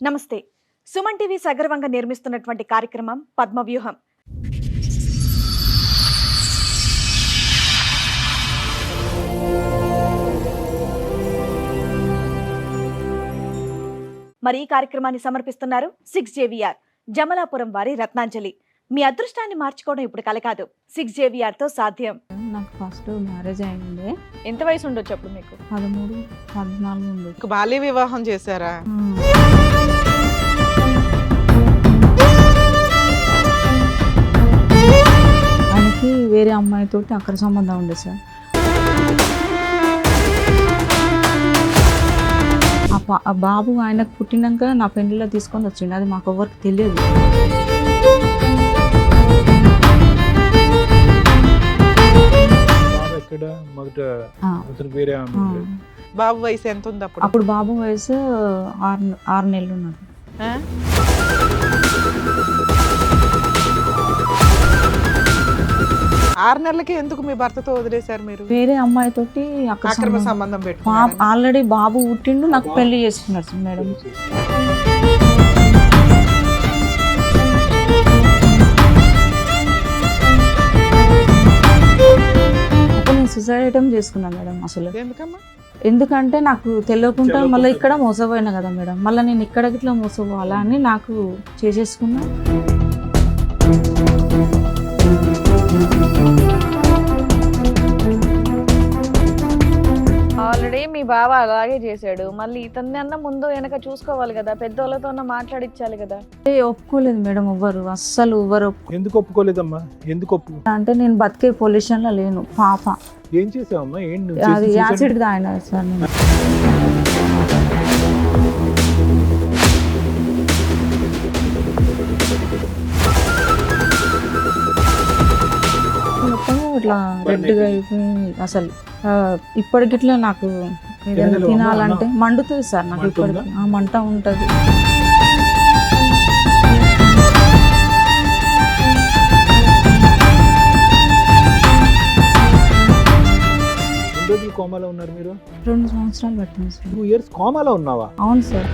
నమస్తే. సుమన్ టీవీ సగర్వంగా నిర్మిస్తున్నటువంటి కార్యక్రమం పద్మవ్యూహం. మరి ఈ కార్యక్రమాన్ని సమర్పిస్తున్నారు 6JVR జమలాపురం వారి రత్నాంజలి. మీ అదృష్టాన్ని మార్చుకోవడం ఇప్పుడు కల కాదు, 6JVR తో సాధ్యం. నాకు ఫస్ట్ మ్యారేజ్ అయింది. ఎంత వయసు ఉండొచ్చు అప్పుడు మీకు? 13, 14 ఉంది. బాల్య వివాహం చేశారా? ఆయనకి వేరే అమ్మాయితోటి అక్కడ సంబంధం ఉండే సార్. ఆ బాబు ఆయనకు పుట్టినాక నా పెళ్లిలో తీసుకొని వచ్చిండు. అది మాకు ఎవరికి తెలియదు. బాబు వయసు ఎంత ఉంది అప్పుడు? అప్పుడు బాబు వయసు 6 నెలలు ఉన్నది. ఆరు నెలలకి ఎందుకు మీ భర్తతో వదిలేశారు మీరు? వేరే అమ్మాయితోటి అక్రమ సంబంధం పెట్టుకున్నారు. ఆల్రెడీ బాబు పుట్టిండు, నాకు పెళ్లి చేసుకున్నారు మేడం. అప్పుడు నేను సూసైడ్ అటెంప్ట్ చేసుకున్నాను మేడం. అసలు ఎందుకమ్మా? ఎందుకంటే నాకు తెలియకుండా మళ్ళీ ఇక్కడ మోసపోయినా కదా మేడం, మళ్ళీ నేను ఇక్కడ గిట్లా మోసపోవాలా అని నాకు చేసేసుకున్నా. ఆల్రెడీ మీ బావ అలాగే చేశాడు, మళ్ళీ ఇతన్ని అన్న ముందు వెనక చూసుకోవాలి కదా, పెద్దోళ్ళతో మాట్లాడించాలి కదా. ఒప్పుకోలేదు మేడం ఎవ్వరు, అస్సలు ఎవ్వరు. ఎందుకు ఒప్పుకోలేదమ్మా? ఎందుకు అంటే నేను బతికే పొజిషన్ లో లేను. పాప ఏం చేసావమ్మా? అది యాసిడ్ తాగినా సార్. నేను మొత్తం ఇట్లా రెడ్గా అయిపోయింది. అసలు ఇప్పటికిట్లా నాకు ఏదైనా తినాలంటే మండుతుంది సార్. నాకు ఇప్పటికి మంట ఉంటుంది. కోమాలో ఉన్నారు మీరు? 2 సంవత్సరాలు పట్టింది సార్. 2 years కోమాలో ఉన్నావా? అవును సార్.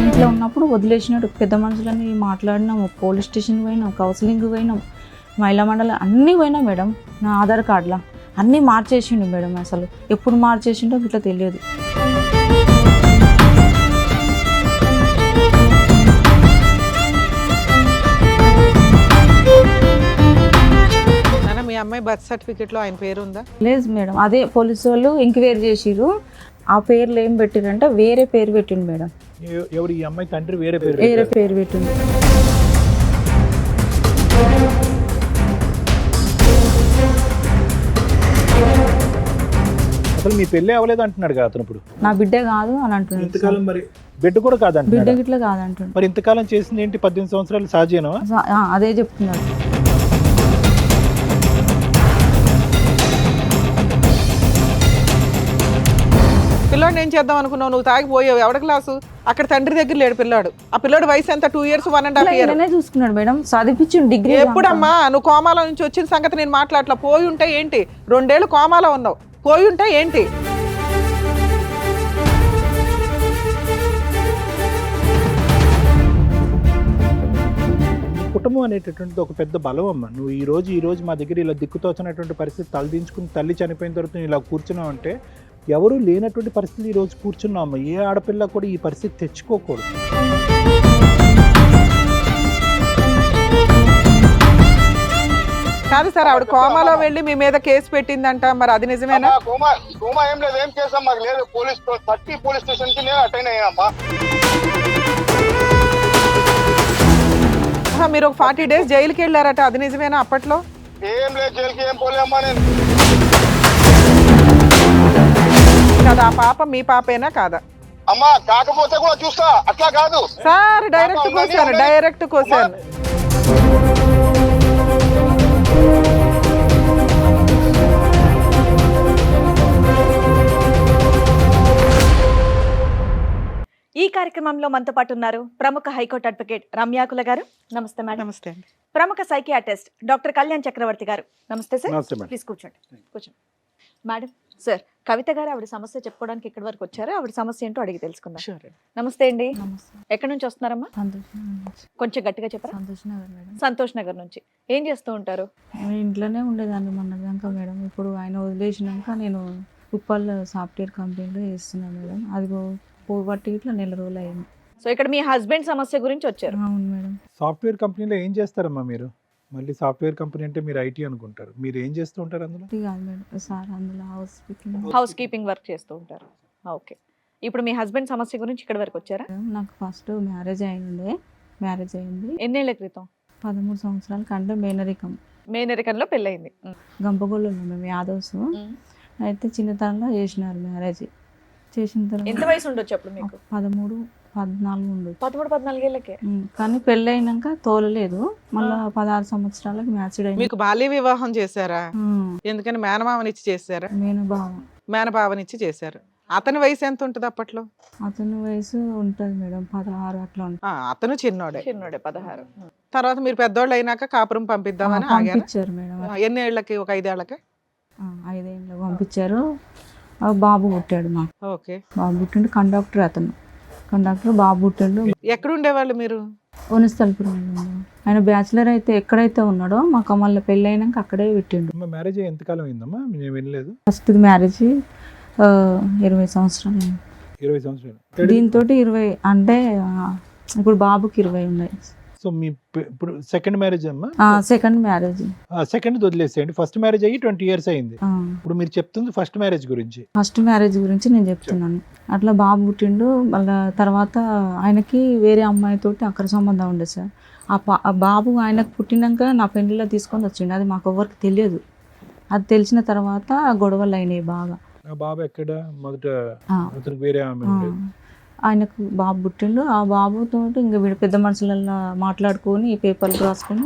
ఇంట్లో ఉన్నప్పుడు వదిలేసినట్టు పెద్ద మనుషులని మాట్లాడినాము, పోలీస్ స్టేషన్ పోయినాం, కౌన్సిలింగ్ పోయినాం, మహిళా మండలి అన్నీ పోయినా మేడం. నా ఆధార్ కార్డులో అన్నీ మార్చేసిండు మేడం. అసలు ఎప్పుడు మార్చేసిండో ఇట్లా తెలియదు. మీ అమ్మాయి బర్త్ సర్టిఫికెట్ లో ఆయన పేరు ఉందా? లేదు మేడం. అదే పోలీసు వాళ్ళు ఎంక్వైరీ చేసిరు. ఆ పేర్లు ఏం పెట్టిరంటే వేరే పేరు పెట్టిండు మేడం. ఎవరు? ఈ అమ్మాయి తండ్రి వేరే పేరు పెట్టిండు. అసలు మీ పెళ్ళి అవ్వలేదు అంటున్నాడు కదా అతను. ఇప్పుడు నా బిడ్డ కాదు అని అంటున్నాడు. ఇంతకాలం మరి బిడ్డ కూడా కాదంట. బిడ్డ గిట్లా కాదంటున్నాడు. మరి ఇంతకాలం చేసింది ఏంటి? 18 సంవత్సరాలు సహజీవనం. అదే చెప్తున్నాడు. పిల్లోడు ఏం చేద్దాం అనుకున్నావు? నువ్వు తాగిపోయావు. ఎవడ క్లాసు? అక్కడ తండ్రి దగ్గర లేడు పిల్లాడు. ఆ పిల్లోడు వయసు ఎంత? 2 years 1.5 years చూసుకున్నాడు మేడం. చదివించిండు డిగ్రీ. ఎప్పుడమ్మా నువ్వు కోమాలో నుంచి వచ్చిన సంగతి నేను మాట్లాడలా. పోయి ఉంటే ఏంటి? 2 ఏళ్ళు కోమాలో ఉన్నావు. పోయి ఉంటే ఏంటి? కుటుంబం అనేటటువంటిది ఒక పెద్ద బలం అమ్మ. నువ్వు ఈ రోజు మా దగ్గర ఇలా దిక్కుతోచినటువంటి పరిస్థితి తలదించుకుని తల్లి చనిపోయిన తర్వాత ఇలా కూర్చున్నావు అంటే ఎవరు లేనటువంటి పరిస్థితి ఈ రోజు కూర్చున్నావు అమ్మ. ఏ ఆడపిల్ల కూడా ఈ పరిస్థితి తెచ్చుకోకూడదు. కాదు సార్, ఆవిడ కోమాలో వెళ్ళి మీ మీద కేసు పెట్టిందంట, మరి అది నిజమేనా? కోమా ఏం లేదు, ఏం కేసు మాకు లేదు. పోలీస్ 30 పోలీస్ స్టేషన్ కి నేను అటెండ్ అయ్యానమ్మా. మీరు ఒక 40 days జైలుకి వెళ్ళారట, అది నిజమేనా? అప్పట్లో ఏం లేదు, జైలుకి ఏం పోలేమ్మా నేను. కదా ఆ పాప మీ పాపేనా కాదా? అమ్మా కాకపోతే కూడా చూస్తా, అట్లా కాదు సార్. Direct question. ఈ కార్యక్రమంలో మనతో పాటు ఉన్నారు ప్రముఖ హైకోర్టు అడ్వకేట్ రమ్యాకుల గారు. నమస్తే మేడం. నమస్తే అండి. ప్రముఖ సైకియాట్రిస్ట్ డాక్టర్ కళ్యాణ్ చక్రవర్తి గారు. నమస్తే సార్. నమస్తే మేడం. ప్లీజ్ కూర్చోండి. మేడం సార్, కవిత గారు ఆవిడ సమస్య చెప్పుకోవడానికి ఇక్కడి వరకు వచ్చారు. ఆవిడ సమస్య ఏంటో అడిగి తెలుసుకుందాం. Sure. నమస్తే అండి. నమస్తే. ఎక్కడి నుంచి వస్తున్నారమ్మా? సంతోష్ నగర్ నుంచి. కొంచెం గట్టిగా చెప్పరా. సంతోష్ నగర్ మేడం. సంతోష్ నగర్ నుంచి. ఏం చేస్తూ ఉంటారు? నేను ఇంట్లోనే ఉండేదాన్ని మొన్నదాకా మేడం. ఇప్పుడు ఆయన వదిలేసినాక నేను ఉప్పల్ సాఫ్ట్వేర్ కంపెనీలో చేస్తున్నాను మేడం. అది పోబట్టి ఇట్లా నెల రోజులు అయింది. సో ఇక్కడ మీ హస్బెండ్ సమస్య గురించి వచ్చారు. అవును మేడం. సాఫ్ట్వేర్ కంపెనీలో ఏం చేస్తారమ్మా మీరు? మళ్ళీ సాఫ్ట్వేర్ కంపెనీ అంటే మీరు ఐటీ అనుకుంటారు. మీరు ఏం చేస్తూ ఉంటారు అందులో? ఇది కాదు మేడం సార్, అందులో హౌస్ కీపింగ్ వర్క్ చేస్తూ ఉంటారు. ఓకే. ఇప్పుడు మీ హస్బెండ్ సమస్య గురించి ఇక్కడ వరకు వచ్చారా? నాకు ఫస్ట్ మ్యారేజ్ అయింది ఎన్నేళ్ల క్రితం? 13 సంవత్సరాల కంటే మేనరికం. మేనరికంలో పెళ్ళయింది. గంపగోళ్ళు మేము యాదవ్స్. అయితే చిన్నతనంలో చేసినారు మ్యారేజ్. చేసిన ఎంత తర్వాత వయసు ఉండొచ్చు అప్పుడు మీకు? 13, 14 ఉండదు. 13-14 ఏళ్ళకే. కానీ పెళ్ళి అయినాక తోలలేదు. మళ్ళా 16 సంవత్సరాలకు మ్యాచ్డ్ అయింది. మీకు బాల్య వివాహం చేశారా? ఎందుకని మేనమామనిచ్చి చేశారా? నేను బావ. మేనబావనిచ్చి చేశారు. అతని వయసు ఎంత ఉంటుంది అప్పట్లో? అతని వయసు ఉంటుంది మేడం 16 అట్లా ఉంటుంది. అతను చిన్నోడే. 16. తర్వాత మీరు పెద్దోళ్ళు అయినాక కాపురం పంపిద్దామని ఆగారు. పంపించారు మేడం. ఎన్ని ఏళ్ళకి? ఒక 5 ఏళ్ళకి. 5 ఏళ్ళు పంపించారు. ఆ బాబు పుట్టాడు మాకు. ఓకే. బాబు పుట్టిండు. కండక్టర్ అతను. కండక్టర్ బాబు పుట్టిండు. ఎక్కడ ఉండేవాళ్ళు మీరు? వనస్థలపురం. ఆయన బ్యాచిలర్ అయితే ఎక్కడైతే ఉన్నాడో మాకు మళ్ళీ పెళ్ళి అయినాక అక్కడే పెట్టిండు. మ్యారేజ్ ఎంతకాలం అయిందమ్మా? నేను వినలేదు. ఫస్ట్ మ్యారేజ్ 20 సంవత్సరాలు అయింది. 20 సంవత్సరాలు. దీంతో 20 అంటే ఇప్పుడు బాబుకి 20 ఉన్నాయి. సో మీ ఇప్పుడు సెకండ్ మ్యారేజ్ అమ్మా? Second marriage. సెకండ్ వదిలేసేయండి. ఫస్ట్ మ్యారేజ్ అయ్యి 20 years అయింది. ఇప్పుడు మీరు చెప్తుంది ఫస్ట్ మ్యారేజ్ గురించి. ఫస్ట్ మ్యారేజ్ గురించి నేను చెప్తున్నాను. అట్లా బాబు పుట్టిండు. మళ్ళీ తర్వాత ఆయనకి వేరే అమ్మాయితోటి అక్కడ సంబంధం ఉండే సార్. ఆ బాబు ఆయనకు పుట్టినాక నా పెళ్లిలో తీసుకొని వచ్చిండు. అది మాకు ఎవరికి తెలియదు. అది తెలిసిన తర్వాత గొడవలు అయినాయి బాగా. ఆ బాబు ఎక్కడ? మొదట అతనికి వేరే ఆమె ఉండేది. ఆయనకు బాబు పుట్టిండు. ఆ బాబుతో ఇంకా వీడు పెద్ద మనుషులలో మాట్లాడుకొని ఈ పేపర్లు రాసుకొని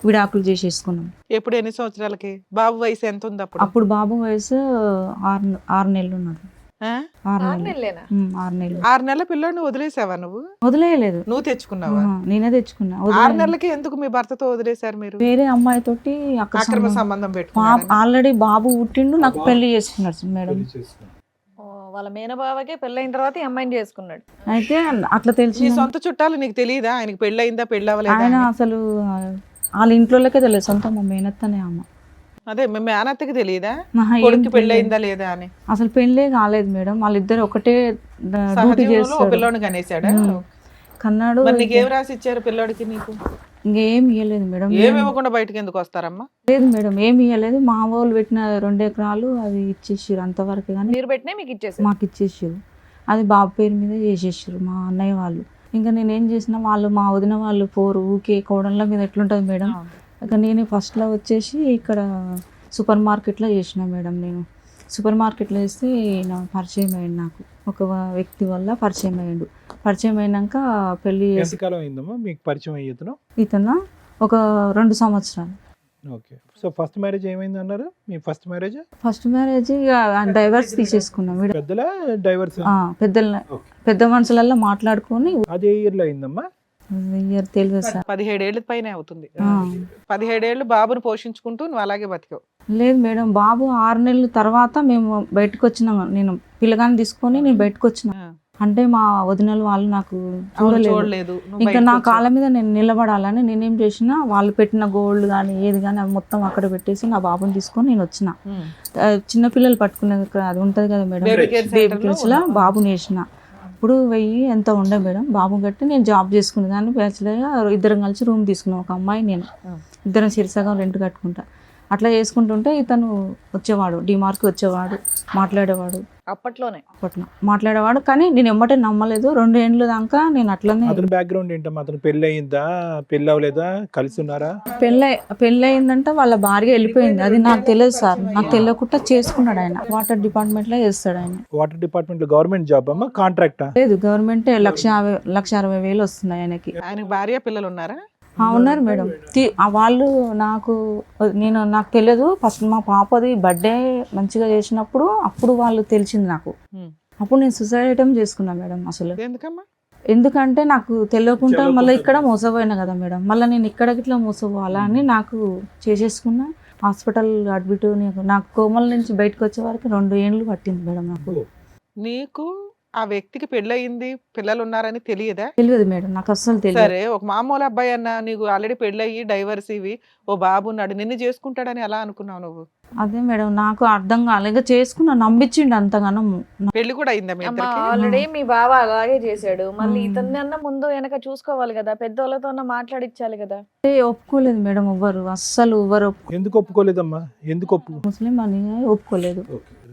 విడాకులు చేసేసుకున్నాం. ఎప్పుడు? ఎన్ని సంవత్సరాలకి? బాబు వయసు ఎంత ఉంది అప్పుడు? అప్పుడు బాబు వయసు 6 నెలలు ఉన్నాడు. 6 నెలలు. 6 నెలలు. 6 నెలల పిల్లోడిని వదిలేసావా నువ్వు? వదిలేయలేదు. నువ్వు తెచ్చుకున్నావా? నేనే తెచ్చుకున్నా. 6 నెలలకి ఎందుకు మీ భర్తతో వదిలేశారు మీరు? వేరే అమ్మాయితోటి అక్కడ అక్రమ సంబంధం పెట్టుకున్నారా? ఆల్రెడీ బాబు పుట్టిండు. నాకు పెళ్లి చేసుకున్నాడు మేడం. వాళ్ళ మేనబావకే పెళ్ళైన తర్వాత ఈ అమ్మాయిని చేసుకున్నాడు. అయితే అట్లా నీ తెలిసి సొంత చుట్టాలు నీకు తెలియదా ఆయనకి పెళ్ళయిందా పెళ్ళవలేదా? ఆయన అసలు వాళ్ళ ఇంట్లోకే తెలియదు. సొంత మా మేనత్తనే అమ్మ. అదే మీ మేనత్తకి తెలియదా ఆహా, ఏం కొడుకు తెలియదు. పెళ్ళయిందా లేదా అని? అసలు పెళ్ళే కాలేదు మేడం. వాళ్ళిద్దరు ఒకటే డ్యూటీ సహజీవనంలో ఓ చేస్తారు. పిల్లోడిని కనేసాడా? కన్నాడు. మరి నీకేం రాసి ఇచ్చారు పిల్లోడికి? నీకు ఇంకేం ఇవ్వలేదు మేడం. ఏమి ఇవ్వకుండా బయటకి ఎందుకు వస్తారమ్మా? లేదు మేడం, ఏమి ఇవ్వలేదు. మా వాళ్ళు పెట్టిన 2 ఎకరాలు అది ఇచ్చేసారు అంతవరకు. కానీ మీరు పెట్టినా మీకు ఇచ్చేసారు. మాకు ఇచ్చేసారు. అది బాబు పేరు మీద చేసేసారు మా అన్నయ్య వాళ్ళు. ఇంకా నేనేం చేసినా వాళ్ళు మా వదిన వాళ్ళు ఊకే కోడళ్ళ మీద ఎట్లుంటుంది మేడం. ఇక నేను ఫస్ట్లో వచ్చేసి ఇక్కడ సూపర్ మార్కెట్లో చేసిన మేడం. నేను సూపర్ మార్కెట్లో చేస్తే నా పరిచయం అయ్యింది. నాకు ఒక వ్యక్తి వల్ల పరిచయం అయ్యాడు. పరిచయం అయినాక పెళ్లి ఎంతకాలం అయిందమ్మా మీకు పరిచయం అయ్యేతను? ఇతను ఒక 2 సంవత్సరాలు. ఓకే. సో ఫస్ట్ మ్యారేజ్ ఏమైంది అన్నారు? మీ first marriage? First marriage divorce తీసేసుకున్నాం. పెద్దల డైవర్స్? పెద్ద మనుషులలో మాట్లాడుకొని. అది ఏ ఇయర్ లో అయిందమ్మా? ఇయర్ తెలియదు సార్. 17 ఏళ్ళ పైన అవుతుంది. 17 ఏళ్ళు బాబుని పోషించుకుంటూ నువ్వు అలాగే బతికావు. లేదు మేడం, బాబు 6 నెలల తర్వాత మేము బయటకు వచ్చినాం. నేను పిల్లగాని తీసుకొని నేను బయటకు వచ్చిన. అంటే మా వదినలు వాళ్ళు నాకు చూడలేదు. ఇంకా నా కాళ్ళ మీద నేను నిలబడాలని నేనేం చేసినా, వాళ్ళు పెట్టిన గోల్డ్ కానీ ఏది కానీ అవి మొత్తం అక్కడ పెట్టేసి నా బాబుని తీసుకొని నేను వచ్చిన. చిన్నపిల్లలు పట్టుకునేది అది ఉంటుంది కదా మేడం, బేబీ కేర్స్లో బాబుని వేసిన. ఇప్పుడు 1000 ఎంత ఉండే మేడం. బాబు గట్టి నేను జాబ్ చేసుకునే దాన్ని బ్యాచులర్గా ఇద్దరం కలిసి రూమ్ తీసుకున్నాం. ఒక అమ్మాయి నేను, ఇద్దరం సిరిసగం రెంట్ కట్టుకుంటా. అట్లా చేసుకుంటుంటే ఇతను వచ్చేవాడు, డిమార్ట్కి వచ్చేవాడు, మాట్లాడేవాడు. అప్పట్లో మాట్లాడేవాడు. కానీ నేను ఎమ్మటే నమ్మలేదు. 2 ఏళ్ళ దాకా నేను అట్లనే. అతని బ్యాక్గ్రౌండ్ ఏంటమ్మా? అతను పెళ్లి అయిందా, పెళ్లి అవ్వలేదా, కలిసి ఉన్నారా? పెళ్ళి అయిందంటే వాళ్ళ భార్య వెళ్ళిపోయింది. అది నాకు తెలియదు సార్. నాకు తెలియకుండా చేసుకున్నాడు. ఆయన వాటర్ డిపార్ట్మెంట్ లో చేస్తాడు. ఆయన వాటర్ డిపార్ట్మెంట్ లో గవర్నమెంట్ జాబ్ అమ్మా, కాంట్రాక్టా? లేదు, గవర్నమెంట్ 1,60,000 వస్తున్నాయి ఆయనకి. ఆయనకి భార్య పిల్లలు ఉన్నారా? ఉన్నారు మేడం. వాళ్ళు నాకు తెలియదు. ఫస్ట్ మా పాపది బర్త్డే మంచిగా చేసినప్పుడు అప్పుడు వాళ్ళు తెలిసింది నాకు. అప్పుడు నేను సూసైడ్ అటెంప్ట్ చేసుకున్నా మేడం. అసలు ఎందుకంటే నాకు తెలియకుండా మళ్ళీ ఇక్కడ మోసపోయినా కదా మేడం. మళ్ళీ నేను ఇక్కడ ఇట్లా మోసపోవాలా అని నాకు చేసేసుకున్నా. హాస్పిటల్ అడ్మిట్ నాకు కోమల నుంచి బయటకు వచ్చే వరకు 2 ఏళ్ళు పట్టింది మేడం నాకు. నీకు ఆ వ్యక్తికి పెళ్ళయింది, పిల్లలు ఉన్నారని తెలియదా? తెలియదు మేడం, నాకు అస్సలు తెలియదు. సరే, ఒక మామూలు అబ్బాయి అన్న నీకు ఆల్రెడీ పెళ్ళయి డైవర్స్ ఇవి ఓ బాబు ఉన్నాడు, నిన్ను చేసుకుంటాడని ఎలా అనుకున్నావు నువ్వు? అదే మేడం నాకు అర్థం కాలేదు, చేసుకున్నా, నమ్మించిండు అంతగానం. పెళ్లి కూడా అయిందా మీ ఇద్దరికి? ఆల్రెడీ మీ బావ అలాగే చేశాడు, మళ్ళీ మ్మ్. ఇతన్ని అన్న ముందు వెనక చూసుకోవాలి కదా, పెద్దోళ్ళతో మాట్లాడించాలి కదా. ఒప్పుకోలేదు మేడం, ఎవ్వరు అస్సలు ఎవ్వరు ఎందుకు ఒప్పుకోలేదమ్మా? ఎందుకు ముస్లిం అని ఒప్పుకోలేదు.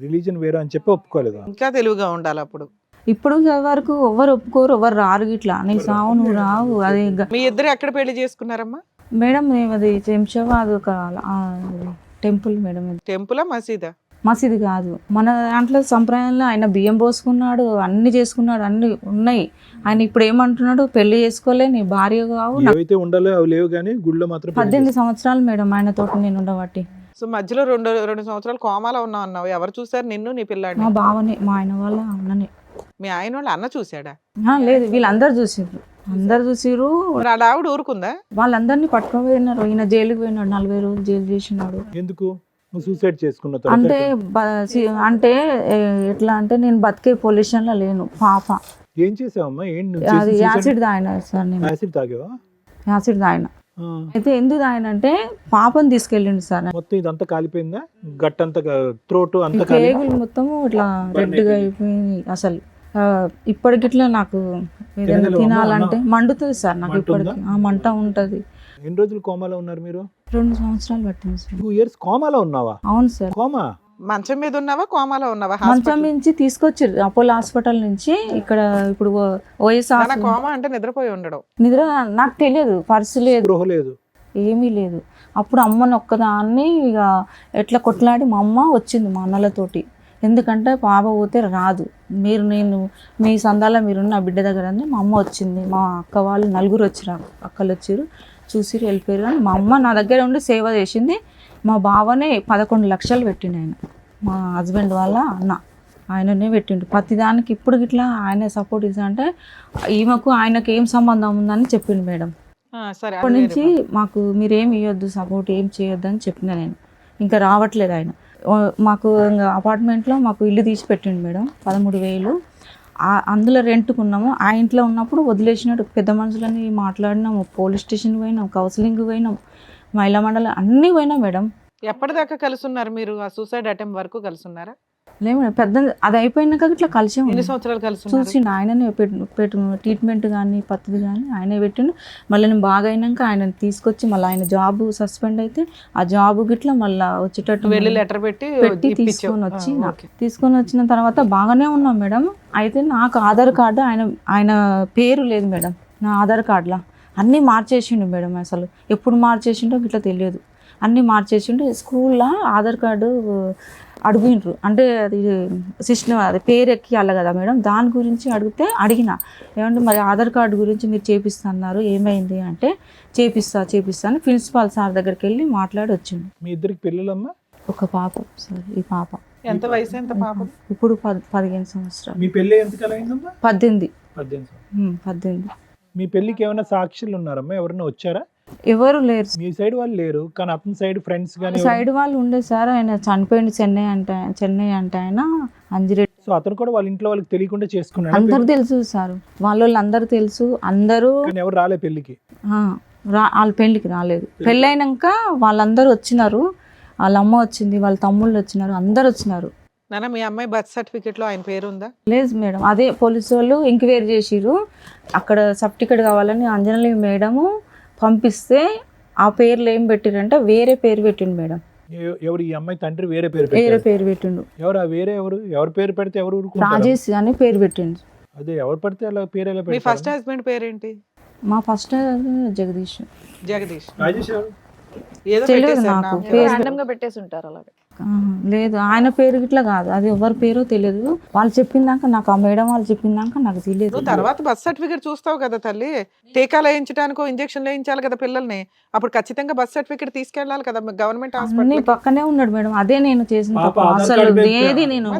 రిలీజన్ వేరే అని చెప్పి ఒప్పుకోలేదా? ఇంకా తెలుగుగా ఉండాలి అప్పుడు. ఇప్పుడు వరకు ఎవ్వరు ఒప్పుకోరు, ఎవ్వరు రారు ఇట్లా, నీ సావు నువ్వు రావు. అది మీ ఇద్దరు ఎక్కడ పెళ్లి చేసుకున్నారమ్మా? మేడం మేము అది శంషాబాద్ ఒక టెంపుల్ మేడం, అది టెంపులా మసీదా? మసీదు కాదు. మన దాంట్లో సంప్రదాయంలో ఆయన బియ్యం పోసుకున్నాడు, అన్ని చేసుకున్నాడు, అన్ని ఉన్నాయి. ఆయన ఇప్పుడు ఏమంటున్నాడు, పెళ్లి చేసుకోలే, నీ భార్య కావు. ఏవైతే ఉండాలో అవి లేవు కానీ గుళ్ళో మాత్రం పెళ్లి 18 సంవత్సరాలు మేడం ఆయన తోటి నేను ఉండబట్టి. సో మధ్యలో రెండు సంవత్సరాలు కోమాలో ఉన్నావు అన్నావు. ఎవరు చూసారు నిన్ను, నీ పిల్లాడిని? మా బావనే, మా ఆయన వాళ్ళ అన్ననే. మీ ఆయన వాళ్ళు అన్న చూసాడా? లేదు, వీళ్ళందరూ చూసిర్రు, అందరు చూసిర్రు. మరి ఆ ఆవిడ ఊరుకుందా? వాళ్ళందరినీ పట్టుకోపోయినారు. ఈయన జైలుకి పోయినాడు, 40 రోజులు జైలు చేసినాడు. ఎందుకు? నువ్వు సూసైడ్ చేసుకున్న తర్వాత అంటే అంటే ఎట్లా అంటే నేను బతికే పొజిషన్ లో లేను. పాప ఏం చేసావమ్మా? అది యాసిడ్ తాగిన సార్, నేను యాసిడ్ తాగావా? యాసిడ్ తాగిన. ఆ. అయితే ఎందుకు తాగినంటే పాపని తీసుకెళ్ళిండు సార్. మొత్తం ఇదంతా కాలిపోయిందా? గట్టంతా త్రోట్ అంతా కాలి పేగులు మొత్తం ఇట్లా రెడ్గా అయిపోయింది. అసలు ఇప్పటికిట్లా నాకు ఏదైనా తినగలవా? తినాలంటే మండుతుంది సార్ నాకు. మంట ఇప్పటికి మంట ఉంటది. ఎన్ని రోజులు కోమాలో ఉన్నారు మీరు? 2 సంవత్సరాలు పట్టింది సార్. 2 years కోమాలో ఉన్నావా? అవును సార్. కోమా? మంచం మీద ఉన్నావా, కోమాలో ఉన్నావా? మంచం నుంచి తీసుకొచ్చారు అపోలో హాస్పిటల్ నుంచి. ఇక్కడ ఇప్పుడు ఓఎస్ఆర్ మన కోమా అంటే నిద్రపోయి ఉండడం. నిద్ర నాకు తెలియదు, పర్సు లేదు, గృహ లేదు, ఏమీ లేదు. అప్పుడు అమ్మని ఒక్కదాన్ని ఇక ఎట్లా కొట్లాడి మా అమ్మ వచ్చింది మా అన్నలతోటి. ఎందుకంటే పాప పోతే రాదు, నేను మీ సందాల మీరున్న నా బిడ్డ దగ్గర అని మా అమ్మ వచ్చింది. మా అక్క వాళ్ళు 4 వచ్చారు, అక్కలు వచ్చారు, చూసిరు, వెళ్ళిపోయారు. కానీ మా అమ్మ నా దగ్గర ఉండి సేవ చేసింది. మా బావనే 11 లక్షలు పెట్టిండు ఆయన, మా హస్బెండ్ వాళ్ళ అన్న, ఆయననే పెట్టిండు ప్రతిదానికి. ఇప్పుడు ఇట్లా ఆయన సపోర్ట్ ఇస్తా అంటే ఈమెకు ఆయనకు ఏం సంబంధం ఉందని చెప్పిండు మేడం. సరే, అప్పటి నుంచి మాకు మీరేం ఇవ్వద్దు, సపోర్ట్ ఏం చేయొద్దు అని చెప్పిన నేను. ఇంకా రావట్లేదు ఆయన. మాకు ఇంకా అపార్ట్మెంట్లో మాకు ఇల్లు తీసి పెట్టిండు మేడం, 13,000. అందులో రెంట్కున్నాము. ఆ ఇంట్లో ఉన్నప్పుడు వదిలేసినట్టు పెద్ద మనుషులని మాట్లాడినాము, పోలీస్ స్టేషన్ పోయినాం, కౌన్సిలింగ్ పోయినాం, మహిళా మండలి అన్నీ పోయినాం మేడం. ఎప్పటిదాకా కలిసి ఉన్నారు మీరు? ఆ సూసైడ్ అటెంప్ట్ వరకు కలిసి ఉన్నారా? లేదు మేడం, పెద్ద అది అయిపోయినాక ఇట్లా కలిసే ఎన్ని ఉంది. సంవత్సరాలు కలిసి ఉన్నారు? చూసిండు ఆయననే పెట్టు ట్రీట్మెంట్ కానీ పద్ధతి కానీ ఆయనే పెట్టిండు. మళ్ళీ నేను బాగా అయినాక ఆయన తీసుకొచ్చి మళ్ళీ ఆయన జాబ్ సస్పెండ్ అయితే ఆ జాబ్ గిట్లా మళ్ళీ వచ్చేటట్టు వెళ్ళి లెటర్ పెట్టి తీసుకొని వచ్చిన తర్వాత బాగానే ఉన్నాం మేడం. అయితే నాకు ఆధార్ కార్డు ఆయన పేరు లేదు మేడం నా ఆధార్ కార్డులో. అన్నీ మార్చేసిండు మేడం, అసలు ఎప్పుడు మార్చేసిండో గిట్లా తెలియదు. అన్నీ మార్చేసిండు. స్కూల్లో ఆధార్ కార్డు అడిగిండ్రు, అంటే అది సిస్టమ్, అది పేరు ఎక్కియాలి కదా మేడం, దాని గురించి అడిగిన ఏమంటే మరి ఆధార్ కార్డు గురించి మీరు చేపిస్తున్నారు, ఏమైంది అంటే చేపిస్తా అని ప్రిన్సిపాల్ సార్ దగ్గరికి వెళ్ళి మాట్లాడి వచ్చిండు. మీ ఇద్దరికి పిల్లలమ్మా? ఒక పాప సార్. ఈ పాప ఎంత వయసు, ఎంత పాపం? ఇప్పుడు 15 సంవత్సరాలు. మీ పెళ్ళి ఎంత కాలం అయిందమ్మా? 18. 18. మీ పెళ్ళికి ఏమైనా సాక్షులు ఉన్నారమ్మా? ఎవరైనా వచ్చారా? ఎవరు లేరు. మీ సైడ్ వాళ్ళు లేరు, కానీ అతని సైడ్ ఫ్రెండ్స్ కానీ సైడ్ వాళ్ళు ఉండే సార్. ఆయన చనిపోయింది చెన్నై అంటే ఆయన అంజిరెడ్డి. సో అతను కూడా వాళ్ళ ఇంట్లో వాళ్ళకి తెలియకుండా చేసుకున్నాడు. అందరు తెలుసు సార్, వాళ్ళందరూ తెలుసు, అందరూ. కానీ ఎవరు రాలే పెళ్ళికి? వాళ్ళ పెళ్ళికి రాలేదు. పెళ్ళైనాక వాళ్ళందరూ వచ్చినారు, వాళ్ళ అమ్మ వచ్చింది, వాళ్ళ తమ్ముళ్ళు వచ్చినారు, అందరు వచ్చినారు. నాన్న, మీ అమ్మాయి బర్త్ సర్టిఫికేట్ లో ఆయన పేరు ఉందా? లేదు మేడం, అదే పోలీసు వాళ్ళు ఎంక్వైరీ చేసిర్రు. అక్కడ సర్టిఫికేట్ కావాలని అంజనలి మేడము పంపిస్తే ఆ పేర్లు ఏం పెట్టిరంటే వేరే పేరు పెట్టిండు మేడం. ఎవరు? ఈ అమ్మాయి తండ్రి వేరే పేరు పెట్టిండు. ఎవరు ఆ వేరే? ఎవరు పేరు పెడితే ఎవరు ఊరుకుంటారు? రాజేష్ అని పేరు పెట్టిండు. అదే ఎవరు పడితే అలా పేరు ఎలా మీ పెడతారు? ఫస్ట్ హస్బెండ్ పేరేంటి? మా ఫస్ట్ జగదీష్. రాజేష్ ఎవరు? ఏదో తెలియదు పెట్టేశారు నాకు నాకు. పేరు. ర్యాండమ్ గా పెట్టేసి ఉంటారు అలాగే. లేదు, ఆయన పేరు ఇట్లా కాదు, అది ఎవరి పేరో తెలియదు. వాళ్ళు చెప్పిందాక నాకు, ఆ మేడం వాళ్ళు చెప్పిందాక నాకు తెలియదు. నువ్వు తర్వాత బర్త్ సర్టిఫికేట్ చూస్తావు కదా తల్లి, టీకాలు వేయించడానికో ఇంజక్షన్ వేయించాలి కదా పిల్లల్ని, అప్పుడు ఖచ్చితంగా బర్త్ సర్టిఫికేట్ తీసుకెళ్ళాలి కదా గవర్నమెంట్ అన్ని హాస్పిటల్. పక్కనే ఉన్నాడు మేడం, అదే నేను చేసిన పాప తప్పు. ఆధార్ అసలు కార్డు పెట్టి- ఏది నేను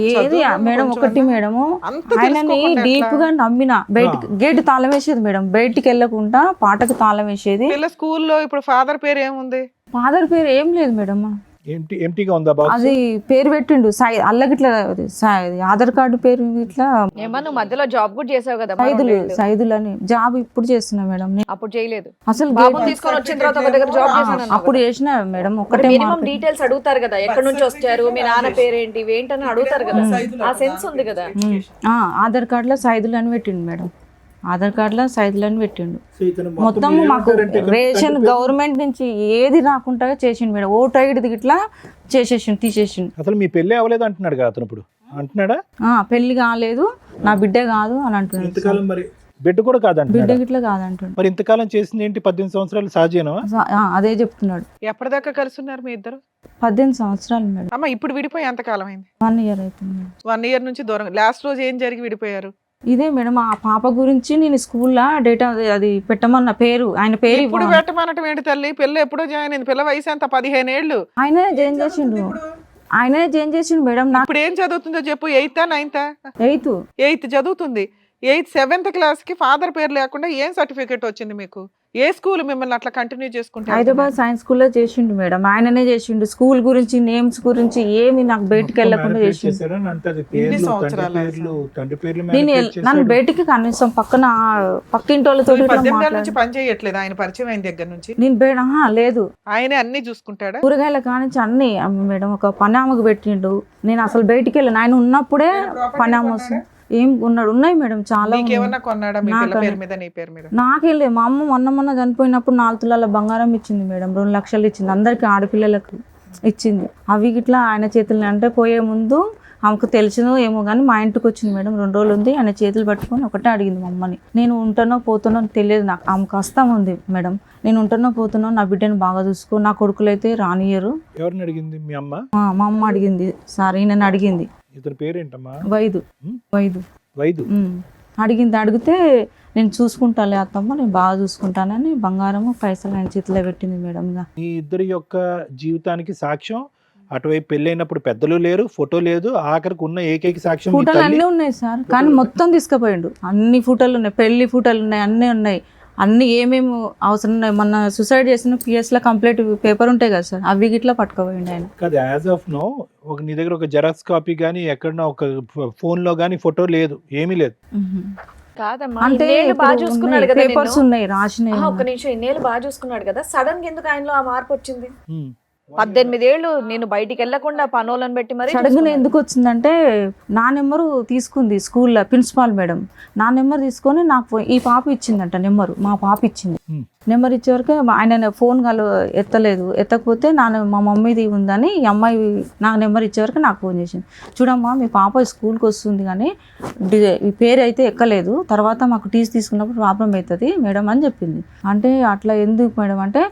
ఏది చదువు మేడం కొంచెం ఒకటి అన్నా. మేడము అంత ఆయనని తెలుసుకోకుండా డీప్ గా నమ్మిన. బయటికి గేట్ తాళం వేసేది మేడం, బయటికి వెళ్ళకుండా పాటకు తాళం వేసేది. పిల్ల స్కూల్లో ఇప్పుడు ఫాదర్ పేరు ఏముంది? ఫాదర్ పేరు ఏం లేదు మేడం, ఎంటీగా ఉందా బాక్స్? అది పేరు పెట్టిండు అల్లగిట్లా ఆధార్ కార్డు పేరు ఇట్లా ఏమన్నా నువ్వు మధ్యలో జాబ్ కూడా చేసావు కదా సైదులు అని జాబ్ ఇప్పుడు చేస్తున్నా మేడం. అప్పుడు చేయలేదు. అసలు బాబుని తీసుకొని వచ్చిన తర్వాత ఒక దగ్గర జాబ్ చేశాను అప్పుడు చేసిన మేడం. ఒకటే మినిమం డీటెయిల్స్ అడుగుతారు కదా, ఎక్కడి నుంచి వచ్చారు, మీ నాన్న పేరేంటి, ఏంటని అడుగుతారు కదా, ఆ సెన్స్ ఉంది కదా. ఆధార్ కార్డులో సైదులు అని పెట్టిండు మేడం, ఆధార్ కార్డులో సైదులు అని పెట్టిండు. సో ఇతను మొత్తం మాకు రేషన్ గవర్నమెంట్ నుంచి ఏది రాకుండా చేసిండు మేడం. ఓటు ఐడిది ఇట్లా చేసేసిండు, తీసేసిండు. అసలు మీ పెళ్ళి అవ్వలేదు అంటున్నాడు కదా అతను, ఇప్పుడు అంటున్నాడా? పెళ్లి కాలేదు, నా బిడ్డ కాదు అని అంటున్నాడు. ఇంతకాలం మరి బిడ్డ కూడా కాదంట, బిడ్డ గిట్లా కాదంటుండు. మరి ఇంతకాలం చేసింది ఏంటి? 18 సంవత్సరాలు సహజీవనమా? అదే చెప్తున్నాడు. ఎప్పటిదాకా కలుసున్నారు మీ ఇద్దరు? 18 సంవత్సరాలు మేడం. అమ్మ ఇప్పుడు విడిపోయి ఎంత కాలం అయింది? 1 year అవుతుంది మేడం. 1 year నుంచి దూరం. లాస్ట్ రోజు ఏం జరిగి విడిపోయారు? ఇదే మేడం, ఆ పాప గురించి నేను స్కూల్లో డేటా అది పెట్టమన్న పేరు, ఆయన పేరు ఇప్పుడు పెట్టమనటం ఏంటి తల్లి? పిల్ల ఎప్పుడో జాయిన్ అయింది, పిల్ల వయసు ఎంత? 15 ఏళ్ళు. ఆయనే జాయిన్ చేసిండు మేడం. నాకు ఇప్పుడు ఏం చదువుతుందో చెప్పు. 8th 9th? 8th. 8th చదువుతుంది. 7th క్లాస్ కి ఫాదర్ పేరు లేకుండా ఏం సర్టిఫికేట్ వచ్చింది మీకు? ఏ స్కూల్ మిమ్మల్ని అట్లా కంటిన్యూ చేసుకుంటే? హైదరాబాద్ సైన్స్ స్కూల్లో చేసిండు మేడం, ఆయననే చేసిండు. స్కూల్ గురించి, నేమ్స్ గురించి ఏమి నాకు బయటికి వెళ్ళకుండా చేసిండు. నన్ను బయటికి కనీసం పక్కింటి వాళ్ళతో 18 ఏళ్ళ నుంచి పని చేయట్లేదు ఆయన పరిచయం అయిన దగ్గర నుంచి? నేను లేదు, ఆయనే అన్ని చూసుకుంటాడా? కూరగాయల కానించి అన్ని మేడం. ఒక పనామకు పెట్టిండు, నేను అసలు బయటికి వెళ్ళాను. ఆయన ఉన్నప్పుడే పనామ ఏం ఉన్నాయి మేడం చాలా. నీకేమన్నా కొన్నాడా మీ పిల్ల పేరు మీద, నీ పేరు మీద? నాకెళ్ళి మా అమ్మ మొన్న చనిపోయినప్పుడు 4 తులాల బంగారం ఇచ్చింది మేడం, 2 లక్షలు ఇచ్చింది, అందరికి ఆడపిల్లలకు ఇచ్చింది. అవి ఇట్లా ఆయన చేతులు అంటే పోయే ముందు ఆమెకు తెలిసిందో ఏమో కానీ మా ఇంటికి వచ్చింది మేడం. 2 రోజులు ఉంది, ఆయన చేతులు పట్టుకొని ఒకటే అడిగింది మా అమ్మని. నేను ఉంటానో పోతానో తెలియదు నాకు, ఆమెకు కష్టం ఉంది మేడం. నేను ఉంటానో పోతానో, నా బిడ్డను బాగా చూసుకో, నా కొడుకులు అయితే రానియరు. ఎవరిని అడిగింది? మీ అమ్మ? మా అమ్మ అడిగింది సార్, ఈయనని అడిగింది. ఇతని పేరేంటమ్మా? వైదు. అడిగితే నేను చూసుకుంటాలే అత్తమ్మ, నేను బాగా చూసుకుంటానని బంగారము పైసలు ఆయన చేతిలో పెట్టింది మేడం. మీ ఇద్దరి యొక్క జీవితానికి సాక్ష్యం అటువైపు పెళ్ళైనప్పుడు పెద్దలు లేరు, ఫోటో లేదు, ఆఖరికి ఉన్న ఏకైక సాక్ష్యం ఫోటోలు అన్నీ ఉన్నాయి సార్, కానీ మొత్తం తీసుకుపోయిండు. అన్ని ఫోటోలు ఉన్నాయి, పెళ్లి ఫోటోలు ఉన్నాయి, అన్నీ ఉన్నాయి. అన్ని ఏమేమి అవసరం ఉన్నాయి, మొన్న సూసైడ్ చేసిన PS లో కంప్లీట్ పేపర్ ఉంటాయి కదా సార్, అవి గిట్లా పట్టుకోపోయిండు ఆయన. కాదు, యాజ్ ఆఫ్ నో నీ దగ్గర ఒక జెరాక్స్ కాపీ కానీ ఎక్కడన్నా ఒక ఫోన్ లో కానీ ఫోటో లేదు, ఏమీ లేదు. కాదమ్మా, అంటే ఇన్నేళ్ళు బాగా చూసుకున్నాడు కదా, పేపర్స్ ఉన్నాయి రాసినాయి. ఒక్క నిమిషం, ఇన్నేళ్ళు బాగా చూసుకున్నాడు కదా, సడన్ గా ఎందుకు ఆయనలో ఆ మార్పు వచ్చింది? 18 ఏళ్ళు నేను బయటికి వెళ్లకుండా పనోళ్ళని పెట్టి మరి సడన్గా ఎందుకు వచ్చిందంటే, నా నెంబరు తీసుకుంది స్కూల్లో ప్రిన్సిపాల్ మేడం. నా నెంబర్ తీసుకొని నాకు ఈ పాప ఇచ్చిందంట నెంబరు, మా పాప ఇచ్చింది. నెంబర్ ఇచ్చే వరకు ఆయన ఫోన్ ఎత్తలేదు. ఎత్తకపోతే మా మమ్మీది ఉందని ఈ అమ్మాయి నాకు నెంబర్ ఇచ్చే వరకు నాకు ఫోన్ చేసింది. చూడమ్మా, మీ పాప స్కూల్కి వస్తుంది కానీ ఈ పేరు అయితే ఎక్కలేదు, తర్వాత మాకు టీసీ తీసుకున్నప్పుడు ప్రాబ్లం అవుతుంది మేడం అని చెప్పింది. అంటే అట్లా ఎందుకు మేడం అంటే,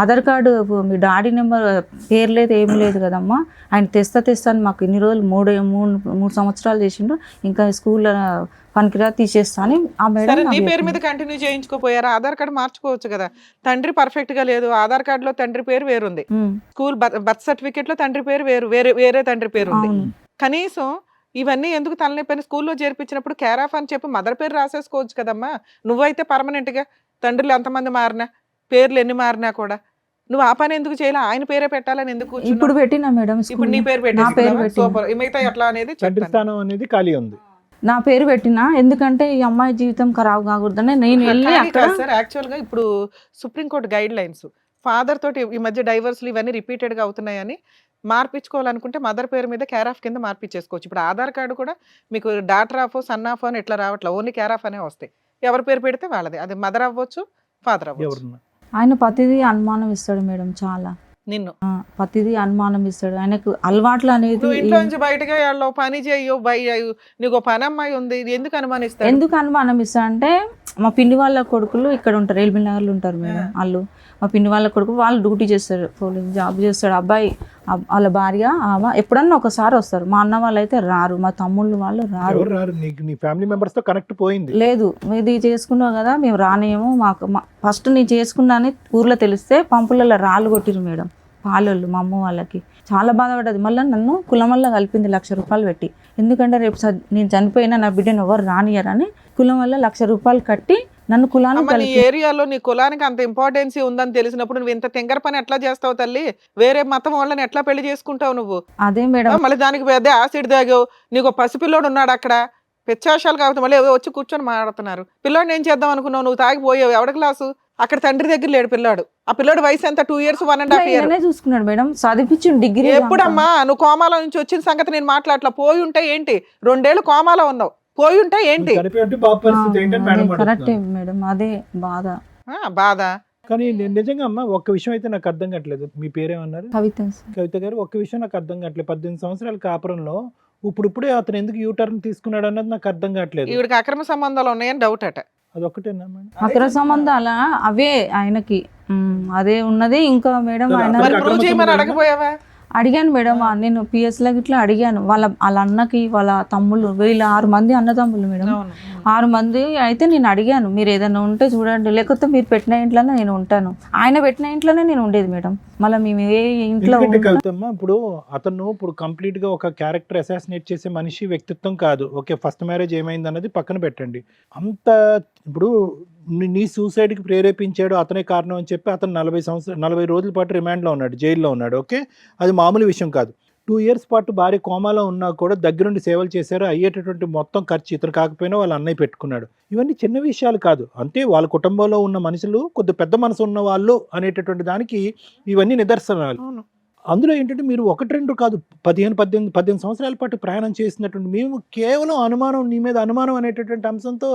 ఆధార్ కార్డు మీ డాడీ నెంబర్ పేరు లేదు, ఏమీ లేదు కదమ్మా, ఆయన తెస్తాను మాకు ఇన్ని రోజులు 3 సంవత్సరాలు చేసిండు, ఇంకా స్కూల్లో పనికిరా తీసేస్తాను ఆ మేడం. నీ పేరు మీద కంటిన్యూ చేయించుకోపోయారా? ఆధార్ కార్డు మార్చుకోవచ్చు కదా. తండ్రి పర్ఫెక్ట్ గా లేదు, ఆధార్ కార్డు లో తండ్రి పేరు వేరుంది, స్కూల్ బర్త్ సర్టిఫికేట్ లో తండ్రి పేరు వేరే తండ్రి పేరు ఉంది. కనీసం ఇవన్నీ ఎందుకు తలనొప్పని స్కూల్లో చేర్పించినప్పుడు కేర్ ఆఫ్ అని చెప్పి మదర్ పేరు రాసేసుకోవచ్చు కదమ్మా. నువ్వైతే పర్మనెంట్ గా తండ్రులు ఎంతమంది మారినా, పేర్లు ఎన్ని మారినా కూడా నువ్వు ఆ పని ఎందుకు చేయాలి? ఆయన పేరే పెట్టాలని ఎందుకు? ఇప్పుడు పెట్టినా మేడం, ఇప్పుడు నీ పేరు పెట్టేసి సూపర్. మిగతా ఎట్లా అనేది స్థానం అనేది ఖాళీ ఉంది. నా పేరు పెట్టినా ఎందుకంటే ఈ అమ్మాయి జీవితం ఖరాబ్ కాకూడదని నేను వెళ్ళి అక్కడ. సార్ యాక్చువల్ గా ఇప్పుడు సుప్రీంకోర్టు గైడ్ లైన్స్ ఫాదర్ తోటి ఈ మధ్య డైవర్స్లు ఇవన్నీ రిపీటెడ్ గా అవుతున్నాయని మార్పించుకోవాలనుకుంటే మదర్ పేరు మీద కేర్ ఆఫ్ కింద మార్పించేసుకోవచ్చు. ఇప్పుడు ఆధార్ కార్డు కూడా మీకు డాటర్ ఆఫ్, సన్ ఆఫ్ అని ఎట్లా రావట్లేదు, ఓన్లీ కేర్ ఆఫ్ అనే వస్తాయి. ఎవరి పేరు పెడితే వాళ్ళది, అది మదర్ అవ్వచ్చు, ఫాదర్ అవ్వచ్చు. ఆయన ప్రతిదీ అనుమానం ఇస్తాడు మేడం, చాలా. నిన్ను ప్రతిదీ అనుమానం ఇస్తాడు. ఆయనకు అలవాట్లు అనేది. ఇంట్లో నుంచి బయటగా పని చేయు, నీకు పని అమ్మాయి ఉంది, ఎందుకు అనుమానిస్తాడు? ఎందుకు అనుమానం ఇస్తా అంటే, మా పిన్ని వాళ్ళ కొడుకులు ఇక్కడ ఉంటారు, ఎల్బీ నగర్లో ఉంటారు మేడం వాళ్ళు. మా పిన్ని వాళ్ళ కొడుకు వాళ్ళు డ్యూటీ చేస్తారు, పోలీస్ జాబ్ చేస్తాడు అబ్బాయి. వాళ్ళ భార్య ఎప్పుడన్నా ఒకసారి వస్తారు. మా అన్న వాళ్ళు అయితే రారు, మా తమ్ముళ్ళు వాళ్ళు రారు. లేదు, ఇది చేసుకున్నావు కదా మేము రానేమో, మాకు ఫస్ట్ నేను చేసుకున్నా అని ఊర్లో తెలిస్తే పంపులలో రాళ్ళు కొట్టిరు మేడం పాలోళ్ళు. మా అమ్మ వాళ్ళకి చాలా బాధపడ్డది. మళ్ళీ నన్ను కులం కలిపింది 1,00,000 రూపాయలు పెట్టి. ఎందుకంటే రేపు నేను చనిపోయినా నా బిడ్డను ఎవరు రానియరని కులం వల్ల 1,00,000 రూపాయలు కట్టి నన్ను కులానికి అమ్మ నీ కలిపి ఏరియాలో నీ కులానికి అంత ఇంపార్టెన్సీ ఉందని తెలిసినప్పుడు నువ్వు ఇంత తింగర పని ఎట్లా చేస్తావు తల్లి? వేరే మతం వాళ్ళని ఎట్లా పెళ్లి చేసుకుంటావు నువ్వు? అదే మేడం మళ్ళీ దానికి పెద్ద యాసిడ్ తాగావు, నీకు ఓ పసిపిల్లోడు ఉన్నాడు అక్కడ, పెచ్చాశాలు కాబట్టి మళ్ళీ ఏవో వచ్చి కూర్చొని మాట్లాడుతున్నారు. పిల్లోడిని ఏం చేద్దాం అనుకున్నావు? నువ్వు తాగిపోయావు. ఎవడ క్లాసు? అక్కడ తండ్రి దగ్గర లేడు పిల్లాడు. ఆ పిల్లోడు వయసు ఎంత? 2 years 1.5 years. ఈయననే చూసుకున్నాడు మేడం, చదివించిండు డిగ్రీ. ఎప్పుడమ్మా నువ్వు కోమాలో నుంచి వచ్చిన సంగతి నేను మాట్లాడలా. పోయి ఉంటే ఏంటి? 2 ఏళ్ళు కోమాలో ఉన్నావు, పోయి ఉంటే ఏంటి? చనిపోయి ఉంటే బాబు పరిస్థితి ఏంటని మేడం కరెక్టే అడుగుతున్నారు. మేడం, అదే బాధ. బాధ. కానీ నేను నిజంగా అమ్మ ఒక్క విషయం అయితే నాకు అర్థం కావట్లేదు. మీ పేరేమన్నారు? కవిత. కవిత గారు, ఒక్క విషయం నాకు అర్థం కావట్లేదు. 18 సంవత్సరాల కాపురంలో ఇప్పుడిప్పుడే అతను ఎందుకు యూటర్న్ తీసుకున్నాడు అన్నది నాకు అర్థం కావట్లేదు. ఈవిడికి అక్రమ సంబంధాలు ఉన్నాయని డౌట్ అట. అదొక్కటేనా మేడం? అక్రమ సంబంధాల అవే ఆయనకి. అదే ఉన్నది. ఇంకా మేడం ఆయన మరి ప్రూవ్ చేయమని అడగపోయావా? అడిగాను మేడం, నేను పిఎస్ లాగా ఇట్లా అడిగాను. వాళ్ళ అన్నకి వాళ్ళ తమ్ముళ్ళు, వీళ్ళ 6 మంది అన్నదమ్ములు మేడం. 6 మంది అయితే నేను అడిగాను, మీరు ఏదైనా ఉంటే చూడండి, లేకపోతే మీరు పెట్టిన ఇంట్లోనే నేను ఉంటాను. ఆయన పెట్టిన ఇంట్లోనే నేను ఉండేది మేడం. మళ్ళీ మేము ఏ ఇంట్లో ఎందుకంటే కవితమ్మ, ఇప్పుడు కంప్లీట్ గా ఒక క్యారెక్టర్ అసాసినేట్ చేసే మనిషి వ్యక్తిత్వం కాదు. ఓకే, ఫస్ట్ మ్యారేజ్ ఏమైంది అన్నది పక్కన పెట్టండి. అంత ఇప్పుడు నీ సూసైడ్ కి ప్రేరేపించాడు అతనే కారణం అని చెప్పి అతను 40 రోజుల పాటు రిమాండ్ లో ఉన్నాడు, జైల్లో ఉన్నాడు. ఓకే, అది మామూలు విషయం కాదు. 2 years పాటు భార్య కోమాలో ఉన్నా కూడా దగ్గరుండి సేవలు చేశారు. అయ్యేటటువంటి మొత్తం ఖర్చు ఇతను కాకపోయినా వాళ్ళ అన్నయ్య పెట్టుకున్నాడు. ఇవన్నీ చిన్న విషయాలు కాదు. అంటే వాళ్ళ కుటుంబంలో ఉన్న మనుషులు కొద్ది పెద్ద మనసు ఉన్న వాళ్ళు అనేటటువంటి దానికి ఇవన్నీ నిదర్శనాలు. అందులో ఏంటంటే మీరు 1-2 కాదు, 15 సంవత్సరాల పాటు ప్రయాణం చేసినటువంటి మేము కేవలం అనుమానం, నీ మీద అనుమానం అనేటటువంటి అంశంతో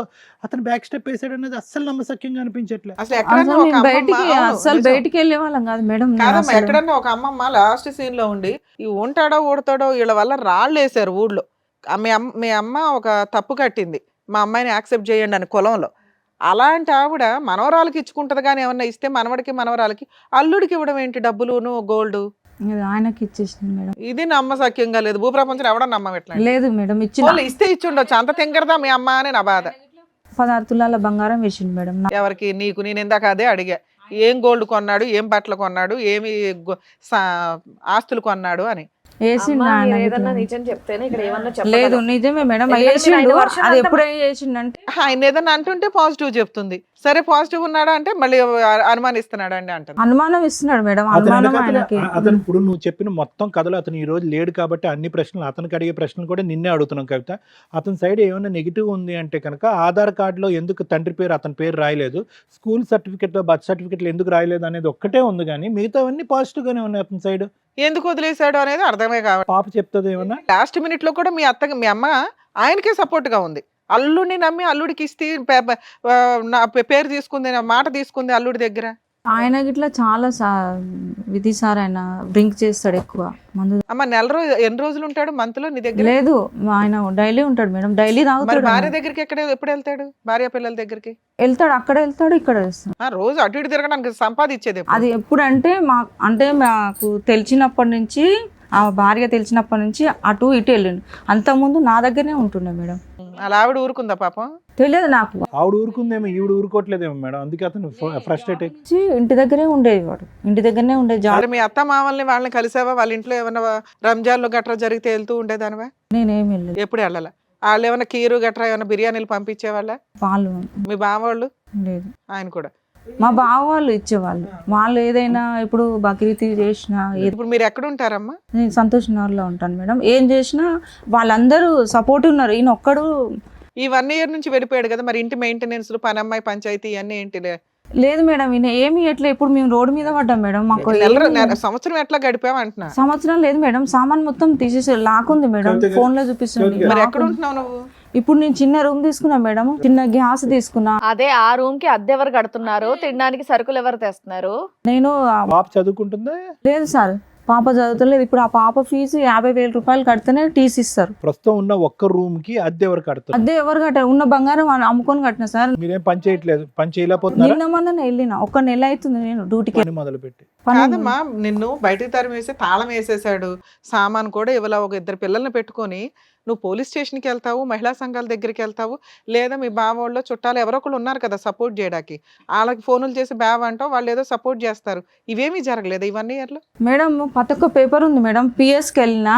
అతను బ్యాక్ స్టెప్ వేసాడు అనేది అస్సలు నమ్మశక్యంగా అనిపించట్లే. అసలు ఎక్కడన్నా అసలు ఒక నేను బయటికి అమ్మమ్మ- అవును, అసలు నిజం. బయటికి వెళ్ళే వాళ్ళం కాదు మేడం. నేను కాదమ్మా, అసలు- ఎక్కడన్నా ఒక అమ్మమ్మ లాస్ట్ సీన్ లో ఉండి ఈ ఉంటాడో ఊడతాడో వీళ్ళ వల్ల రాళ్ళు వేసారు ఊళ్ళో. మీ అమ్మ ఒక తప్పు కట్టింది, మా అమ్మాయిని యాక్సెప్ట్ చేయండి అని కులంలో. అలాంటి ఆవిడ మనవరాలకి ఇచ్చుకుంటది కానీ ఏమన్నా ఇస్తే మనవడికి మనవరాలకి అల్లుడికి ఇవ్వడం ఏంటి? డబ్బులును గోల్డ్ ఇది ఆయనకి ఇచ్చేసింది మేడం. ఇది నమ్మసక్యంగా లేదు. భూప్రపంచం ఎవడ నమ్మట్లేదు. లేదు మేడం, ఇచ్చిన ఇస్తే ఇచ్చుండొచ్చు, అంత తింగరదా మీ అమ్మ అని నా బాధ. 16 తులాల బంగారం వేసిండు మేడం. ఎవరికి? నీకు. నేను ఇందాక అదే అడిగా, ఏం గోల్డ్ కొన్నాడు, ఏం బట్టలు కొన్నాడు, ఏమి ఆస్తులు కొన్నాడు అని. వేసిండు అమ్మా, ఆయన మీరు ఏదన్నా ఇట్లా. నిజం చెప్తేనే ఇక్కడ ఏమన్నా లేదు చెప్పగలం. నిజమే మేడం, ఎందుకంటే మీరు వేసిండు. ఆయన వర్షన్ అది అంతా- ఎప్పుడే వేసిండంటే ఆయన ఏదన్నా అంటుంటే పాజిటివ్ చెప్తుంది. సరే పాజిటివ్ ఉన్నాడా అంటే మళ్ళీ అనుమానిస్తున్నాడు అండి అంటుంది. అనుమానం ఇస్తున్నాడు మేడం. అతను అనుమానం వెనకాతల- ఆయనకి. అతను ఇప్పుడు నువ్వు చెప్పిన మొత్తం కథలో అతను ఈ రోజు లేడు కాబట్టి అన్ని ప్రశ్నలు అతనికి అడిగే ప్రశ్నలు కూడా నిన్నే అడుగుతున్నాం కవిత. అతని సైడ్ ఏమైనా నెగిటివ్ ఉంది అంటే కనుక ఆధార్ కార్డులో ఎందుకు తండ్రి పేరు అతని పేరు రాయలేదు, స్కూల్ సర్టిఫికెట్లో బర్త్ సర్టిఫికెట్లో ఎందుకు రాయలేదు అనేది ఒక్కటే ఉంది. కానీ మిగతావన్నీ పాజిటివ్ గానే ఉన్నాయి అతని సైడ్. ఎందుకు వదిలేశాడు అనేది అర్థమే కావాలి. పాప చెప్తుంది ఏమన్నా? లాస్ట్ మినిట్ లో కూడా మీ అమ్మ ఆయనకే సపోర్ట్ గా ఉంది. అల్లుడిని నమ్మి అల్లుడికి ఇస్తే నా పేరు తీసుకుంది, నా మాట తీసుకుంది అల్లుడి దగ్గర. ఆయన గిట్లా చాలా విధి సార్, ఆయన డ్రింక్ చేస్తాడు ఎక్కువ మందు. అమ్మ ఎన్ని రోజులు ఉంటాడు మంత్ లో నీ దగ్గర? లేదు, ఆయన డైలీ ఉంటాడు మేడం, డైలీ మరి తాగుతాడు. భార్య దగ్గరికి ఎప్పుడు వెళ్తాడు? భార్య పిల్లల దగ్గరికి వెళ్తాడు, అక్కడ వెళ్తాడు, ఇక్కడ వెళ్తాడు. రోజు అటు ఇటు తిరగడానికి సంపాదించేది ఎప్పుడు? అది ఎప్పుడంటే మాకు తెలిసినప్పటి నుంచి, ఆ భార్య తెలిసినప్పటి నుంచి అటు ఇటు వెళ్ళిండు. అంతకుముందు నా దగ్గరనే ఉంటుండే మేడం. అలా ఆవిడ ఊరుకుందా పాపం? తెలియదు నాకు. ఆవిడ ఊరుకుందేమో, ఈవిడ ఊరుకోవట్లేదేమో మేడం. అందుకే అతను ఫ్రస్ట్రేట్ అయ్యి వచ్చి ఇంటి దగ్గరే ఉండేది, వాడు ఇంటి దగ్గరనే ఉండేది. జాబ్ మరి మీ అత్త మామల్ని వాళ్ళని కలిసావా? వాళ్ళ ఇంట్లో ఏమైనా రంజాన్లు గట్రా జరిగితే వెళ్తూ ఉండేదానివా? నేనేమి వెళ్ళలేదు. ఎప్పుడు వెళ్ళాల? వాళ్ళు ఏమైనా కీరు గట్రా ఏమైనా బిర్యానీలు పంపించేవాళ్ళ? వాళ్ళు మీ బావవాళ్ళు? లేదు, ఆయన కూడా. మా బావ వాళ్ళు ఇచ్చేవాళ్ళు. వాళ్ళు ఏదైనా ఇప్పుడు బక్రీద్ చేసినా ఇప్పుడు మీరు ఎక్కడ ఉంటారమ్మా? నేను సంతోష్ నగర్లో ఉంటాను మేడం. ఏం చేసినా వాళ్ళందరూ సపోర్ట్ ఉన్నారు. ఈయన ఒక్కడు ఈ 1 year నుంచి వెళ్ళిపోయాడు కదా, మరి ఇంటి మెయింటెనెన్స్, పనమ్మాయి, పంచాయతీ ఇవన్నీ ఏంటి? లేదు మేడం, ఈయన ఏమి ఎట్లా. ఇప్పుడు మేము రోడ్డు మీద పడ్డాం మేడం. మాకు సంవత్సరం ఎట్లా గడిపావు అంటున్నా? సంవత్సరం లేదు మేడం, సామాన్ మొత్తం తీసేసి లాక్కుంది మేడం. ఫోన్ లో చూపిస్తుంది. మరి ఎక్కడ ఉంటున్నావు నువ్వు? ఇప్పుడు నేను చిన్న రూమ్ తీసుకున్నా మేడం, చిన్న గ్యాస్ తీసుకున్నా. అదే ఆ రూమ్ కి అద్దె ఎవరు కడుతున్నారు? తినడానికి సరుకులు ఎవరు తెస్తున్నారు? నేను పాప చదువుకుంటుందా? లేదు సార్, పాప చదువుతలేదు. ఇప్పుడు ఆ పాప ఫీజు 50,000 రూపాయలు కడితేనే టీసీ ఇస్తారు. ప్రస్తుతం ఉన్న ఒక్క రూమ్ కి అద్దె ఎవరు కడతారు? అద్దె ఎవరు కట్టారు? ఉన్న బంగారం అమ్ముకొని కట్టిన సార్. మీరేం పని చేయట్లేదు, పని చేయలేకపోతున్నారా? నిన్న మొన్న వెళ్ళిన 1 నెల అవుతుంది నేను డ్యూటీకి. పని మొదలు పెట్టి కాదమ్మా, నిన్ను బయటికి తరిమి వేసి తాళం వేసేసాడు, సామాన్ కూడా ఇవాళ ఒక 2 పిల్లల్ని పెట్టుకొని నువ్వు పోలీస్ స్టేషన్కి వెళ్తావు, మహిళా సంఘాల దగ్గరికి వెళ్తావు, లేదా మీ బావోళ్ళు చుట్టాలు ఎవరో ఒకళ్ళు ఉన్నారు కదా సపోర్ట్ చేయడానికి, వాళ్ళకి ఫోన్లు చేసి బావ అంటావు, వాళ్ళు ఏదో సపోర్ట్ చేస్తారు. ఇవేమీ జరగలేదు ఈ 1 year లో? మేడం ప్రతి ఒక్క పేపర్ ఉంది మేడం. పిఎస్కి వెళ్ళినా,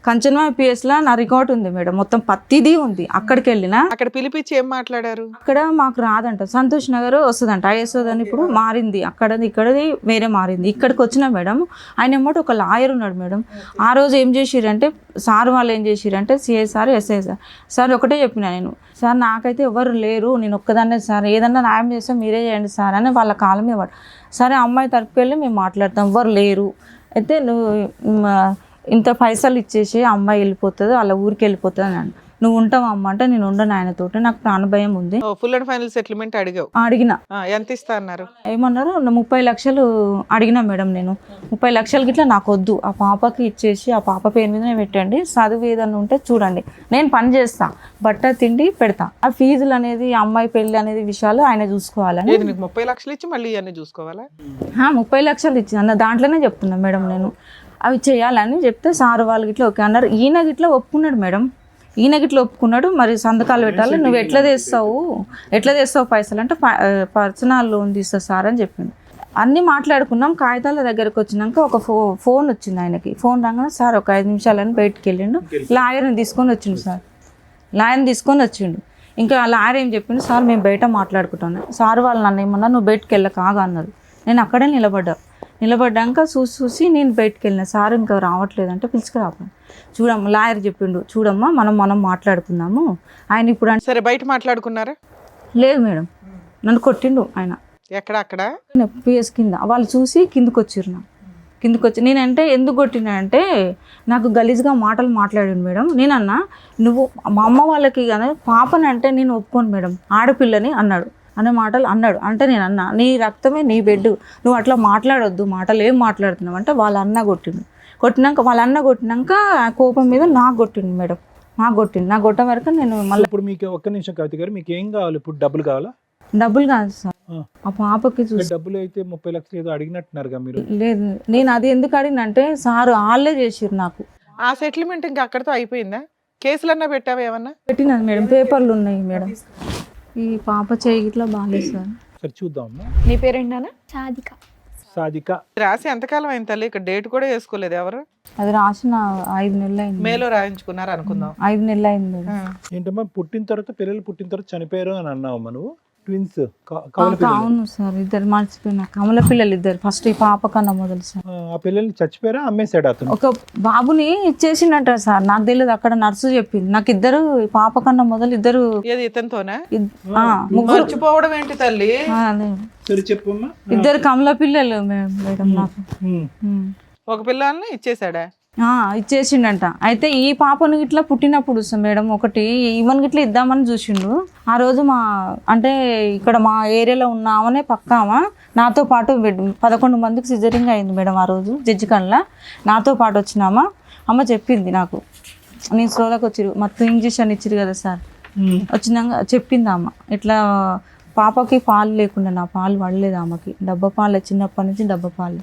కంచన్వాయి పిఎస్లో నా రికార్డ్ ఉంది మేడం, మొత్తం ప్రతిదీ ఉంది. అక్కడికి వెళ్ళినా అక్కడ పిలిపించి ఏం మాట్లాడారు? అక్కడ మాకు రాదంట, సంతోష్ నగర్ వస్తుందంట, ఐఎస్ఓ అని ఇప్పుడు మారింది, అక్కడది ఇక్కడది వేరే మారింది. ఇక్కడికి వచ్చిన మేడం ఆయన ఏమంటే ఒక లాయర్ ఉన్నాడు మేడం. ఆ రోజు ఏం చేసిరంటే సార్ వాళ్ళు ఏం చేసిరంటే సిఐ సార్ ఎస్ఐ సార్ ఒకటే చెప్పిన నేను, సార్ నాకైతే ఎవరు లేరు, నేను ఒక్కదాన్నే సార్, ఏదన్నా న్యాయం చేస్తే మీరే చేయండి సార్ అని వాళ్ళ కాళ్ళ మీద పడ్డా. సరే అమ్మాయి తరపుకి వెళ్ళి మేము మాట్లాడతాం, ఎవరు లేరు, అయితే నువ్వు ఇంత పైసలు ఇచ్చేసి అమ్మాయి వెళ్ళిపోతుంది, వాళ్ళ ఊరికి వెళ్ళిపోతుంది అని. నువ్వు ఉంటావు అమ్మ అంటే నేను ఉండను ఆయనతోటి, నాకు ప్రాణభయం ఉంది. ఫుల్ అండ్ ఫైనల్ సెటిల్మెంట్ అడిగావు? అడిగిన. ఎంత ఇస్తా అన్నారు? ఏమన్నారు, 30 లక్షలు అడిగినా మేడం. నేను 30 లక్షలు గిట్లా నాకు వద్దు, ఆ పాపకి ఇచ్చేసి ఆ పాప పేరు మీదనే పెట్టండి, చదువు ఏదన్నా ఉంటే చూడండి, నేను పని చేస్తా, బట్ట తిండి పెడతా, ఆ ఫీజులు అనేది అమ్మాయి పెళ్లి అనేది విషయాలు ఆయన చూసుకోవాలని. నీకు 30 లక్షలు ఇచ్చి మళ్ళీ ఇవన్నీ చూసుకోవాలా? 30 లక్షలు ఇచ్చి అన్న దాంట్లోనే చెప్తున్నా మేడం నేను, అవి చేయాలని చెప్తే సార్ వాళ్ళు గిట్లా ఓకే అన్నారు. ఈయన గిట్లా ఒప్పుకున్నాడు మేడం, ఈయన గిట్లా ఒప్పుకున్నాడు. మరి సంతకాలు పెట్టాలి, నువ్వు ఎట్లా తెస్తావు పైసలు అంటే పర్సనల్ లోన్ తీస్తా సార్ అని చెప్పిండు. అన్నీ మాట్లాడుకున్నాం. కాగితాల దగ్గరకు వచ్చినాక ఒక ఫోన్ వచ్చింది ఆయనకి. ఫోన్ రాగానే సార్ ఒక 5 నిమిషాలని బయటికి వెళ్ళిండు, లాయర్ని తీసుకొని వచ్చిండు సార్, లాయర్ని తీసుకొని వచ్చిండు. ఇంకా లాయర్ ఏం చెప్పిండు, సార్ మేము బయట మాట్లాడుకుంటాను, సార్ వాళ్ళు నన్ను ఏమన్నా నువ్వు బయటకు వెళ్ళక ఆగా అన్నారు. నేను అక్కడే నిలబడ్డాక చూసి నేను బయటకు వెళ్ళిన, సార్ ఇంకా రావట్లేదంటే పిలుచుకురాపోయాను. చూడమ్మా లాయర్ చెప్పిండు, చూడమ్మా మనం మాట్లాడుకుందాము ఆయన ఇప్పుడు అంటే. సరే బయట మాట్లాడుకున్నారా? లేదు మేడం, నన్ను కొట్టిండు ఆయన. ఎక్కడ? అక్కడ పిఎస్ కింద. వాళ్ళు చూసి కిందకు వచ్చి నేనంటే ఎందుకు కొట్టినానంటే నాకు గలీజ్గా మాటలు మాట్లాడాను మేడం. నేనన్నా నువ్వు మా అమ్మ వాళ్ళకి కానీ పాపని అంటే నేను ఒప్పుకోను మేడం, ఆడపిల్లని అన్నాడు, అనే మాటలు అన్నాడు. అంటే నేను అన్నా నీ రక్తమే నీ బెడ్, నువ్వు అట్లా మాట్లాడొద్దు, మాటలు ఏం మాట్లాడుతున్నావు అంటే వాళ్ళ అన్న కొట్టినాక ఆ కోపం మీద నాకు కొట్టిండు మేడం, నాకు కొట్ట వరకు నేను మళ్ళీ. ఇప్పుడు మీకు ఒక్క నిమిషం కవిత గారు, మీకు ఏం కావాలి ఇప్పుడు? డబ్బులు కావాలా? డబ్బులు కాదు సార్, ఆ పాపకి చూసి. డబ్బులు అయితే 30 లక్షలు ఏదో అడిగినట్టున్నారుగా మీరు? లేదు, నేను అది ఎందుకు అడిగినంటే సార్ వాళ్ళే చేసిరు నాకు. ఆ సెటిల్మెంట్ ఇంకా అక్కడితో అయిపోయిందా? కేసులన్నా పెట్టావా ఏమన్నా? పెట్టినది మేడం, పేపర్లు ఉన్నాయి మేడం. ఈ పాప చేయి ఇట్లా బాగాలేదు సార్. సరే చూద్దామమ్మా. నీ పేరేంటి నాన్న? సాధిక. రాసి ఎంతకాలం అయింది తల్లి? ఇక్కడ డేట్ కూడా వేసుకోలేదు ఎవరు? అది రాసిన 5 నెలలు అయింది. మేలో రాయించుకున్నారు అనుకుందాం. 5 నెలలు అయింది మేడం. ఏంటమ్మా పిల్లలు పుట్టిన తర్వాత చనిపోయారు అని అన్నావమ్మా నువ్వు? ట్విన్స్? అవును సార్, ఇద్దరు మర్చిపోయినా, కమల పిల్లలు ఇద్దరు. ఫస్ట్ ఈ పాప కన్నా మొదలు సార్. ఆ పిల్లల్ని చచ్చిపోయారా, అమ్మేశాడు అతను? ఒక బాబుని ఇచ్చేసిండట సార్, నాకు తెలియదు, అక్కడ నర్సు చెప్పింది నాకు. ఇద్దరు పాప కన్నా మొదలు ఇద్దరు. ఏది ఇతనితోనా? ముగ్గురు. మర్చిపోవడం ఏంటి తల్లి? సరే చెప్పమ్మా. ఇద్దరు కమల పిల్లలు మేడం నాకు. ఒక పిల్లల్ని ఇచ్చేసాడా? ఇచ్చేసిండంట. అయితే ఈ పాపను ఇట్లా పుట్టినప్పుడు మేడం ఒకటి ఈమెను ఇట్లా ఇద్దామని చూసిండు. ఆ రోజు అంటే ఇక్కడ మా ఏరియాలో ఉన్నామనే పక్కామా నాతో పాటు 11 మందికి సిజరింగ్ అయింది మేడం. ఆ రోజు జడ్జి కల్లా నాతో పాటు వచ్చినామా, అమ్మ చెప్పింది నాకు, నేను సోలకు వచ్చిరు మొత్తం ఇంజక్షన్ ఇచ్చిరు కదా సార్, వచ్చినాక చెప్పింది అమ్మ ఇట్లా పాపకి పాలు లేకుండా, నా పాలు పడలేదు ఆమెకి, డబ్బా పాలు చిన్నప్పటి నుంచి డబ్బా పాలు.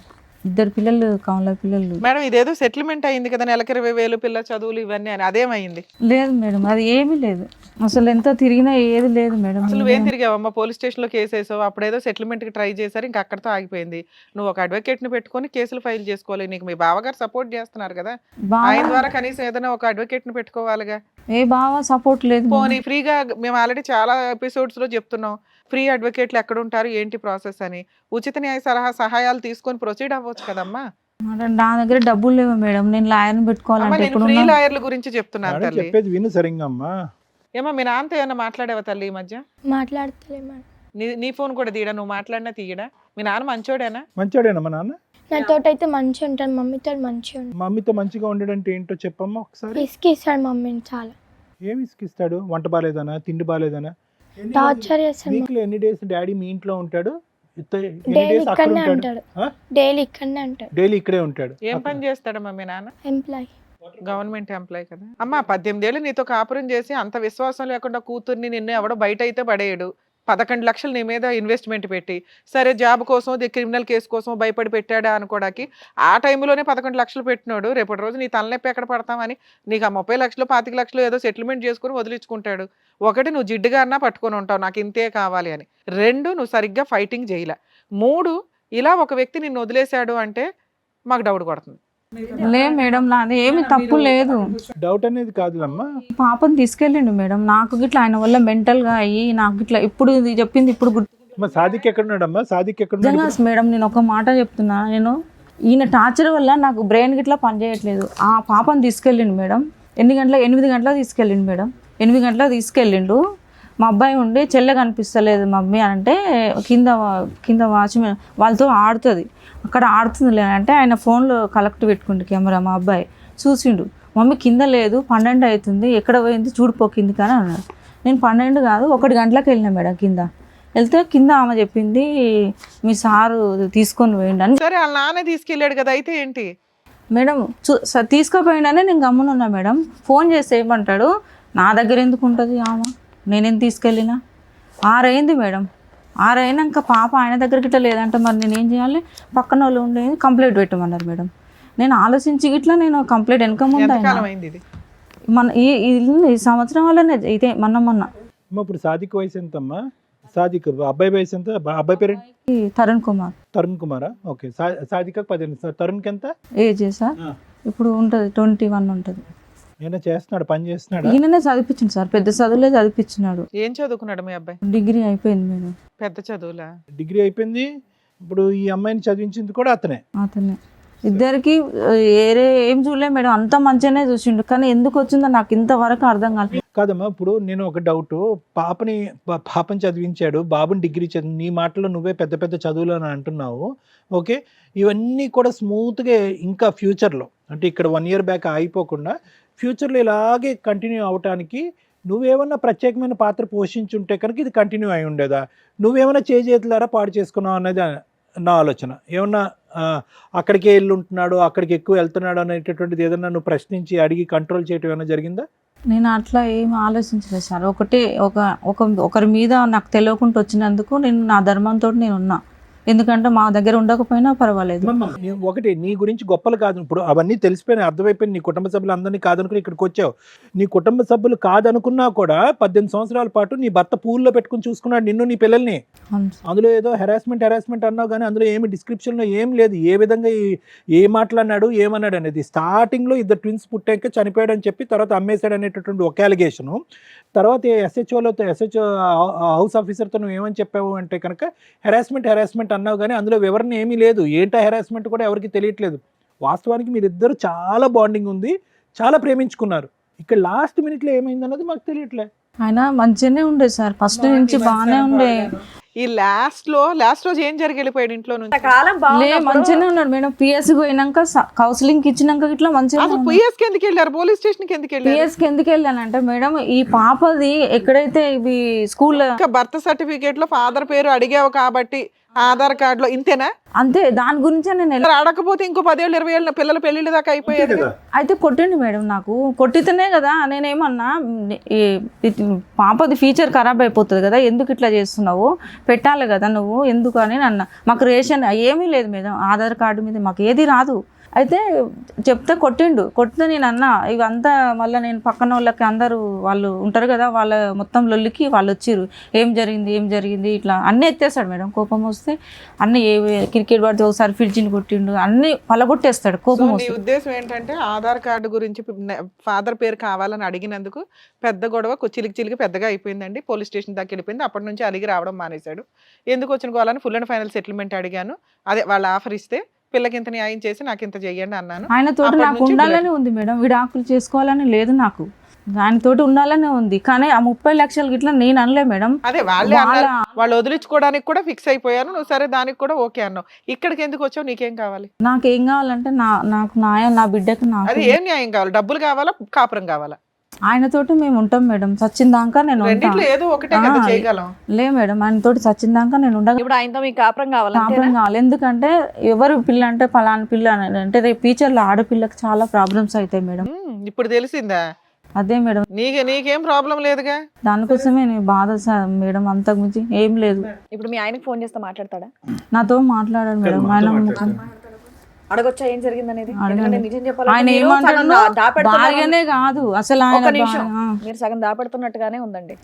ఇద్దరు పిల్లలు, కమల పిల్లలు. మేడం ఇదేదో సెటిల్మెంట్ అయింది కదా, నెలకి 20,000 పిల్ల చదువులు ఇవన్నీ అని, అదేమైంది? లేదు మేడం, అది ఏమీ లేదు అసలు, ఎంత తిరిగినా ఏది లేదు మేడం. అసలు నువ్వేం తిరిగావమ్మా? పోలీస్ స్టేషన్ లో కేసు వేసావు, అప్పుడేదో సెటిల్మెంట్ కి ట్రై చేశారు, ఇంకా అక్కడతో ఆగిపోయింది. నువ్వు ఒక అడ్వకేట్ ని పెట్టుకొని కేసులు ఫైల్ చేసుకోవాలి. నీకు మీ బావగారు సపోర్ట్ చేస్తున్నారు కదా, ఆయన ద్వారా కనీసం ఏదైనా ఒక అడ్వకేట్ ని పెట్టుకోవాలిగా. ఏ బావ సపోర్ట్ లేదు. పోనీ ఫ్రీగా, మేము ఆల్రెడీ చాలా ఎపిసోడ్స్ లో చెప్తున్నాం, ఫ్రీ అడ్వకేట్లు ఎక్కడ ఉంటారు ఏంటి ప్రాసెస్ అని, ఉచిత న్యాయ సహాయాలు తీసుకొని ప్రొసీడ్ అవ్వచ్చు కదమ్మా. నా దగ్గర డబ్బులు లేవు మేడం, నేను లాయర్ని పెట్టుకోవాలంటే. ఫ్రీ లాయర్ల గురించి చెప్తున్నాను తల్లి, చెప్పేది విను సరిగ్గా అమ్మా. ఏమో మీ నాన్నతో ఏమన్నా మాట్లాడేవా తల్లి ఈ మధ్య? మాట్లాడతలే. నీ ఫోన్ కూడా తీయడా? నువ్వు మాట్లాడినా తీయడా? మీ నాన్న మంచోడేనా? మంచోడేనా మా నాన్న? నాతో అయితే మంచిగా ఉంటాను, మమ్మీతో మంచిగా ఉంటాను. మమ్మీతో మంచిగా ఉండడంటే ఏంటో చెప్పమ్మా ఒకసారి. ఇసుకిస్తాడు మమ్మీని చాలా. ఏమి ఇసుకిస్తాడు? వంట బాగాలేదనా, తిండి బాగాలేదనా? టార్చర్ చేస్తాడు. వీక్లో ఎన్ని డేస్ డాడీ మీ ఇంట్లో ఉంటాడు? డైలీ ఇక్కడనే ఉంటాడు. డైలీ ఇక్కడనే ఉంటాడు. డైలీ ఇక్కడే ఉంటాడు. ఏం పని చేస్తాడమ్మా మీ నాన్న? ఎంప్లాయ్, గవర్నమెంట్ ఎంప్లాయ్ కదా. అమ్మా 18 ఏళ్ళు నీతో కాపురం చేసి అంత విశ్వాసం లేకుండా కూతుర్ని నిన్ను ఎవడో బయట అయితే పడేయడు, 11 లక్షలు నీ మీద ఇన్వెస్ట్మెంట్ పెట్టి, సరే జాబ్ కోసం క్రిమినల్ కేసు కోసం భయపడి పెట్టాడా అనుకోడానికి, ఆ టైంలోనే 11 లక్షలు పెట్టినాడు. రేపటి రోజు నీ తలనొప్పి ఎక్కడ పడతామని నీకు ఆ 30 లక్షలు 25 లక్షలు ఏదో సెటిల్మెంట్ చేసుకుని వదిలించుకుంటాడు. ఒకటి, నువ్వు జిడ్డుగారినా పట్టుకొని ఉంటావు నాకు ఇంతే కావాలి అని. 2, నువ్వు సరిగ్గా ఫైటింగ్ చేయలే. 3, ఇలా ఒక వ్యక్తి నిన్ను వదిలేశాడు అంటే మాకు డౌట్ కొడుతుంది. లే మేడం నాది ఏమి తప్పు లేదు. డౌట్ అనేది కాదులమ్మా. పాపని తీసుకెళ్ళిండు మేడం. నాకు గిట్లా ఆయన వల్ల మెంటల్గా అయ్యి నాకు గిట్లా ఇప్పుడు ఇది చెప్పింది ఇప్పుడు అమ్మా సాదిక్ ఎక్కడున్నాడమ్మా? సాదిక్ ఎక్కడున్నాడు? నిజంగా మేడం నేను ఒక మాట చెప్తున్నా, నేను ఈయన టార్చర్ వల్ల నాకు బ్రెయిన్ గిట్లా పనిచేయట్లేదు. ఆ పాపని తీసుకెళ్ళిండు మేడం. 8 గంటలకు తీసుకెళ్ళిండు మేడం. 8 గంటలకు తీసుకెళ్ళిండు. మా అబ్బాయి ఉండి చెల్లె కనిపిస్తలేదు మమ్మీ అంటే కింద వాచ్మెన్ వాళ్ళతో ఆడుతుంది, అక్కడ ఆడుతుంది అంటే ఆయన ఫోన్లో కలెక్ట్ పెట్టుకుండు కెమెరా. మా అబ్బాయి చూసిండు, మమ్మీ కింద లేదు 12 అవుతుంది ఎక్కడ పోయింది చూడిపోకింది కానీ అన్నాడు. నేను 12 కాదు 1 గంటలకు వెళ్ళినా మేడం. కింద వెళ్తే కింద ఆమె చెప్పింది మీ సారు తీసుకొని పోయిండు అని. సరే వాళ్ళ నాన్న తీసుకెళ్ళాడు కదా, అయితే ఏంటి మేడం తీసుకుపోయిండనే నేను గమ్మునున్నా మేడం. ఫోన్ చేసి ఏమంటాడు, నా దగ్గర ఎందుకు ఉంటుంది ఆమె, నేనేం తీసుకెళ్ళినా. 6 అయింది మేడం. 6 అయినాక పాప ఆయన దగ్గరికి ఇట్లా లేదంటే మరి నేనేం చేయాలి? పక్కన వాళ్ళు ఉండే కంప్లైంట్ పెట్టమన్నారు మేడం. నేను ఆలోచించి ఇట్లా నేను కంప్లైంట్ వెనక ముందు ఎంతకాలం అయింది ఇది? మన ఈ సంవత్సరం వల్లనే ఇదే మొన్న అమ్మా ఇప్పుడు సాదిక్ వయసు ఎంతమ్మా? సాదిక్ అబ్బాయి వయసు ఎంత? అబ్బాయి పేరు తరుణ్ కుమార్. తరుణ్ కుమారా? ఓకే. సాదిక్ 18. తరుణ్కి ఎంత ఏజ్ సార్? ఇప్పుడు ఉంటుంది 21 ఉంటుంది. ఏమైనా చేస్తున్నాడు, పని చేస్తున్నాడు? ఈయననే చదివించింది సార్, పెద్ద చదువులే చదివించినాడు. ఏం చదువుకున్నాడు మీ అబ్బాయి? డిగ్రీ అయిపోయింది మేడం. పెద్ద చదువులా? డిగ్రీ అయిపోయింది. ఇప్పుడు ఈ అమ్మాయిని చదివించింది కూడా అతనే. ఇద్దరికి ఏం చూడలే మేడం, అంతా మంచిగానే చూసిండు. కానీ ఎందుకు వచ్చిందో నాకు ఇంతవరకు అర్థం కాలేదు. కాదమ్మా ఇప్పుడు నేను ఒక డౌట్, పాపని చదివించాడు, బాబుని డిగ్రీ చదివి, నీ మాటలో నువ్వే పెద్ద పెద్ద చదువులు అని అంటున్నావు. ఓకే, ఇవన్నీ కూడా స్మూత్గా ఇంకా ఫ్యూచర్లో అంటే ఇక్కడ 1 year బ్యాక్ అయిపోకుండా ఫ్యూచర్లో ఇలాగే కంటిన్యూ అవటానికి నువ్వేమన్నా ప్రత్యేకమైన పాత్ర పోషించుంటే కనుక ఇది కంటిన్యూ అయి ఉండేదా? నువ్వేమన్నా చేతులారా పాడు చేసుకున్నావు అనేది నా ఆలోచన. ఏమన్నా అక్కడికే వెళ్ళి ఉంటున్నాడు, అక్కడికి ఎక్కువ వెళ్తున్నాడు అనేటటువంటిది ఏదన్నా నువ్వు ప్రశ్నించి అడిగి కంట్రోల్ చేయటం ఏమైనా జరిగిందా? నేను అట్లా ఏం ఆలోచించలేదు సార్. ఒకరి మీద నాకు తెలియకుండా వచ్చినందుకు నేను నా ధర్మంతో నేను ఉన్నా. ఎందుకంటే మా దగ్గర ఉండకపోయినా పర్వాలేదు. ఒకటి నీ గురించి గొప్పలు కాదు, ఇప్పుడు అవన్నీ తెలిసిపోయినాయి, అర్థమైపోయింది. నీ కుటుంబ సభ్యులు అందరినీ కాదనుకుని ఇక్కడికి వచ్చావు. నీ కుటుంబ సభ్యులు కాదనుకున్నా కూడా 18 సంవత్సరాల పాటు నీ భర్త పూల్లో పెట్టుకుని చూసుకున్నాడు నిన్ను, నీ పిల్లల్ని. అందులో ఏదో హెరాస్మెంట్ అన్నావు కానీ అందులో ఏమి డిస్క్రిప్షన్లో ఏం లేదు. ఏ విధంగా ఏ మాట్లాడినాడు ఏమన్నాడు అనేది. స్టార్టింగ్లో 2 twins పుట్టాక చనిపోయాడు అని చెప్పి తర్వాత అమ్మేశాడు అనేటటువంటి ఒక అలిగేషను. తర్వాత SHO హౌస్ ఆఫీసర్తో నువ్వు ఏమని చెప్పావు అంటే కనుక హెరాస్మెంట్ అన్నావు కానీ అందులో వివరణ ఏమీ లేదు. ఏంటా హెరాస్మెంట్ కూడా ఎవరికి తెలియట్లేదు. వాస్తవానికి మీరిద్దరు చాలా బాండింగ్ ఉంది, చాలా ప్రేమించుకున్నారు. ఇక్కడ లాస్ట్ మినిట్లో ఏమైంది అన్నది మాకు తెలియట్లే. ఆయన మంచిగానే ఉండే సార్, ఫస్ట్ నుంచి బాగానే ఉండే. ఈ లాస్ట్ రోజు ఏం జరిగి వెళ్ళిపోయాడు ఇంట్లో నుంచి? మంచిగానే ఉన్నాడు మేడం. పిఎస్ పోయినాక కౌన్సిలింగ్ ఇచ్చినాక ఇట్లా మంచిగా. పిఎస్ కి ఎందుకు వెళ్ళారు? పోలీస్ స్టేషన్ కి ఎందుకు వెళ్ళారు? పిఎస్ కి ఎందుకు వెళ్ళానంటే మేడం ఈ పాపది ఎక్కడైతే ఇవి స్కూల్లో బర్త్ సర్టిఫికేట్ లో ఫాదర్ పేరు అడిగావు కాబట్టి ఆధార్ కార్డు లో ఇంతేనా? అంతే, దాని గురించే నేను అడగకపోతే ఇంకో 10 ఏళ్ళు 20 ఏళ్ళు పిల్లల పెళ్లిళ్ళ దాకా అయిపోయేది. అయితే కొట్టిండు మేడం, నాకు కొట్టితేనే కదా నేనేమన్నా పాపది ఫ్యూచర్ ఖరాబ్ అయిపోతుంది కదా, ఎందుకు ఇట్లా చేస్తున్నావు, పెట్టాలి కదా నువ్వు ఎందుకు అని అన్న. మాకు రేషన్ ఏమీ లేదు మేడం, ఆధార్ కార్డు మీద మాకు ఏది రాదు. అయితే చెప్తే కొట్టితే నేను అన్నా ఇవంతా మళ్ళీ నేను పక్కన వాళ్ళకి అందరూ వాళ్ళు ఉంటారు కదా, వాళ్ళ మొత్తం లొల్లికి వాళ్ళు వచ్చిర్రు. ఏం జరిగింది ఇట్లా అన్నీ ఎత్తేస్తాడు మేడం. కోపం వస్తే అన్నీ క్రికెట్ పడితే ఒకసారి ఫ్రిడ్జ్ని కొట్టిండు, అన్నీ పలగొట్టేస్తాడు కోపం వస్తే. ఉద్దేశం ఏంటంటే ఆధార్ కార్డు గురించి ఫాదర్ పేరు కావాలని అడిగినందుకు పెద్ద గొడవ చిలికి పెద్దగా అయిపోయిందండి. పోలీస్ స్టేషన్ దాకా వెళ్ళిపోయింది. అప్పటి నుంచి అలిగి రావడం మానేశాడు. ఎందుకు వచ్చిన గోవాలని ఫుల్ అండ్ ఫైనల్ సెటిల్మెంట్ అడిగాను. అదే వాళ్ళ ఆఫర్ ఇస్తే పిల్లకి ఇంత న్యాయం చేసి నాకు ఇంత చెయ్యండి అన్నాను. ఆయనతోటి నాకు ఉండాలని ఉంది మేడం, విడాకులు చేసుకోవాలని లేదు నాకు, దానితోటి ఉండాలనే ఉంది. కానీ ఆ 30 లక్షలు గిట్లా నేను అనలే మేడం. అదే వాళ్ళు వదిలించుకోవడానికి కూడా ఫిక్స్ అయిపోయాను. నువ్వు సరే దానికి కూడా ఓకే అన్నావు. ఇక్కడికి ఎందుకు వచ్చావు? నీకేం కావాలి? నాకేం కావాలంటే నాకు న్యాయం, నా బిడ్డకు. అది ఏం న్యాయం కావాలి? డబ్బులు కావాలా, కాపురం కావాలా? ఆయనతోటి మేము ఉంటాం మేడం, చచ్చిందాకా నేను ఏదో ఒకటే చేయగలం. లే మేడం, ఆయనతోటి చచ్చిందాకా నేను ఉండగా. ఇప్పుడు ఆయనతో మీకు కాపురం కావాలి. ఎందుకంటే ఎవరు పిల్ల అంటే పలానా పిల్ల అంటే రేపు ఫ్యూచర్లో ఆడపిల్లకి చాలా ప్రాబ్లమ్స్ అవుతాయి మేడం. ఇప్పుడు తెలిసిందా? అదే మేడం, నీకేం ప్రాబ్లం లేదుగా, దానికోసమే నేను బాధ మేడం, అంతకు మించి ఏం లేదు. ఇప్పుడు మీ ఆయనకి ఫోన్ చేస్తే మాట్లాడతాడా? నాతో మాట్లాడాడు మేడం. ఆయన అడగొచ్చా ఏం జరిగింది అనేది? ఆయన ఏమంటాడు భార్యనే కాదు అసలు, ఆయన మీరు సగం దాపెడుతున్నట్టుగానే ఉందండి.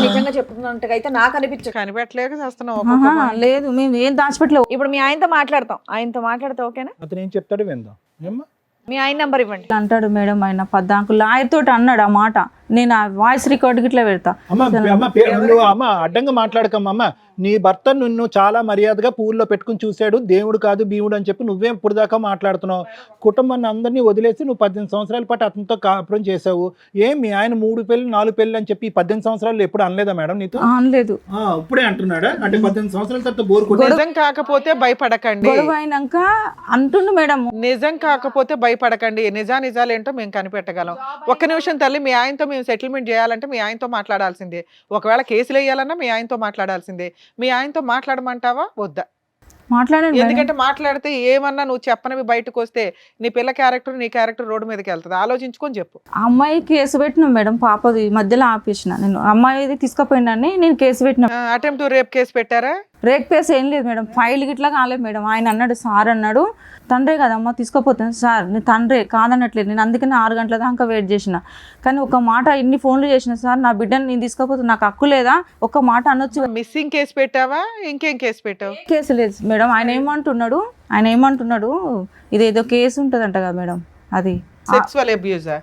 నిజంగా చెప్తున్నట్టుగా అయితే నాకు అనిపించదు. కనిపెట్టలేక చేస్తున్నావు. లేదు మేము ఏం దాచిపెట్టలేవు. ఇప్పుడు మీ ఆయనతో మాట్లాడతాం, ఆయనతో మాట్లాడితే ఓకేనా? అతను ఏం చెప్తాడు విందాం. మీ ఆయన నంబర్ ఇవ్వండి. అంటాడు మేడం ఆయన పద్దాకు లాయర్ తోటి అన్నాడు ఆ మాట. నేను ఆ వాయిస్ రికార్డ్ గిట్లా పెడతా. అమ్మ అడ్డంగా మాట్లాడకమ్మా. అమ్మ నీ భర్త నిన్ను చాలా మర్యాదగా పూల్లో పెట్టుకుని చూశాడు, దేవుడు కాదు భీముడు అని చెప్పి నువ్వే ఇప్పుడు దాకా మాట్లాడుతున్నావు. కుటుంబాన్ని అందరినీ వదిలేసి నువ్వు 18 సంవత్సరాల పాటు అతనితో కాపురం చేసావు. మీ ఆయన 3 పెళ్ళి 4 పెళ్ళి అని చెప్పి 18 సంవత్సరాలు ఎప్పుడు అనలేదా మేడం నీతో? అనలేదు. ఇప్పుడే అంటున్నాడా? అంటే 18 సంవత్సరాల తర్వాత బోర్ నిజం కాకపోతే భయపడకండి. గొడవ అయినాక అంటుండు మేడం. నిజం కాకపోతే భయపడకండి. నిజాలు ఏంటో మేము కనిపెట్టగలం. ఒక్క నిమిషం తల్లి, మీ ఆయనతో మేము సెటిల్మెంట్ చేయాలంటే మీ ఆయనతో మాట్లాడాల్సిందే. ఒకవేళ కేసులు వేయాలన్నా మీ ఆయనతో మాట్లాడాల్సిందే. మీ ఆయనతో మాట్లాడమంటావా వద్దా? మాట్లాడండి. ఎందుకంటే మాట్లాడితే ఏమన్నా నువ్వు చెప్పనివి బయటకు వస్తే నీ పిల్ల క్యారెక్టర్ నీ క్యారెక్టర్ రోడ్డు మీదకి వెళ్తుంది. ఆలోచించుకొని చెప్పు. అమ్మాయి కేసు పెట్టినా మేడం, పాపది మధ్యలో ఆపేసిన. నేను అమ్మాయిది తీసుకుపోయినని నేను కేసు పెట్టిన. అటెంప్ట్ రేప్ కేసు పెట్టారా? రేప్ కేసు ఏం లేదు మేడం, ఫైల్ గిట్లా కాలేదు మేడం. ఆయన అన్నాడు, సార్ అన్నాడు, తండ్రే కదమ్మా తీసుకుపోతాను. సార్ నేను తండ్రే కాదనట్లేదు, నేను అందుకని 6 గంటల దాకా వెయిట్ చేసిన. కానీ ఒక మాట ఇన్ని ఫోన్లు చేసిన, సార్ నా బిడ్డని నేను తీసుకుపోతాను, నాకు హక్కు లేదా, ఒక మాట అనొచ్చు. మిస్సింగ్ కేసు పెట్టావా? ఇంకేం కేసు పెట్టావు? కేసు లేదు మేడం. ఆయన ఏమంటున్నాడు ఇదేదో కేసు ఉంటుందంట కదా మేడం, అది సెక్సువల్ అబ్యూజా?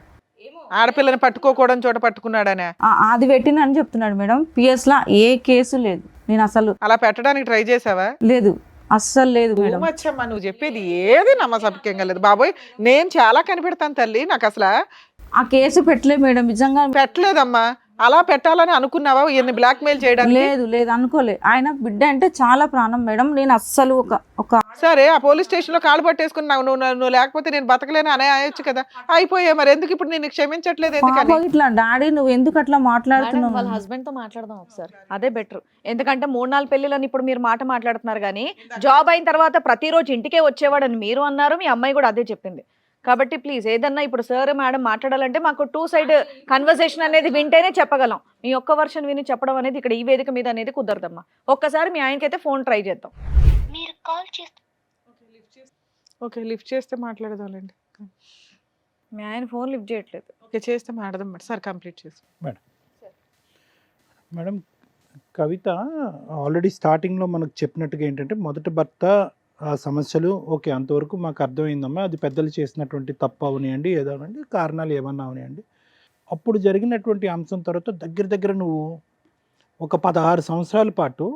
ఆడపిల్లని పట్టుకోకూడదని చోట పట్టుకున్నాడనే అది పెట్టిన అని చెప్తున్నాడు మేడం. PS లా ఏ కేసు లేదు. నేను అసలు అలా పెట్టడానికి ట్రై చేసావా? లేదు, అస్సలు లేదు మేడం. మచ్చమ్మా నువ్వు చెప్పేది ఏది నమ్మసభ్యంగా లేదు బాబోయ్. నేను చాలా కనిపెడతాను తల్లి. నాకు అసలు ఆ కేసు పెట్టలేదు మేడం, నిజంగా పెట్టలేదమ్మా. అలా పెట్టాలని అనుకున్నావా ఈయన్ని బ్లాక్ మెయిల్ చేయడానికి? లేదు అనుకోలే. ఆయన బిడ్డ అంటే చాలా ప్రాణం మేడం. నేను అస్సలు ఒక సరే ఆ పోలీస్ స్టేషన్ లో కాళ్ళు పట్టేసుకున్నావు. నువ్వు లేకపోతే నేను బతకలేను అనే అయ్యొచ్చు కదా. అయిపోయా మరి ఎందుకు ఇప్పుడు నేను క్షమించట్లేదు? ఎందుకని ఇట్లా డాడీ నువ్వు ఎందుకు అట్లా మాట్లాడుతున్నావు? వాళ్ళ హస్బెండ్ తో మాట్లాడదాం ఒకసారి, అదే బెటర్. ఎందుకంటే 3-4 పెళ్లిలని ఇప్పుడు మీరు మాట్లాడుతున్నారు కానీ జాబ్ అయిన తర్వాత ప్రతిరోజు ఇంటికే వచ్చేవాడని మీరు అన్నారు, మీ అమ్మాయి కూడా అదే చెప్పింది. కాబట్టి ప్లీజ్ ఏదన్నా ఇప్పుడు సార్ మేడం మాట్లాడాలంటే మాకు 2 సైడ్ కన్వర్సేషన్ అనేది వింటేనే చెప్పగలం. మీ ఒక్క వర్షన్ విని చెప్పడం అనేది ఇక్కడ ఈ వేదిక మీద అనేది కుదరదమ్మా. ఒక్కసారి మీ ఆయనకైతే ఫోన్ ట్రై చేద్దాం. మీరు కాల్ చేస్తే ఓకే లిఫ్ట్ చేస్తే మాట్లాడదాంలేండి. మీ ఆయన ఫోన్ లిఫ్ట్ చేయట్లేదు. ఓకే చేస్తే మాట్లాడదాం మేడం. సార్ కంప్లీట్ చేసి మేడం కవిత ఆల్రెడీ స్టార్టింగ్లో మనకు చెప్పినట్టుగా ఏంటంటే మొదటి భర్త ఆ సమస్యలు ఓకే అంతవరకు మాకు అర్థమైందమ్మా, అది పెద్దలు చేసినటువంటి తప్పు అవనియండి ఏదోనండి కారణాలు ఏమన్నా అవనియండి. అప్పుడు జరిగినటువంటి అంశం తర్వాత దగ్గర నువ్వు ఒక 16 సంవత్సరాల పాటు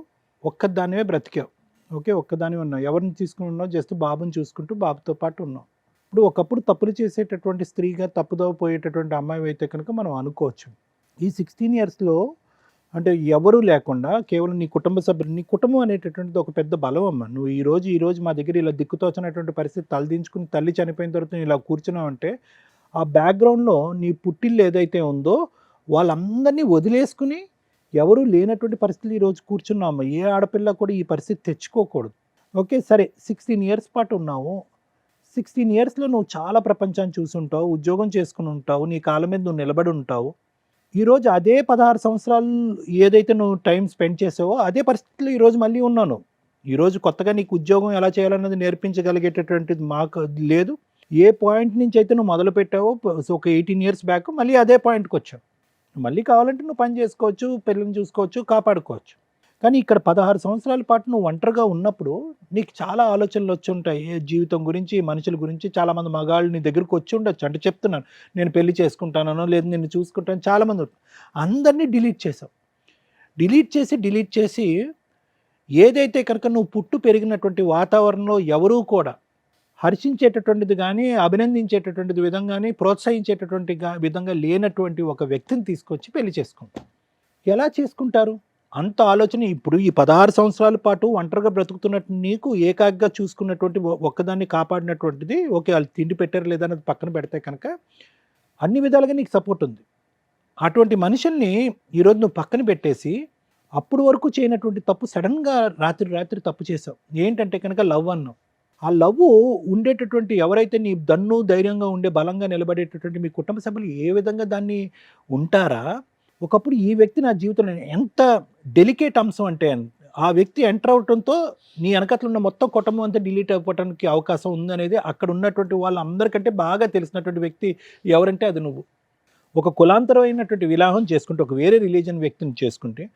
ఒక్కదానివే బ్రతికావు. ఓకే ఒక్కదానివే ఉన్నావు. ఎవరిని తీసుకుని ఉన్నావు? జస్ట్ బాబుని చూసుకుంటూ బాబుతో పాటు ఉన్నావు. ఇప్పుడు ఒకప్పుడు తప్పులు చేసేటటువంటి స్త్రీగా తప్పుదోవ పోయేటటువంటి అమ్మాయి అయితే కనుక మనం అనుకోవచ్చు. ఈ 16 ఇయర్స్లో అంటే ఎవరు లేకుండా కేవలం నీ కుటుంబ సభ్యులు, నీ కుటుంబం అనేటటువంటిది ఒక పెద్ద బలం అమ్మ. నువ్వు ఈ రోజు మా దగ్గర ఇలా దిక్కుతోచినటువంటి పరిస్థితి తలదించుకుని తల్లి చనిపోయిన తర్వాత ఇలా కూర్చున్నావు అంటే ఆ బ్యాక్గ్రౌండ్లో నీ పుట్టిల్లు ఏదైతే ఉందో వాళ్ళందరినీ వదిలేసుకుని ఎవరు లేనటువంటి పరిస్థితులు ఈరోజు కూర్చున్నావు. ఏ ఆడపిల్ల కూడా ఈ పరిస్థితి తెచ్చుకోకూడదు. ఓకే సరే 16 ఇయర్స్ పాటు ఉన్నావు. 16 ఇయర్స్లో నువ్వు చాలా ప్రపంచాన్ని చూసి ఉంటావు, ఉద్యోగం చేసుకుని ఉంటావు, నీ కాళ్ళ మీద నువ్వు నిలబడి ఉంటావు. ఈరోజు అదే 16 సంవత్సరాలు ఏదైతే నువ్వు టైం స్పెండ్ చేసావో అదే పరిస్థితుల్లో ఈరోజు మళ్ళీ ఉన్నాను. ఈరోజు కొత్తగా నీకు ఉద్యోగం ఎలా చేయాలన్నది నేర్పించగలిగేటటువంటిది మాకు లేదు. ఏ పాయింట్ నుంచి అయితే నువ్వు మొదలు పెట్టావో ఒక 18 ఇయర్స్ బ్యాక్ మళ్ళీ అదే పాయింట్కి వచ్చావు. మళ్ళీ కావాలంటే నువ్వు పని చేసుకోవచ్చు, పిల్లల్ని చూసుకోవచ్చు, కాపాడుకోవచ్చు. కానీ ఇక్కడ 16 సంవత్సరాల పాటు నువ్వు ఒంటరిగా ఉన్నప్పుడు నీకు చాలా ఆలోచనలు వచ్చి ఉంటాయి. జీవితం గురించి, మనుషుల గురించి. చాలామంది మగాళ్ళు నీ దగ్గరకు వచ్చి ఉండొచ్చు. అంటే చెప్తున్నాను, నేను పెళ్లి చేసుకుంటానో లేదు నిన్ను చూసుకుంటాను చాలామంది. అందరినీ డిలీట్ చేసావు. డిలీట్ చేసి ఏదైతే కనుక నువ్వు పుట్టు పెరిగినటువంటి వాతావరణంలో ఎవరూ కూడా హర్షించేటటువంటిది కానీ, అభినందించేటటువంటిది విధంగా కానీ, ప్రోత్సహించేటటువంటి విధంగా లేనటువంటి ఒక వ్యక్తిని తీసుకొచ్చి పెళ్లి చేసుకుంటారు. ఎలా చేసుకుంటారు? అంత ఆలోచన. ఇప్పుడు ఈ 16 సంవత్సరాల పాటు ఒంటరిగా బ్రతుకుతున్నట్టు నీకు ఏకాగ్గా చూసుకున్నటువంటి ఒక్కదాన్ని కాపాడినటువంటిది ఓకే వాళ్ళు తిండి పెట్టారు లేదన్నది పక్కన పెడితే కనుక అన్ని విధాలుగా నీకు సపోర్ట్ ఉంది. అటువంటి మనుషుల్ని ఈరోజు నువ్వు పక్కన పెట్టేసి అప్పుడు వరకు చేయనటువంటి తప్పు సడన్గా రాత్రి తప్పు చేసావు. ఏంటంటే కనుక లవ్ అన్నావు. ఆ లవ్ ఉండేటటువంటి ఎవరైతే నీ దన్ను ధైర్యంగా ఉండే బలంగా నిలబడేటటువంటి మీ కుటుంబ సభ్యులు ఏ విధంగా దాన్ని ఉంటారా? ఒకప్పుడు ఈ వ్యక్తి నా జీవితంలో ఎంత డెలికేట్ అంశం అంటే ఆ వ్యక్తి ఎంటర్ అవడంతో నీ వెనకట్లు ఉన్న మొత్తం కుటుంబం అంతా డిలీట్ అయిపోవడానికి అవకాశం ఉందనేది అక్కడ ఉన్నటువంటి వాళ్ళందరికంటే బాగా తెలిసినటువంటి వ్యక్తి ఎవరంటే అది నువ్వు. ఒక కులాంతరమైనటువంటి వివాహం చేసుకుంటే, ఒక వేరే రిలీజన్ వ్యక్తిని చేసుకుంటే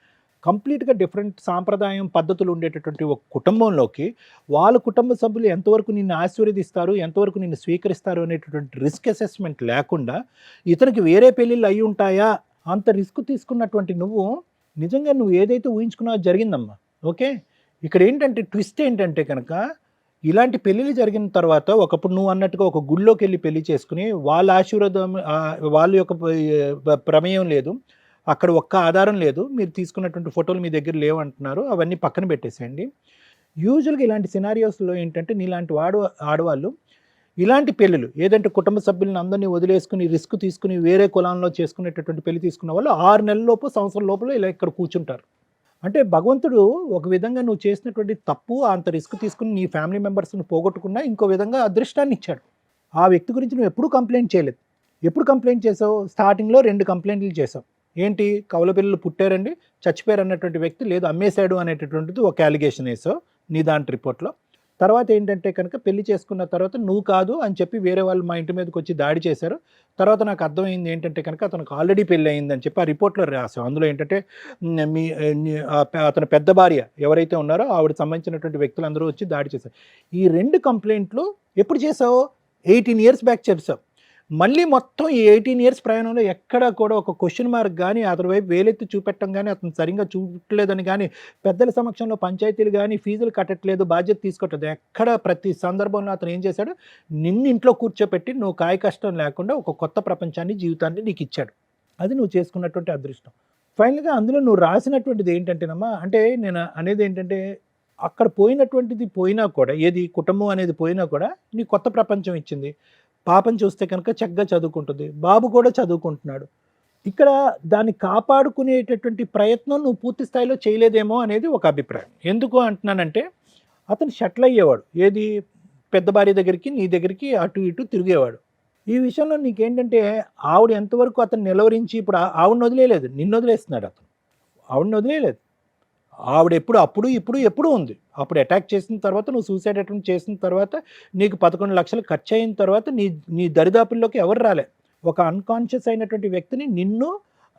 కంప్లీట్గా డిఫరెంట్ సాంప్రదాయం పద్ధతులు ఉండేటటువంటి ఒక కుటుంబంలోకి వాళ్ళ కుటుంబ సభ్యులు ఎంతవరకు నిన్ను ఆశీర్వదిస్తారు, ఎంతవరకు నిన్ను స్వీకరిస్తారు అనేటటువంటి రిస్క్ అసెస్మెంట్ లేకుండా ఇతనికి వేరే పెళ్ళిళ్ళు అయి ఉంటాయా అంత రిస్క్ తీసుకున్నటువంటి నువ్వు నిజంగా నువ్వు ఏదైతే ఊహించుకున్నావో జరిగిందమ్మా. ఓకే, ఇక్కడ ఏంటంటే ట్విస్ట్ ఏంటంటే కనుక ఇలాంటి పెళ్ళిళ్ళు జరిగిన తర్వాత ఒకప్పుడు నువ్వు అన్నట్టుగా ఒక గుళ్ళోకి వెళ్ళి పెళ్లి చేసుకుని వాళ్ళ ఆశీర్వాదం వాళ్ళ యొక్క ప్రమేయం లేదు, అక్కడ ఒక్క ఆధారం లేదు, మీరు తీసుకున్నటువంటి ఫోటోలు మీ దగ్గర లేవు అంటున్నారు, అవన్నీ పక్కన పెట్టేసేయండి. యూజువల్గా ఇలాంటి సినారియోస్లో ఏంటంటే నీలాంటి ఆడవాళ్ళు ఇలాంటి పెళ్ళిళ్ళు ఏదంటే కుటుంబ సభ్యులను అందరినీ వదిలేసుకుని రిస్క్ తీసుకుని వేరే కులంలో చేసుకునేటటువంటి పెళ్లి తీసుకున్న వాళ్ళు 6 నెలల లోపు సంవత్సరం లోపల ఇలా ఇక్కడ కూర్చుంటారు. అంటే భగవంతుడు ఒక విధంగా నువ్వు చేసినటువంటి తప్పు అంత రిస్క్ తీసుకుని నీ ఫ్యామిలీ మెంబర్స్ని పోగొట్టుకున్నా ఇంకో విధంగా అదృష్టాన్ని ఇచ్చాడు. ఆ వ్యక్తి గురించి నువ్వు ఎప్పుడు కంప్లైంట్ చేయలేదు. ఎప్పుడు కంప్లైంట్ చేసావు? స్టార్టింగ్లో 2 కంప్లైంట్లు చేసావు. ఏంటి? కవల పిల్లలు పుట్టారండి, చచ్చిపోయారు అన్నటువంటి వ్యక్తి, లేదు అమ్మేశాడు అనేటటువంటిది ఒక అలిగేషన్ వేసావు నీ దాంట్ రిపోర్ట్లో. తర్వాత ఏంటంటే కనుక పెళ్లి చేసుకున్న తర్వాత నువ్వు కాదు అని చెప్పి వేరే వాళ్ళు మా ఇంటి మీదకి వచ్చి దాడి చేశారు. తర్వాత నాకు అర్థమైంది ఏంటంటే కనుక అతనికి ఆల్రెడీ పెళ్ళి అయిందని చెప్పి ఆ రిపోర్ట్లో రాసావు. అందులో ఏంటంటే అతని పెద్ద భార్య ఎవరైతే ఉన్నారో ఆవిడ సంబంధించినటువంటి వ్యక్తులందరూ వచ్చి దాడి చేశారు. ఈ 2 కంప్లైంట్లు ఎప్పుడు చేసావు? 18 years బ్యాక్ చేసావు. మళ్ళీ మొత్తం ఈ 18 years ప్రయాణంలో ఎక్కడ కూడా ఒక క్వశ్చన్ మార్క్ కానీ అతని వైపు వేలెత్తి చూపెట్టడం కానీ అతను సరిగ్గా చూపట్లేదని కానీ పెద్దల సమక్షంలో పంచాయతీలు కానీ ఫీజులు కట్టట్లేదు, బాధ్యత తీసుకోవట్లేదు, ఎక్కడ ప్రతి సందర్భంలో అతను ఏం చేశాడు? నిన్ను ఇంట్లో కూర్చోపెట్టి నువ్వు కాయ కష్టం లేకుండా ఒక కొత్త ప్రపంచాన్ని జీవితాన్ని నీకు ఇచ్చాడు. అది నువ్వు చేసుకున్నటువంటి అదృష్టం. ఫైనల్గా అందులో నువ్వు రాసినటువంటిది ఏంటంటేనమ్మా, అంటే నేను అనేది ఏంటంటే అక్కడ పోయినటువంటిది పోయినా కూడా, ఏది కుటుంబం అనేది పోయినా కూడా నీ కొత్త ప్రపంచం ఇచ్చింది. పాపం చూస్తే కనుక చక్కగా చదువుకుంటుంది, బాబు కూడా చదువుకుంటున్నాడు. ఇక్కడ దాన్ని కాపాడుకునేటటువంటి ప్రయత్నం నువ్వు పూర్తి స్థాయిలో చేయలేదేమో అనేది ఒక అభిప్రాయం. ఎందుకు అంటున్నానంటే అతను షట్ల్ అయ్యేవాడు, ఏది పెద్ద భార్య దగ్గరికి నీ దగ్గరికి అటు ఇటు తిరిగేవాడు. ఈ విషయంలో నీకేంటంటే ఆవిడ ఎంతవరకు అతను నిలవరించి ఇప్పుడు ఆవిడని వదిలేయలేదు, నిన్ను వదిలేస్తున్నాడు అతను. ఆవిడని వదిలేయలేదు. ఆవిడ అప్పుడు ఎప్పుడు ఉంది. అప్పుడు అటాక్ చేసిన తర్వాత నువ్వు సూసైడ్ అటెంప్ట్ చేసిన తర్వాత నీకు 11 లక్షలు ఖర్చు అయిన తర్వాత నీ దరిదాపుల్లోకి ఎవరు రాలే. ఒక అన్కాన్షియస్ అయినటువంటి వ్యక్తిని నిన్ను,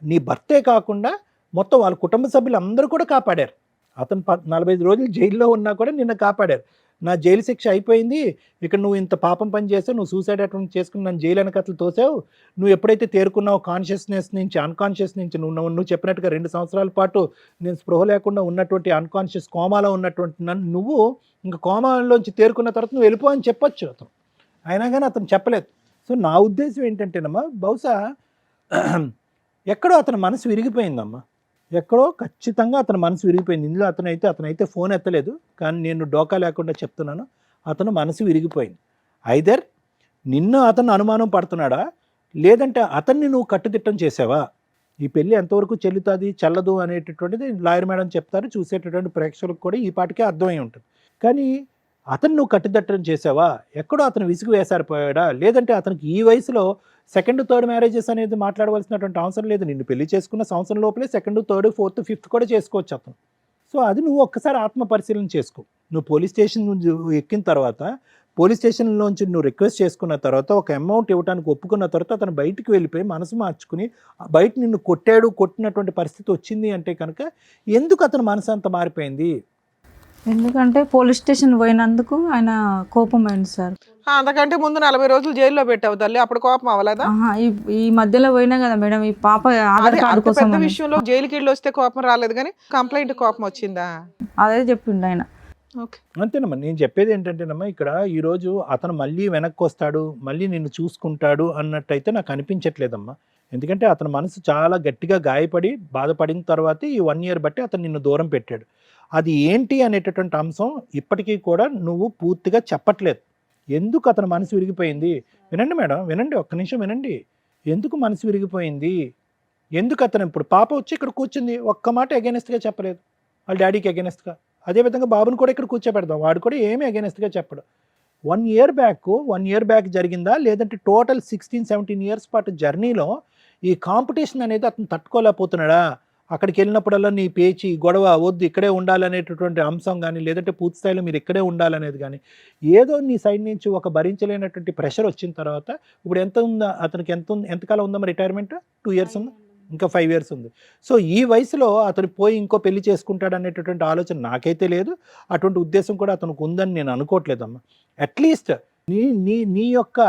నీ భర్తే కాకుండా మొత్తం వాళ్ళ కుటుంబ సభ్యులు అందరూ కూడా కాపాడారు. అతను 45 రోజులు జైల్లో ఉన్నా కూడా నిన్ను కాపాడారు. నా జైలు శిక్ష అయిపోయింది, ఇక్కడ నువ్వు ఇంత పాపం పని చేసావు, నువ్వు సూసైడ్ అటెంప్ట్ చేసుకుని నన్ను జైలు వెనకట్లు తోసావు, నువ్వు ఎప్పుడైతే తేరుకున్నావు కాన్షియస్నెస్ నుంచి అన్కాన్షియస్ నుంచి నువ్వు చెప్పినట్టుగా 2 సంవత్సరాల పాటు నేను స్పృహ లేకుండా ఉన్నటువంటి అన్కాన్షియస్ కోమాలో ఉన్నటువంటి నువ్వు ఇంకా కోమాలోంచి తేరుకున్న తర్వాత నువ్వు వెళ్ళిపో అని చెప్పొచ్చు అతను. అయినా కానీ అతను చెప్పలేదు. సో నా ఉద్దేశం ఏంటంటేనమ్మా, బహుశా ఎక్కడో అతని మనసు విరిగిపోయిందమ్మా, ఎక్కడో ఖచ్చితంగా అతని మనసు విరిగిపోయింది. ఇందులో అతనైతే ఫోన్ ఎత్తలేదు, కానీ నేను డోకా లేకుండా చెప్తున్నాను, అతను మనసు విరిగిపోయింది. ఐదర్ నిన్ను అతను అనుమానం పడుతున్నాడా, లేదంటే అతన్ని నువ్వు కట్టుదిట్టం చేసావా? ఈ పెళ్ళి ఎంతవరకు చెల్లుతుంది చెల్లదు అనేటటువంటిది లాయర్ మేడం చెప్తారు, చూసేటటువంటి ప్రేక్షకులకు కూడా ఈ పాటికే అర్థమై ఉంటుంది. కానీ అతను నువ్వు కట్టుదిట్టం చేసావా? ఎక్కడో అతను విసుగు వేసారిపోయాడా, లేదంటే అతనికి ఈ వయసులో 2nd, 3rd మ్యారేజెస్ అనేది మాట్లాడవలసినటువంటి అవసరం లేదు. నిన్ను పెళ్లి చేసుకున్న సంవత్సరం లోపలే 2nd, 3rd, 4th, 5th కూడా చేసుకోవచ్చు అతను. సో అది నువ్వు ఒక్కసారి ఆత్మ పరిశీలన చేసుకో. నువ్వు పోలీస్ స్టేషన్ ఎక్కిన తర్వాత, పోలీస్ స్టేషన్లోంచి నువ్వు రిక్వెస్ట్ చేసుకున్న తర్వాత, ఒక అమౌంట్ ఇవ్వడానికి ఒప్పుకున్న తర్వాత అతను బయటికి వెళ్ళిపోయి మనసు మార్చుకుని బయట నిన్ను కొట్టినటువంటి పరిస్థితి వచ్చింది అంటే కనుక ఎందుకు అతను మనసు అంత మారిపోయింది? ఎందుకంటే పోలీస్ స్టేషన్ పోయినందుకు ఆయన కోపం అయింది సార్. అంతకంటే ముందు 40 రోజులు జైల్లో పెట్టావు తల్లి, అప్పుడు కోపం అవ్వలేదా? ఈ మధ్యలో పోయినా కదా మేడం, ఈ పాప ఆధార్ కార్డు కోసం పెద్ద విషయంలో జైలుకి వెళ్ళి వస్తే కోపం రాలేదు, కానీ కంప్లైంట్ కోపం వచ్చిందా? అదే చెప్పిండు ఆయన. అంతేనమ్మా, నేను చెప్పేది ఏంటంటేనమ్మా, ఇక్కడ ఈరోజు అతను మళ్ళీ వెనక్కి వస్తాడు, మళ్ళీ నిన్ను చూసుకుంటాడు అన్నట్టయితే నాకు అనిపించట్లేదమ్మా. ఎందుకంటే అతని మనసు చాలా గట్టిగా గాయపడి బాధపడిన తర్వాత ఈ 1 year బట్టి అతను నిన్ను దూరం పెట్టాడు. అది ఏంటి అనేటటువంటి అంశం ఇప్పటికీ కూడా నువ్వు పూర్తిగా చెప్పట్లేదు. ఎందుకు అతని మనసు విరిగిపోయింది? వినండి మేడం, వినండి, ఒక్క నిమిషం వినండి. ఎందుకు మనసు విరిగిపోయింది? ఎందుకు అతను ఇప్పుడు పాప వచ్చి ఇక్కడ కూర్చుంది, ఒక్క మాట అగెనెస్ట్గా చెప్పలేదు వాళ్ళ డాడీకి అగెనెస్ట్గా. అదేవిధంగా బాబుని కూడా ఇక్కడ కూర్చోబెడదాం, వాడు కూడా ఏమీ అగెనెస్ట్గా చెప్పడు. 1 year బ్యాక్ జరిగిందా, లేదంటే టోటల్ 16-17 years పాటు జర్నీలో ఈ కాంపిటీషన్ అనేది అతను తట్టుకోలేకపోతున్నాడా? అక్కడికి వెళ్ళినప్పుడల్లా నీ పేచి గొడవ వద్దు, ఇక్కడే ఉండాలనేటటువంటి అంశం కానీ, లేదంటే పూర్తి స్థాయిలో మీరు ఇక్కడే ఉండాలనేది కానీ, ఏదో నీ సైడ్ నుంచి ఒక భరించలేనటువంటి ప్రెషర్ వచ్చిన తర్వాత ఇప్పుడు ఎంత ఉందా అతనికి, ఎంతకాలం ఉందమ్మా రిటైర్మెంట్? 2 years ఉందా? ఇంకా 5 ఇయర్స్ ఉంది. సో ఈ వయసులో అతను పోయి ఇంకో పెళ్లి చేసుకుంటాడు అనేటటువంటి ఆలోచన నాకైతే లేదు. అటువంటి ఉద్దేశం కూడా అతనికి ఉందని నేను అనుకోవట్లేదమ్మా. అట్లీస్ట్ నీ యొక్క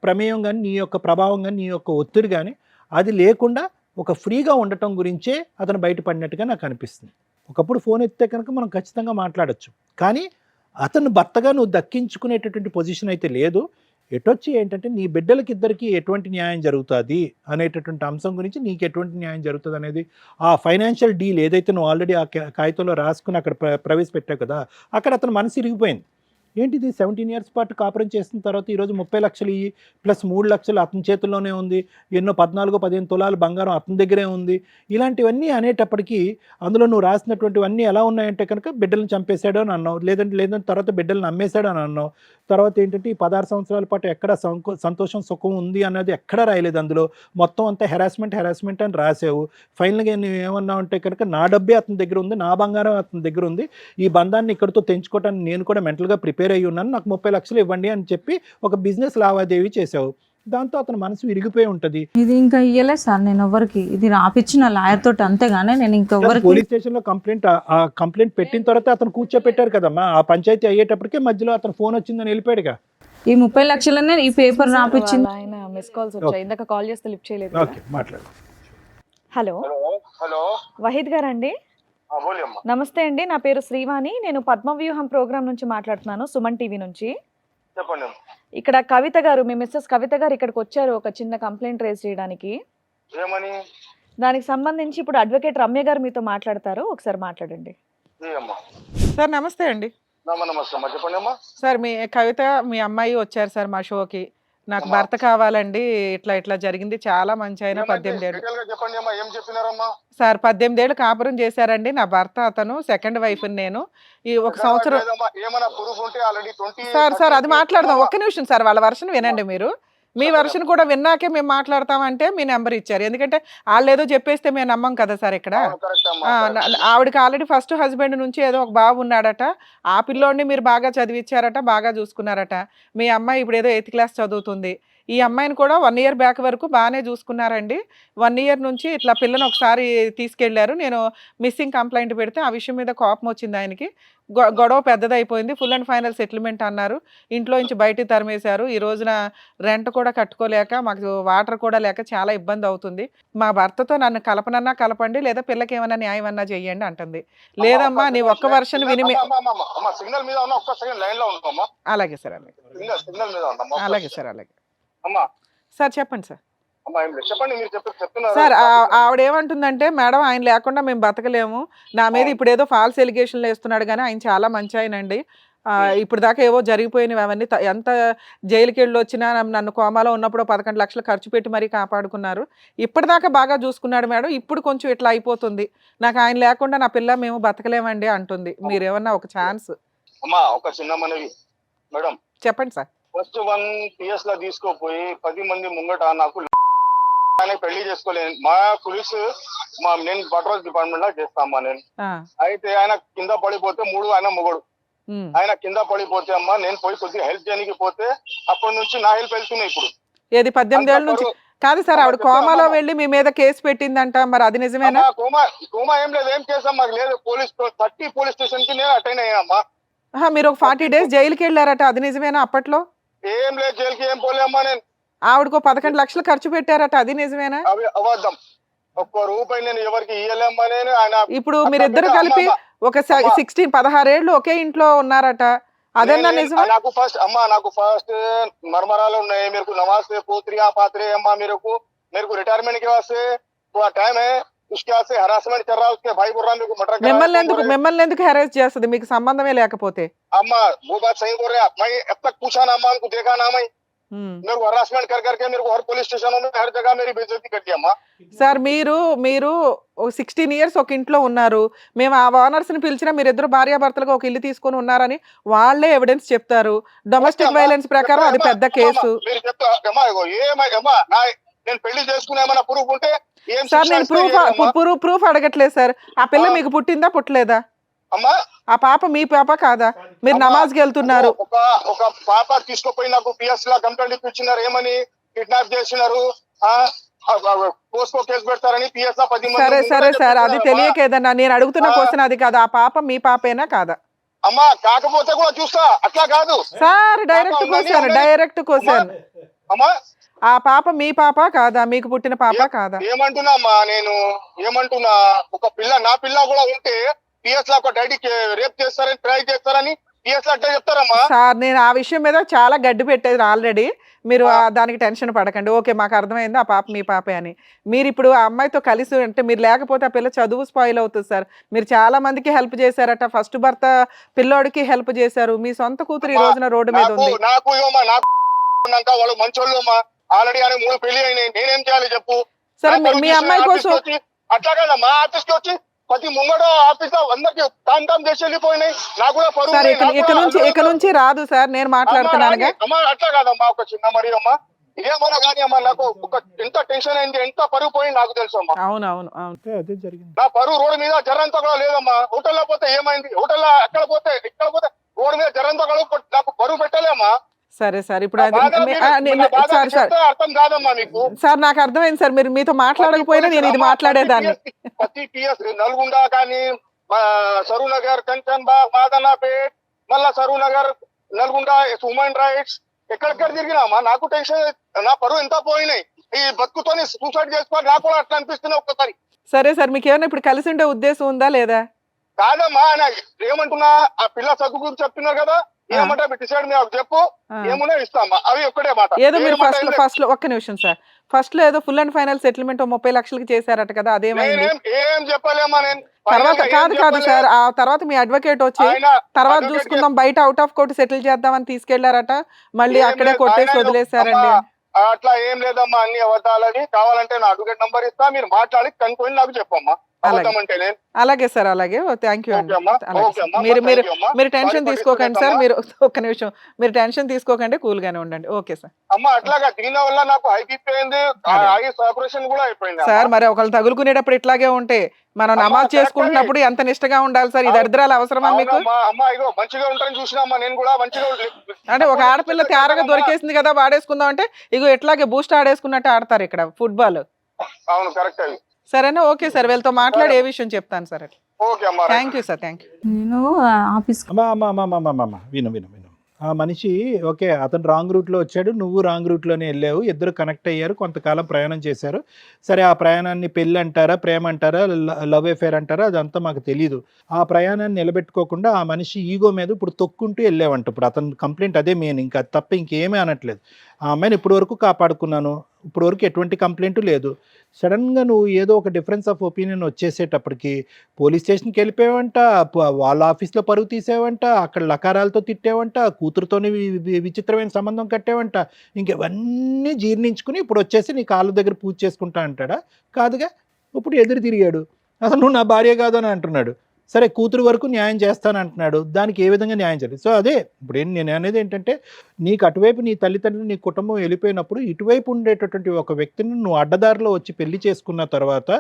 ప్రమేయం కానీ, నీ యొక్క ప్రభావం కానీ, నీ యొక్క ఒత్తిడి కానీ అది లేకుండా ఒక ఫ్రీగా ఉండటం గురించే అతను బయటపడినట్టుగా నాకు అనిపిస్తుంది. ఒకప్పుడు ఫోన్ ఎత్తితే కనుక మనం ఖచ్చితంగా మాట్లాడచ్చు. కానీ అతను భర్తగా నువ్వు దక్కించుకునేటటువంటి పొజిషన్ అయితే లేదు. ఎటొచ్చి ఏంటంటే నీ బిడ్డలకిద్దరికీ ఎటువంటి న్యాయం జరుగుతుంది అనేటటువంటి అంశం గురించి నీకు ఎటువంటి న్యాయం జరుగుతుంది అనేది ఆ ఫైనాన్షియల్ డీల్ ఏదైతే నువ్వు ఆల్రెడీ ఆ కాగితంలో రాసుకుని అక్కడ ప్రవేశపెట్టావు కదా, అక్కడ అతను మనసు ఇరిగిపోయింది. ఏంటిది 17 ఇయర్స్ పాటు కాపురం చేసిన తర్వాత ఈరోజు 30 లక్షలు ఇయ్యి ప్లస్ 3 లక్షలు అతని చేతుల్లోనే ఉంది, ఎన్నో 14-15 తులాలు బంగారం అతని దగ్గరే ఉంది. ఇలాంటివన్నీ అనేటప్పటికీ అందులో నువ్వు రాసినటువంటివన్నీ ఎలా ఉన్నాయంటే కనుక బిడ్డలను చంపేశాడు అని అన్నావు, లేదంటే తర్వాత బిడ్డలను అమ్మేశాడు అని అన్నావు. తర్వాత ఏంటంటే ఈ 16 సంవత్సరాల పాటు ఎక్కడ సంతోషం సుఖం ఉంది అన్నది ఎక్కడా రాయలేదు. అందులో మొత్తం అంతా హెరాస్మెంట్ అని రాసావు. ఫైనల్గా నువ్వు ఏమన్నావు అంటే కనుక నా డబ్బే అతని దగ్గర ఉంది, నా బంగారం అతని దగ్గర ఉంది, ఈ బంధాన్ని ఇక్కడితో తెంచుకోవడానికి నేను కూడా మెంటల్గా ప్రిపేర్ అయ్యి ఉన్నాను, నాకు 30 లక్షలు ఇవ్వండి అని చెప్పి ఒక బిజినెస్ లావాదేవీ చేసావు. దాంతో అతను మనసు విరిగిపోయి ఉంటుంది. ఇది ఇంకా ఇయ్యలేదు సార్ నేను ఎవరికి, ఇది రాపిచ్చిన లాయర్ తోటి అంతేగానే నేను ఇంకెవరికి. పోలీస్ స్టేషన్ లో కంప్లైంట్ పెట్టిన తర్వాత అతను కూర్చోపెట్టారు కదమ్మా. ఆ పంచాయతీ అయ్యేటప్పటికే మధ్యలో అతను ఫోన్ వచ్చిందని వెళ్ళిపోయాడుగా. ఈ 30 లక్షలనే ఈ పేపర్ రాపిచ్చింది. ఆయన మిస్ కాల్స్ వచ్చాయి, ఇందాక కాల్ చేస్తే లిఫ్ట్ చేయలేదు. ఓకే, మాట్లాడు. హలో హలో వహీద్ గారండి? బోలి అమ్మా. నమస్తే అండి, నా పేరు శ్రీవాణి, నేను పద్మవ్యూహం ప్రోగ్రామ్ నుంచి మాట్లాడుతున్నాను, సుమన్ టీవీ నుంచి. చెప్పండి. ఇక్కడ కవిత గారు, మీ మిస్సెస్ కవిత గారు ఇక్కడికి వచ్చారు ఒక చిన్న కంప్లైంట్ రేజ్ చేయడానికి. ఏమని? దానికి సంబంధించి ఇప్పుడు అడ్వకేట్ రమ్య గారు మీతో మాట్లాడతారు, ఒకసారి మాట్లాడండి. సార్ నమస్తే అండి. నమస్తే అమ్మా, చెప్పండి అమ్మా. సార్ మీ కవిత మీ అమ్మాయి వచ్చారు సార్ మా షోకి. నాకు భర్త కావాలండి, ఇట్లా జరిగింది, చాలా మంచి ఆయన, 18 ఏళ్ళు. డీటెయిల్ గా చెప్పండి అమ్మా, ఏం చెప్పినారమ్మా? సార్ 18 ఏళ్ళు కాపురం చేశారండి నా భర్త, అతను సెకండ్ వైఫ్ నేను. ఈ ఒక సంవత్సరం ఏమైనా ప్రూఫ్ ఉంటే ఆల్రెడీ 20. సార్ అది మాట్లాడదాం, ఒక్క నిమిషం సార్, వాళ్ళ వర్షన్ వినండి మీరు. మీ వర్షన్ కూడా విన్నాకే మేము మాట్లాడతామంటే మీ నెంబర్ ఇచ్చారు, ఎందుకంటే వాళ్ళు ఏదో చెప్పేస్తే మేము నమ్మం కదా సార్ ఇక్కడ. ఆవిడకి ఆల్రెడీ ఫస్ట్ హస్బెండ్ నుంచి ఏదో ఒక బాబు ఉన్నాడట, ఆ పిల్లోడిని మీరు బాగా చదివించారట, బాగా చూసుకున్నారట. మీ అమ్మాయి ఇప్పుడు ఏదో 8th క్లాస్ చదువుతుంది. ఈ అమ్మాయిని కూడా 1 ఇయర్ బ్యాక్ వరకు బాగానే చూసుకున్నారండి. 1 ఇయర్ నుంచి ఇట్లా పిల్లని ఒకసారి తీసుకెళ్లారు, నేను మిస్సింగ్ కంప్లైంట్ పెడితే ఆ విషయం మీద కోపం వచ్చింది ఆయనకి. గొడవ పెద్దదైపోయింది, ఫుల్ అండ్ ఫైనల్ సెటిల్మెంట్ అన్నారు, ఇంట్లో నుంచి బయటికి తరిమేశారు. ఈ రోజున రెంట్ కూడా కట్టుకోలేక, మాకు వాటర్ కూడా లేక చాలా ఇబ్బంది అవుతుంది. మా భర్తతో నన్ను కలపనన్నా కలపండి, లేదా పిల్లకి ఏమన్నా న్యాయం అన్నా చెయ్యండి అంటుంది. లేదమ్మా నీ ఒక్క వర్షన్ విని. సిగ్నల్ మీద ఉన్నా, ఒక్క సెకండ్ లైన్ లో ఉందమ్మా. అలాగే సార్, అలాగే సిగ్నల్ మీద ఉందమ్మా. అలాగే సార్, అలాగే అమ్మా. సార్ చెప్పండి సార్. అమ్మా ఏం లేదు, చెప్పండి, మీరు చెప్తున్నారు సార్. ఆవిడ ఏమంటుందంటే, మేడం ఆయన లేకుండా మేము బతకలేము, నా మీద ఇప్పుడు ఏదో ఫాల్స్ ఎలిగేషన్లు వేస్తున్నాడు, కానీ ఆయన చాలా మంచి ఆయన అండి. ఇప్పుడు దాకా ఏవో జరిగిపోయినవి అవన్నీ, ఎంత జైలుకి వెళ్ళి వచ్చినా నన్ను కోమాలో ఉన్నప్పుడు 11 లక్షలు ఖర్చు పెట్టి మరీ కాపాడుకున్నారు. ఇప్పటిదాకా బాగా చూసుకున్నాడు మేడం, ఇప్పుడు కొంచెం ఇట్లా అయిపోతుంది, నాకు ఆయన లేకుండా నా పిల్ల మేము బతకలేమండి అంటుంది. మీరేమన్నా ఒక ఛాన్స్. అమ్మా ఒక చిన్న మనవి మేడం. చెప్పండి సార్. ఫస్ట్ 1 PS లా తీసుకోపోయి 10 మంది ముంగట నాకు ఆయన పెళ్లి చేసుకోలేదు. మా పోలీసు నేను పట్రోల్ డిపార్ట్మెంట్ లా చేస్తామా నేను. అయితే ఆయన కింద పడిపోతే 3 ఆయన మొగడు, ఆయన కింద పడిపోతే అమ్మా నేను పోయి కొద్దిగా హెల్ప్ చేయడానికి పోతే అప్పటి నుంచి నా హెల్ప్ వెళ్తున్నాయి. ఇప్పుడు ఏది 18 ఏళ్ళ నుంచి కాదు సార్, ఆవిడ కోమాలో వెళ్ళి మీ మీద కేసు పెట్టిందంట, మరి అది నిజమేనా? కోమా ఏం లేదు, ఏం చేసాం మాకు లేదు. 30 పోలీస్ స్టేషన్ కి నేను అటెండ్ అయ్యామ్మా. మీరు ఒక 40 days జైలుకి వెళ్ళారట, అది నిజమేనా? అప్పట్లో ఏం లేదు, జైలుకి ఏం పోలేమ్మా నేను. ఆవిడకు 11 లక్షలు ఖర్చు పెట్టారట, అది నిజమేనా? అవి అబద్ధం, ఒక్క రూపాయి నేను ఎవరికి ఇయ్యలేమ్మా నేను. ఆయన ఇప్పుడు మీరిద్దరు కలిపి ఒక 16 ఏళ్ళు ఒకే ఇంట్లో ఉన్నారట, అదన్నా నిజమే? నాకు ఫస్ట్ మర్మరాలు ఉన్నాయి. మీరు నమాజ్ పోత్రియా పాత్రే అమ్మా, మీరు రిటైర్మెంట్ కి వాస్తే టైం హై, उसके हाथ से हरासमेंट कर रहा है, उसके भाई बोल रहा है मेरे को मर्डर करा। మిమ్మల్ని ఎందుకు హెరాస్ చేస్తుంది, మీకు సంబంధమే లేకపోతే? अम्मा वो बात सही बोल रहे हैं, मैं अब तक पूछा ना अम्मा, उनको देखा ना मैं, मेरे को हरासमेंट कर करके मेरे को हर पुलिस स्टेशनों में हर जगह मेरी बेइज्जती कर दी अम्मा। సార్ మీరు 16 years ఒక ఇంట్లో ఉన్నారు, మేము ఆ ఓనర్స్ ని పిలిచినా మీరిద్దరు భార్యాభర్తలుగా ఒక ఇల్లు తీసుకొని ఉన్నారని వాళ్ళే ఎవిడెన్స్ చెప్తారు. డొమెస్టిక్ వైలెన్స్ ప్రకారం అది పెద్ద కేసు. నేను పెళ్లి చేసుకునే ఏమైనా ప్రూఫ్ ఉంటే సార్, నేను ప్రూఫ్ అడగట్లేదు సార్. ఆ పిల్ల మీకు పుట్టిందా పుట్టలేదా? అమ్మా ఆ పాప మీ పాప కాదా? మీరు నమాజ్కి వెళ్తున్నారు, ఒక పాప తీసుకుపోయి నాకు పిఎస్ లా కంప్లైంట్ ఇప్పించినారు, ఏమని కిడ్నాప్ చేసినారు, పోస్కో కేసు పెడతారని పిఎస్ లో 10 మంది సరే ముంగట సరే సార్ అది చెప్తున్నారమ్మా. తెలియక ఏదన్నా నేను అడుగుతున్న క్వశ్చన్ అది కాదు. ఆ పాప మీ పాపేనా కాదా? అమ్మా కాకపోతే కూడా చూస్తా, అట్లా కాదు sir direct question, direct question. అమ్మా. ఆ పాప మీ పాప కాదా? మీకు పుట్టిన పాప కాదా? ఏమంటున్నా అమ్మా, నేను ఏమంటున్నా, ఒక పిల్ల నా పిల్ల కూడా ఉంటే పిఎస్ లో ఒక డాడీ రేప్ చేస్తారని ట్రై చేస్తారని పిఎస్ లో అట్లా చెప్తారమ్మా. సార్ నేను ఆ విషయం మీద చాలా గడ్డి పెట్టేది ఆల్రెడీ. మీరు దానికి టెన్షన్ పడకండి. ఓకే మాకు అర్థమైంది ఆ పాప మీ పాపే అని. మీరు ఇప్పుడు ఆ అమ్మాయితో కలిసి అంటే మీరు లేకపోతే ఆ పిల్ల చదువు స్పాయిల్ అవుతుంది సార్. మీరు చాలా మందికి హెల్ప్ చేశారట. ఫస్ట్ భర్త పిల్లోడికి హెల్ప్ చేశారు. మీ సొంత కూతురు ఈ రోజున రోడ్డు మీద ఉంది. నాకు వాళ్ళు మంచోళ్ళు అమ్మా. ఆల్రెడీ ఆయన 3 పెళ్లి అయినాయి. నేనేం చేయాలి చెప్పు? సరే మీ అమ్మాయి కోసం అట్లా కదమ్మా, ఆఫీస్ కి వచ్చి ప్రతి ముంగడ ఆఫీస్ లో అందరికి తామ్ చేసి వెళ్ళిపోయినాయి. నాకు కూడా పరువు సార్ ఉంది, ఇక నుంచి రాదు సార్, నేను మాట్లాడుతున్నానుగా. అమ్మా అట్లా కాదమ్మా, ఒక చిన్న మరి అమ్మా ఏమన్నా కానీ అమ్మా, నాకు ఒక ఎంత టెన్షన్ అయింది, ఎంత పరువు పోయింది నాకు తెలుసు అమ్మా. అవును అవును అవును అదే జరిగింది. నా పరువు రోడ్డు మీద జరంతా కూడా లేదమ్మా. హోటల్లో పోతే ఏమైంది, హోటల్లో ఎక్కడ పోతే రోడ్డు మీద జరంతా కూడా నాకు పరువు పెట్టలేమ్మా. సరే సార్ ఇప్పుడు నా బాధ మీరు సార్ చెప్తే అర్థం కాదమ్మా మీకు. సార్ నాకు అర్థమైంది సార్. మీరు మీతో మాట్లాడకపోయినా నేను ఇది మాట్లాడేదాన్ని. ప్రతి పిఎస్ నల్గొండ కానీ సరూ నగర్, కంచన్ బాగ్, మాదనాపేట్, మళ్ళా సరూ నగర్, నల్గొండ, హ్యూమన్ రైట్స్ ఎక్కడెక్కడ తిరిగినామా. నాకు టెన్షన్, నా పరువు ఎంత పోయినాయి. ఈ బతుకుతోని సూసైడ్ చేసుకోవాలి నాకు కూడా అట్లా అనిపిస్తుంది ఒక్కసారి. సరే సార్ మీకు ఏమైనా ఇప్పుడు కలిసి ఉండే ఉద్దేశం ఉందా లేదా? కాదమ్మా, ఏమంటున్నా, ఆ పిల్ల చదువు గురించి చెప్తున్నారు కదా, ఏమంటే డిసైడ్ నాకు చెప్పు, ఏమున్నా ఇస్తామా. అవి ఒక్కటే మాట. ఏదో మీరు ఫస్ట్ లో ఒక్క నిమిషం సార్, ఫస్ట్ లో ఏదో ఫుల్ అండ్ ఫైనల్ సెటిల్మెంట్ 30 లక్షలకి చేశారట కదా, అదేమైంది? ఏం చెప్పలేమా నేను. తర్వాత కాదు సార్, ఆ తర్వాత మీ అడ్వకేట్ వచ్చి తర్వాత చూసుకుందాం బయట అవుట్ ఆఫ్ కోర్టు సెటిల్ చేద్దామని తీసుకెళ్లారట, మళ్ళీ అక్కడే కొట్టేసి వదిలేశారండి. అట్లా ఏం లేదమ్మా, అన్ని అబద్ధాలని. కావాలంటే నా అడ్వకేట్ నంబర్ ఇస్తా, మీరు మాట్లాడి కనుక్కొని నాకు చెప్పమ్మా. అలాగే సార్, అలాగే థ్యాంక్ యూ అండి. మీరు టెన్షన్ తీసుకోకండి సార్, మీరు ఒక్క నిమిషం, మీరు టెన్షన్ తీసుకోకండి, కూల్ గానే ఉండండి. Okay sir. అమ్మా అట్లాగా దీని వల్ల నాకు హై బీపీ అయింది, ఐస్ ఆపరేషన్ కూడా అయిపోయింది సార్. మరి ఒకళ్ళు తగులుకునేటప్పుడు ఇట్లాగే ఉంటే మనం నమాజ్ చేసుకుంటున్నప్పుడు ఎంత నిష్టగా ఉండాలి సార్? ఈ దరిద్రాలు అవసరమా మీకు? అమ్మా ఇగో మంచిగా ఉంటారని చూసినామ్మా, నేను కూడా మంచిగా అంటే ఒక ఆడపిల్ల తేరగా దొరికేసింది కదా వాడేసుకుందాం అంటే ఇగో ఇట్లాగే బూస్ట్ ఆడేసుకున్నట్టు ఆడతారు ఇక్కడ ఫుట్బాల్. అవును కరెక్ట్. సరేనా? ఓకే సార్, వీళ్ళతో మాట్లాడి ఏ విషయం చెప్తాను sir. Thank you sir, thank you. నేను ఆఫీస్ విను. ఆ మనిషి ఓకే, అతను రాంగ్ రూట్లో వచ్చాడు, నువ్వు రాంగ్ రూట్లోనే వెళ్ళావు, ఇద్దరు కనెక్ట్ అయ్యారు, కొంతకాలం ప్రయాణం చేశారు. సరే, ఆ ప్రయాణాన్ని పెళ్ళి అంటారా, ప్రేమ అంటారా, లవ్ అఫేర్ అంటారా, అదంతా మాకు తెలీదు. ఆ ప్రయాణాన్ని నిలబెట్టుకోకుండా ఆ మనిషి ఈగో మీద ఇప్పుడు తొక్కుంటూ వెళ్ళావంట. ఇప్పుడు అతను కంప్లైంట్ అదే మెయిన్, ఇంకా తప్ప ఇంకేమీ అనట్లేదు. ఆ అమ్మాయిని ఇప్పటి వరకు కాపాడుకున్నాను, ఇప్పటి వరకు ఎటువంటి కంప్లైంట్ లేదు. సడన్గా నువ్వు ఏదో ఒక డిఫరెన్స్ ఆఫ్ ఒపీనియన్ వచ్చేసేటప్పటికి పోలీస్ స్టేషన్కి వెళ్ళిపోయావంట, వాళ్ళ ఆఫీస్లో పరుగు తీసేవంట, అక్కడ లకారాలతో తిట్టేవంట, కూతురుతోని విచిత్రమైన సంబంధం కట్టేవంట. ఇంకెవన్నీ జీర్ణించుకుని ఇప్పుడు వచ్చేసి నీ కాళ్ళ దగ్గర పూజ చేసుకుంటా అంటాడా? కాదుగా, ఇప్పుడు ఎదురు తిరిగాడు, అసలు నువ్వు నా భార్య కాదు అని అంటున్నాడు. సరే, కూతురు వరకు న్యాయం చేస్తాను అంటున్నాడు, దానికి ఏ విధంగా న్యాయం చేయాలి? సో అదే ఇప్పుడు నేను అనేది ఏంటంటే, నీకు అటువైపు నీ తల్లిదండ్రులు నీ కుటుంబం వెళ్ళిపోయినప్పుడు ఇటువైపు ఉండేటటువంటి ఒక వ్యక్తిని నువ్వు అడ్డదారిలో వచ్చి పెళ్లి చేసుకున్న తర్వాత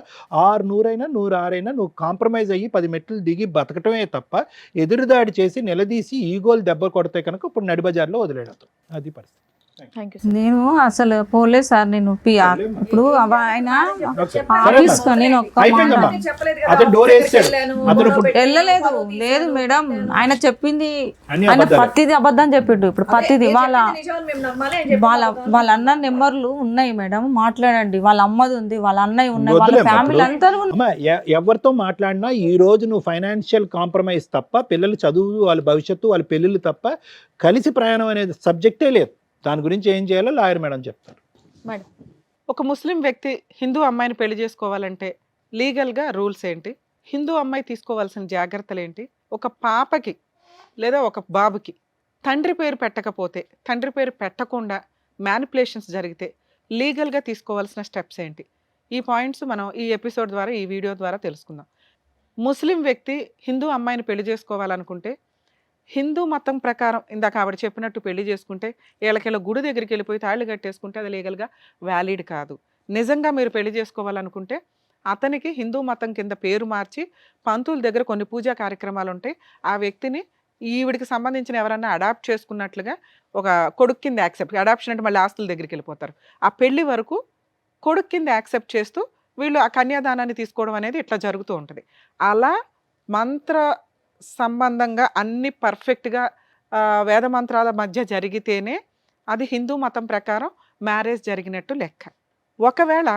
600 106 నువ్వు కాంప్రమైజ్ అయ్యి 10 మెట్లు దిగి బతకటమే తప్ప ఎదురుదాడి చేసి నిలదీసి ఈగోలు దెబ్బ కొడితే కనుక ఇప్పుడు నడిబజార్లో వదిలేడతాం. అది పరిస్థితి. నేను అసలు పోలేదు సార్. నేను ఇప్పుడు ఆయన ఆఫీస్ నేను వెళ్ళలేదు. లేదు మేడం, ఆయన చెప్పింది ఆయన పత్తిది అబద్ధం చెప్పిండు. ఇప్పుడు పత్తిది వాళ్ళ అన్న నెంబర్లు ఉన్నాయి మేడం, మాట్లాడండి. వాళ్ళ అమ్మది ఉంది, వాళ్ళ అన్నయ్య ఉన్నాయి, వాళ్ళ ఫ్యామిలీ అందరూ. ఎవరితో మాట్లాడినా ఈ రోజు నువ్వు ఫైనాన్షియల్ కాంప్రమైజ్ తప్ప, పిల్లలు చదువు, వాళ్ళ భవిష్యత్తు, వాళ్ళ పెళ్ళిళ్ళు తప్ప కలిసి ప్రయాణం అనేది సబ్జెక్టే లేదు. దాని గురించి ఏం చేయాలో లాయర్ మేడం చెప్తారు. మేడం, ఒక ముస్లిం వ్యక్తి హిందూ అమ్మాయిని పెళ్లి చేసుకోవాలంటే లీగల్గా రూల్స్ ఏంటి? హిందూ అమ్మాయి తీసుకోవాల్సిన జాగ్రత్తలు ఏంటి? ఒక పాపకి లేదా ఒక బాబుకి తండ్రి పేరు పెట్టకపోతే, తండ్రి పేరు పెట్టకుండా మ్యానిపులేషన్స్ జరిగితే లీగల్గా తీసుకోవాల్సిన స్టెప్స్ ఏంటి? ఈ పాయింట్స్ మనం ఈ ఎపిసోడ్ ద్వారా, ఈ వీడియో ద్వారా తెలుసుకుందాం. ముస్లిం వ్యక్తి హిందూ అమ్మాయిని పెళ్లి చేసుకోవాలనుకుంటే హిందూ మతం ప్రకారం ఇందాక ఆవిడ చెప్పినట్టు పెళ్లి చేసుకుంటే వీళ్ళకెళ్ళ గుడి దగ్గరికి వెళ్ళిపోయి తాళ్ళు కట్టేసుకుంటే అది లీగల్గా వ్యాలిడ్ కాదు. నిజంగా మీరు పెళ్లి చేసుకోవాలనుకుంటే అతనికి హిందూ మతం కింద పేరు మార్చి పంతుల దగ్గర కొన్ని పూజా కార్యక్రమాలు ఉంటాయి, ఆ వ్యక్తిని ఈవిడికి సంబంధించిన ఎవరన్నా అడాప్ట్ చేసుకున్నట్లుగా ఒక కొడుకు కింద యాక్సెప్ట్, అడాప్షన్ అంటే మళ్ళీ ఆస్తుల దగ్గరికి వెళ్ళిపోతారు. ఆ పెళ్లి వరకు కొడుకు కింద యాక్సెప్ట్ చేస్తూ వీళ్ళు ఆ కన్యాదానాన్ని తీసుకోవడం అనేది ఇట్లా జరుగుతూ ఉంటుంది. అలా మంత్ర సంబంధంగా అన్ని పర్ఫెక్ట్గా వేద మంత్రాల మధ్య జరిగితేనే అది హిందూ మతం ప్రకారం మ్యారేజ్ జరిగినట్టు లెక్క. ఒకవేళ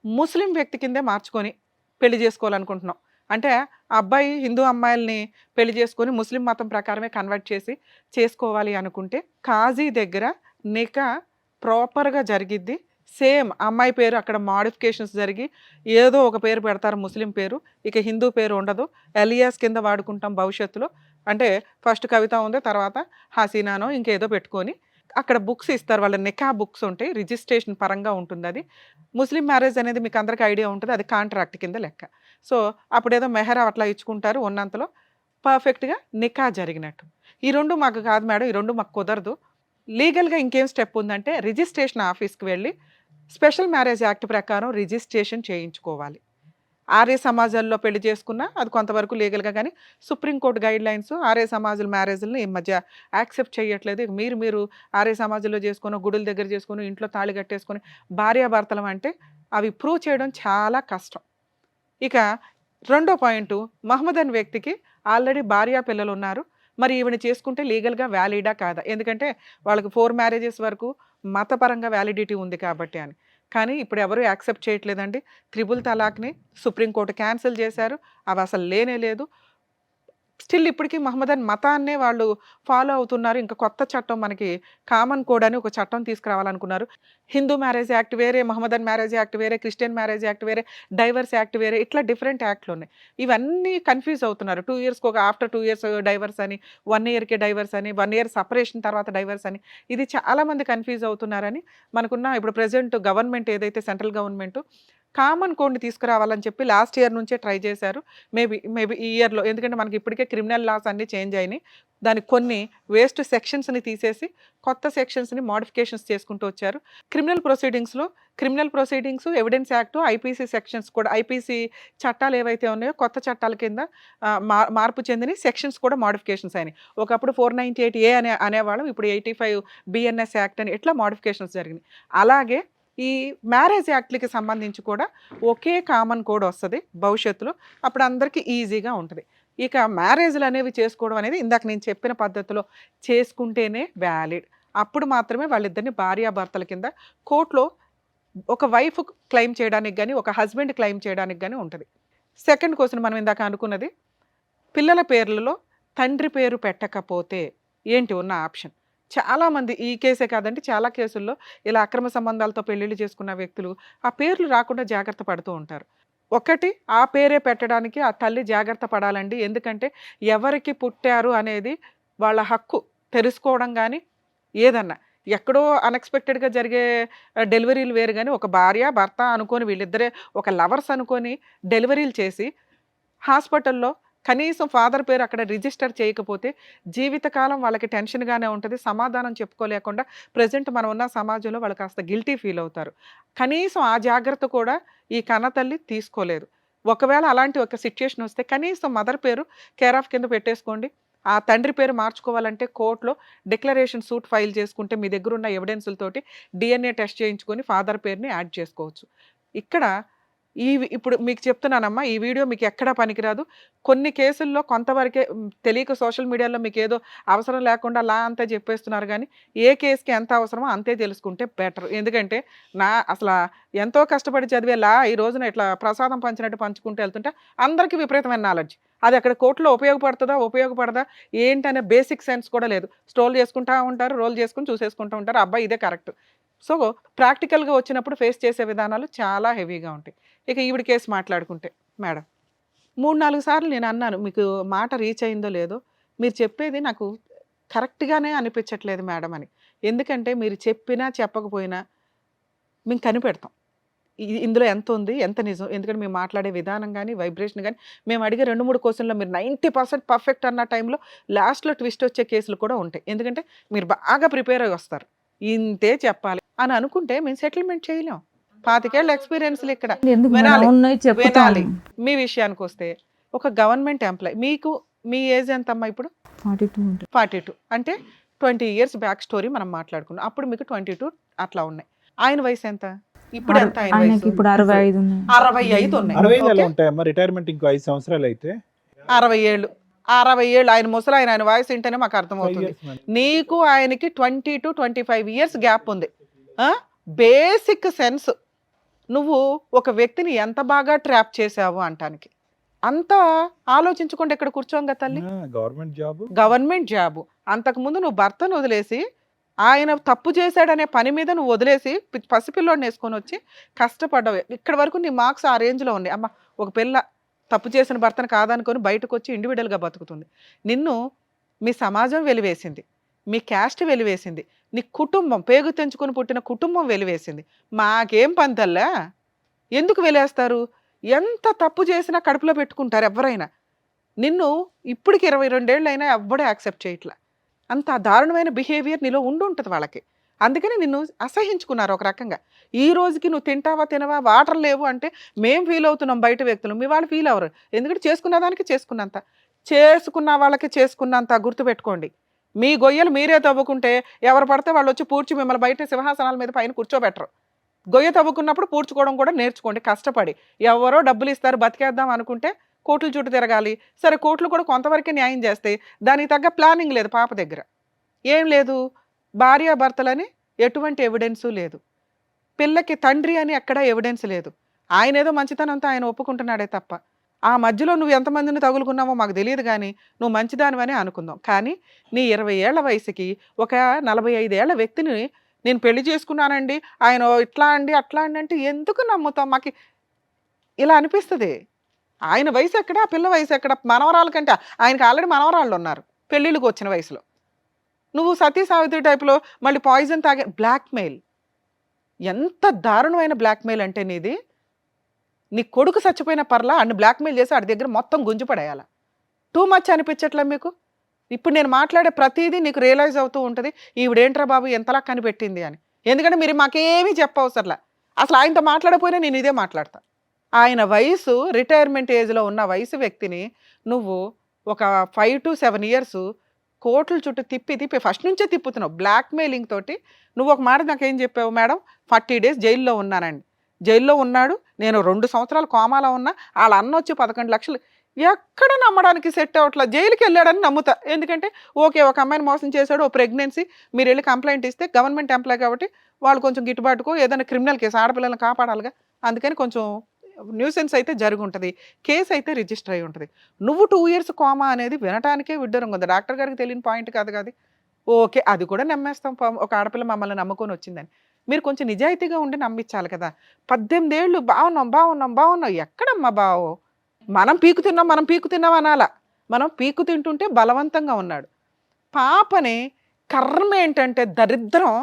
ముస్లిం వ్యక్తి కిందే మార్చుకొని పెళ్లి చేసుకోవాలనుకుంటున్నాం అంటే ఆ అబ్బాయి హిందూ అమ్మాయిల్ని పెళ్లి చేసుకొని ముస్లిం మతం ప్రకారమే కన్వర్ట్ చేసి చేసుకోవాలి అనుకుంటే కాజీ దగ్గర నికా ప్రాపర్గా జరిగిద్ది. సేమ్ అమ్మాయి పేరు అక్కడ మాడిఫికేషన్స్ జరిగి ఏదో ఒక పేరు పెడతారు ముస్లిం పేరు, ఇక హిందూ పేరు ఉండదు, ఎలియాస్ కింద వాడుకుంటాం భవిష్యత్తులో. అంటే ఫస్ట్ కవిత ఉంది, తర్వాత హసీనానో ఇంకేదో పెట్టుకొని అక్కడ బుక్స్ ఇస్తారు, వాళ్ళ నికా బుక్స్ ఉంటాయి, రిజిస్ట్రేషన్ పరంగా ఉంటుంది. అది ముస్లిం మ్యారేజ్ అనేది మీకు అందరికీ ఐడియా ఉంటుంది, అది కాంట్రాక్ట్ కింద లెక్క. సో అప్పుడేదో మెహర్ అట్లా ఇచ్చుకుంటారు, ఉన్నంతలో పర్ఫెక్ట్గా నికా జరిగినట్టు. ఈ రెండు మాకు కాదు మేడం, ఈ రెండు మాకు కుదరదు, లీగల్గా ఇంకేం స్టెప్ ఉందంటే రిజిస్ట్రేషన్ ఆఫీస్కి వెళ్ళి స్పెషల్ మ్యారేజ్ యాక్ట్ ప్రకారం రిజిస్ట్రేషన్ చేయించుకోవాలి. ఆర్య సమాజాల్లో పెళ్లి చేసుకున్నా అది కొంతవరకు లీగల్గా, కానీ సుప్రీంకోర్టు గైడ్ లైన్స్ ఆర్య సమాజాల మ్యారేజ్ని ఈ మధ్య యాక్సెప్ట్ చేయట్లేదు. ఇక మీరు ఆర్య సమాజంలో చేసుకుని గుడుల దగ్గర చేసుకుని ఇంట్లో తాళి కట్టేసుకొని భార్యాభర్తలం అంటే అవి ప్రూవ్ చేయడం చాలా కష్టం. ఇక రెండో పాయింట్, మహమ్మద్ అనే వ్యక్తికి ఆల్రెడీ భార్యా పిల్లలు ఉన్నారు, మరి ఈవిని చేసుకుంటే లీగల్గా వ్యాలిడా కాదా, ఎందుకంటే వాళ్ళకి 4 మ్యారేజెస్ వరకు మతపరంగా వ్యాలిడిటీ ఉంది కాబట్టి అని. కానీ ఇప్పుడు ఎవరు యాక్సెప్ట్ చేయట్లేదండి. 3 తలాక్ని సుప్రీంకోర్టు క్యాన్సిల్ చేశారు, అవి అసలు లేనే లేదు. స్టిల్ ఇప్పటికీ మహమ్మదన్ మతాన్నే వాళ్ళు ఫాలో అవుతున్నారు. ఇంకా కొత్త చట్టం మనకి కామన్ కోడ్ అని ఒక చట్టం తీసుకురావాలనుకున్నారు. హిందూ మ్యారేజ్ యాక్ట్ వేరే, మహమ్మదన్ మ్యారేజ్ యాక్ట్ వేరే, క్రిస్టియన్ మ్యారేజ్ యాక్ట్ వేరే, డైవర్స్ యాక్ట్ వేరే, ఇట్లా డిఫరెంట్ యాక్ట్లు ఉన్నాయి. ఇవన్నీ కన్ఫ్యూజ్ అవుతున్నారు. 2 ఇయర్స్కి ఒక ఆఫ్టర్ 2 ఇయర్స్ డైవర్స్ అని, 1 ఇయర్కి డైవర్స్ అని, 1 ఇయర్ సపరేషన్ తర్వాత డైవర్స్ అని, ఇది చాలామంది కన్ఫ్యూజ్ అవుతున్నారని మనకున్న ఇప్పుడు ప్రెజెంట్ గవర్నమెంట్ ఏదైతే సెంట్రల్ గవర్నమెంట్ కామన్ కోడ్ని తీసుకురావాలని చెప్పి లాస్ట్ ఇయర్ నుంచే ట్రై చేశారు. మేబీ ఈ ఇయర్లో, ఎందుకంటే మనకి ఇప్పటికే క్రిమినల్ లాస్ అన్నీ చేంజ్ అయినాయి, దానికి కొన్ని వేస్ట్ సెక్షన్స్ని తీసేసి కొత్త సెక్షన్స్ని మోడిఫికేషన్స్ చేసుకుంటూ వచ్చారు. Criminal proceedings evidence act, IPC sections కూడా, ఐపీసీ చట్టాలు ఏవైతే ఉన్నాయో కొత్త చట్టాల కింద మార్పు చెందిన సెక్షన్స్ కూడా మోడిఫికేషన్స్ అయినాయి. ఒకప్పుడు 498A అనేవాళ్ళం, ఇప్పుడు 85 BNS యాక్ట్ అని ఇట్లా మోడిఫికేషన్స్ జరిగినాయి. అలాగే ఈ మ్యారేజ్ యాక్ట్లకి సంబంధించి కూడా ఒకే కామన్ కోడ్ వస్తుంది భవిష్యత్తులో, అప్పుడు అందరికీ ఈజీగా ఉంటుంది. ఇక మ్యారేజ్లు అనేవి చేసుకోవడం అనేది ఇందాక నేను చెప్పిన పద్ధతిలో చేసుకుంటేనే వ్యాలిడ్. అప్పుడు మాత్రమే వాళ్ళిద్దరిని భార్యాభర్తల కింద కోర్టులో ఒక వైఫ్ క్లెయిమ్ చేయడానికి కానీ ఒక హస్బెండ్ క్లెయిమ్ చేయడానికి కానీ ఉంటుంది. సెకండ్ క్వశ్చన్ మనం ఇందాక అనుకున్నది, పిల్లల పేర్లలో తండ్రి పేరు పెట్టకపోతే ఏంటి ఉన్న ఆప్షన్. చాలామంది, ఈ కేసే కాదండి చాలా కేసుల్లో ఇలా అక్రమ సంబంధాలతో పెళ్ళిళ్ళు చేసుకున్న వ్యక్తులు ఆ పేర్లు రాకుండా జాగ్రత్త పడుతూ ఉంటారు. ఒకటి, ఆ పేరే పెట్టడానికి ఆ తల్లి జాగ్రత్త పడాలండి. ఎందుకంటే ఎవరికి పుట్టారు అనేది వాళ్ళ హక్కు తెలుసుకోవడం, కానీ ఏదన్నా ఎక్కడో అన్ఎక్స్పెక్టెడ్గా జరిగే డెలివరీలు వేరు, కానీ ఒక భార్య భర్త అనుకొని వీళ్ళిద్దరే ఒక లవర్స్ అనుకొని డెలివరీలు చేసి హాస్పిటల్లో కనీసం ఫాదర్ పేరు అక్కడ రిజిస్టర్ చేయకపోతే జీవితకాలం వాళ్ళకి టెన్షన్గానే ఉంటుంది, సమాధానం చెప్పుకోలేకుండా ప్రజెంట్ మనం ఉన్న సమాజంలో వాళ్ళు కాస్త గిల్టీ ఫీల్ అవుతారు. కనీసం ఆ జాగ్రత్త కూడా ఈ కన్నతల్లి తీసుకోలేదు. ఒకవేళ అలాంటి ఒక సిచ్యుయేషన్ వస్తే కనీసం మదర్ పేరు కేర్ ఆఫ్ కింద పెట్టేసుకోండి. ఆ తండ్రి పేరు మార్చుకోవాలంటే కోర్టులో డిక్లరేషన్ సూట్ ఫైల్ చేసుకుంటే మీ దగ్గర ఉన్న ఎవిడెన్సులతోటి DNA టెస్ట్ చేయించుకొని ఫాదర్ పేరుని యాడ్ చేసుకోవచ్చు. ఇక్కడ ఇప్పుడు మీకు చెప్తున్నానమ్మా, ఈ వీడియో మీకు ఎక్కడా పనికిరాదు. కొన్ని కేసుల్లో కొంతవరకే తెలియక సోషల్ మీడియాలో మీకు ఏదో అవసరం లేకుండా లా అంతా చెప్పేస్తున్నారు, కానీ ఏ కేసుకి ఎంత అవసరమో అంతే తెలుసుకుంటే బెటర్. ఎందుకంటే అసలు ఎంతో కష్టపడి చదివే లా ఈ రోజున ఇట్లా ప్రసాదం పంచినట్టు పంచుకుంటూ వెళ్తుంటే అందరికీ విపరీతమైన నాలెడ్జ్, అది అక్కడ కోర్టులో ఉపయోగపడదా ఏంటనే బేసిక్ సెన్స్ కూడా లేదు. స్ట్రోల్ చేసుకుంటూ ఉంటారు, రోల్ చేసుకుని చూసేసుకుంటూ ఉంటారు, అబ్బాయి ఇదే కరెక్ట్. సో ప్రాక్టికల్గా వచ్చినప్పుడు ఫేస్ చేసే విధానాలు చాలా హెవీగా ఉంటాయి. ఇక ఈవిడ కేసు మాట్లాడుకుంటే మేడం 3-4 సార్లు నేను అన్నాను, మీకు మాట రీచ్ అయిందో లేదో, మీరు చెప్పేది నాకు కరెక్ట్గానే అనిపించట్లేదు మేడం అని. ఎందుకంటే మీరు చెప్పినా చెప్పకపోయినా మేము కనిపెడతాం ఇందులో ఎంత ఉంది ఎంత నిజం. ఎందుకంటే మేము మాట్లాడే విధానం కానీ వైబ్రేషన్ కానీ, మేము అడిగే 2-3 క్వశ్చన్లో మీరు 90% పర్ఫెక్ట్ అన్న టైంలో లాస్ట్లో ట్విస్ట్ వచ్చే కేసులు కూడా ఉంటాయి. ఎందుకంటే మీరు బాగా ప్రిపేర్ అయ్యి వస్తారు, ఇంతే చెప్పాలి అని అనుకుంటే మేము సెటిల్మెంట్ చేయలేం. 25 ఏళ్ళ ఎక్స్పీరియన్స్లు ఇక్కడ వినాలి. మీ విషయానికి వస్తే ఒక గవర్నమెంట్ ఎంప్లాయ్, మీ ఏజ్ ఎంత అమ్మా ఇప్పుడు? 42 అంటే 20 ఇయర్స్ బ్యాక్ స్టోరీ మనం మాట్లాడుకున్నాం. అప్పుడు మీకు 22 అట్లా ఉన్నాయి. ఆయన వయసు ఎంత? ఇప్పుడు ఎంత ఆయన ఆయనకి వయసు? ఇప్పుడు 65 ఉన్నాయి. 65 ఉన్నాయి. 65 ఎలా ఓకే? ఉంటాయమ్మా? రిటైర్మెంట్ ఇంకో 5 సంవత్సరాలు అయితే 60 ఏళ్ళు 60 ఏళ్ళు ఆయన ముసలి ఆయన వాయిస్ వింటేనే మాకు 5 అర్థమవుతుంది. years madam. నీకు ఆయనకి 20 to 25 ఇయర్స్ గ్యాప్ ఉంది. బేసిక్ సెన్స్ నువ్వు ఒక వ్యక్తిని ఎంత బాగా ట్రాప్ చేసావు అంటానికి అంత ఆలోచించకుండా ఇక్కడ కూర్చోంగా తల్లి. Government job. గవర్నమెంట్ జాబు అంతకుముందు నువ్వు భర్తను వదిలేసి ఆయన తప్పు చేశాడనే పని మీద నువ్వు వదిలేసి పసిపిల్లోడిని వేసుకొని వచ్చి కష్టపడ్డావు. ఇక్కడ వరకు నీ మార్క్స్ ఆ రేంజ్లో ఉన్నాయి. అమ్మ ఒక పిల్ల తప్పు చేసిన భర్తను కాదనుకొని బయటకు వచ్చి ఇండివిడువల్గా బతుకుతుంది. నిన్ను మీ సమాజం వెలివేసింది, మీ క్యాస్ట్ వెలివేసింది, నీ కుటుంబం పేగు తెంచుకొని పుట్టిన కుటుంబం వెలివేసింది. మాకేం పంతల్లా ఎందుకు వెలేస్తారు? ఎంత తప్పు చేసినా కడుపులో పెట్టుకుంటారు ఎవరైనా. నిన్ను ఇప్పటికి 22 ఏళ్ళు అయినా ఎవ్వడూ యాక్సెప్ట్ చేయట్లా. అంత దారుణమైన బిహేవియర్ నీలో ఉంటుంది వాళ్ళకి. అందుకని నిన్ను అసహించుకున్నారు ఒక రకంగా. ఈ రోజుకి నువ్వు తింటావా తినవా వాటర్ లేవు అంటే మేం ఫీల్ అవుతున్నాం బయట వ్యక్తులు, మీ వాళ్ళు ఫీల్ అవ్వరు. ఎందుకంటే చేసుకున్న దానికి చేసుకున్న వాళ్ళకి చేసుకున్నంత గుర్తుపెట్టుకోండి. మీ గొయ్యలు మీరే తవ్వుకుంటే ఎవరు పడితే వాళ్ళు వచ్చి పూడ్చి మిమ్మల్ని బయట సింహాసనాల మీద పైన కూర్చోబెట్టరు. గొయ్య తవ్వుకున్నప్పుడు పూడ్చుకోవడం కూడా నేర్చుకోండి, కష్టపడి. ఎవరో డబ్బులు ఇస్తారు బతికేద్దాం అనుకుంటే కోర్టుల చుట్టూ తిరగాలి. సరే కోర్టులు కూడా కొంతవరకే న్యాయం చేస్తాయి, దానికి తగ్గ ప్లానింగ్ లేదు పాప దగ్గర. ఏం లేదు, భార్యాభర్తలని ఎటువంటి ఎవిడెన్సు లేదు, పిల్లకి తండ్రి అని ఎక్కడా ఎవిడెన్స్ లేదు. ఆయన ఏదో మంచితనంతో ఆయన ఒప్పుకుంటున్నాడే తప్ప ఆ మధ్యలో నువ్వు ఎంతమందిని తగులుకున్నావో మాకు తెలియదు, కానీ నువ్వు మంచిదానివని అనుకుందాం. కానీ నీ 20 ఏళ్ల వయసుకి ఒక 45 ఏళ్ల వ్యక్తిని నేను పెళ్లి చేసుకున్నానండి, ఆయన ఇట్లా అండి అట్లా అండి అంటే ఎందుకు నమ్ముతాం? మాకు ఇలా అనిపిస్తుంది. ఆయన వయసు ఎక్కడ, ఆ పిల్ల వయసు ఎక్కడ? మనవరాల కంటే ఆయనకి ఆల్రెడీ మనవరాళ్ళు ఉన్నారు పెళ్ళిళ్ళకి వచ్చిన వయసులో. నువ్వు సతీ సావిత్రి టైప్లో మళ్ళీ పాయిజన్ తాగే బ్లాక్మెయిల్. ఎంత దారుణమైన బ్లాక్మెయిల్ అంటే నీది. నీ కొడుకు చచ్చిపోయిన పర్లా అన్ని బ్లాక్మెయిల్ చేసి ఆడి దగ్గర మొత్తం గుంజుపడేయాల. టూ మచ్ అనిపించట్లే మీకు? ఇప్పుడు నేను మాట్లాడే ప్రతిదీ నీకు రియలైజ్ అవుతూ ఉంటుంది, ఈవిడేంట్రా బాబు ఎంతలా కనిపెట్టింది అని. ఎందుకంటే మీరు మాకేమీ చెప్పవసరలా. అసలు ఆయనతో మాట్లాడకపోయినా నేను ఇదే మాట్లాడతా. ఆయన వయసు రిటైర్మెంట్ ఏజ్లో ఉన్న వయసు వ్యక్తిని నువ్వు ఒక 5 to 7 years కోట్ల చుట్టూ తిప్పి ఫస్ట్ నుంచే తిప్పుతున్నావు బ్లాక్మెయిలింగ్ తోటి. నువ్వు ఒక మాట నాకేం చెప్పావు మేడం, 40 days జైల్లో ఉన్నానండి. జైల్లో ఉన్నాడు, నేను 2 సంవత్సరాలు కోమాలో ఉన్నా, వాళ్ళ అన్న వచ్చి 11 లక్షలు. ఎక్కడ నమ్మడానికి సెట్ అవ్వట్లా. జైలుకి వెళ్ళాడని నమ్ముతా. ఎందుకంటే ఓకే ఒక అమ్మాయిని మోసం చేశాడు, ఓ ప్రెగ్నెన్సీ, మీరు వెళ్ళి కంప్లైంట్ ఇస్తే గవర్నమెంట్ ఎంప్లాయ్ కాబట్టి వాళ్ళు కొంచెం గిట్టుబాటుకో ఏదైనా క్రిమినల్ కేసు, ఆడపిల్లలను కాపాడాలిగా, అందుకని కొంచెం న్యూసెన్స్ అయితే జరిగి ఉంటుంది, కేసు అయితే రిజిస్టర్ అయి ఉంటుంది. నువ్వు 2 years కోమా అనేది వినటానికే విడ్డూరంగా ఉంది. డాక్టర్ గారికి తెలియని పాయింట్ కాదు కాదు. ఓకే అది కూడా నమ్మేస్తాం, ఒక ఆడపిల్ల మమ్మల్ని నమ్ముకొని వచ్చిందని. మీరు కొంచెం నిజాయితీగా ఉండి నమ్మించాలి కదా. 18 ఏళ్ళు బాగున్నాం ఎక్కడమ్మా బావో? మనం పీకు తిన్నాం అనాలా. మనం పీకు తింటుంటే బలవంతంగా ఉన్నాడు. పాపని కర్మ ఏంటంటే దరిద్రం,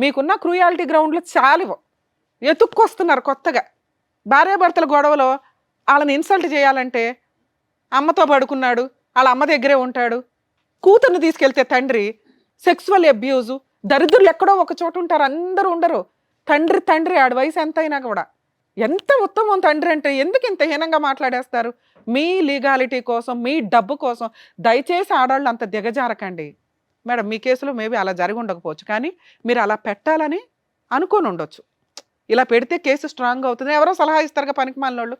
మీకున్న క్రూయాలిటీ గ్రౌండ్లో చాలు ఎతుక్కొస్తున్నారు కొత్తగా. భార్యాభర్తల గొడవలో వాళ్ళని ఇన్సల్ట్ చేయాలంటే అమ్మతో పడుకున్నాడు, వాళ్ళ అమ్మ దగ్గరే ఉంటాడు. కూతుర్ని తీసుకెళ్తే తండ్రి సెక్సువల్ అబ్యూజు. దరిద్రులు ఎక్కడో ఒక చోట ఉంటారు, అందరూ ఉండరు. తండ్రి ఆడి వయసు ఎంత అయినా కూడా ఎంత ఉత్తమం తండ్రి అంటే ఎందుకు ఇంత హీనంగా మాట్లాడేస్తారు? మీ లీగాలిటీ కోసం, మీ డబ్బు కోసం దయచేసి ఆడవాళ్ళు అంత దిగజారకండి. మేడం మీ కేసులో మేబీ అలా జరిగి ఉండకపోవచ్చు, కానీ మీరు అలా పెట్టాలని అనుకొని ఉండొచ్చు. ఇలా పెడితే కేసు స్ట్రాంగ్ అవుతుంది, ఎవరో సలహా ఇస్తారుగా పనికి మాలినోళ్ళు.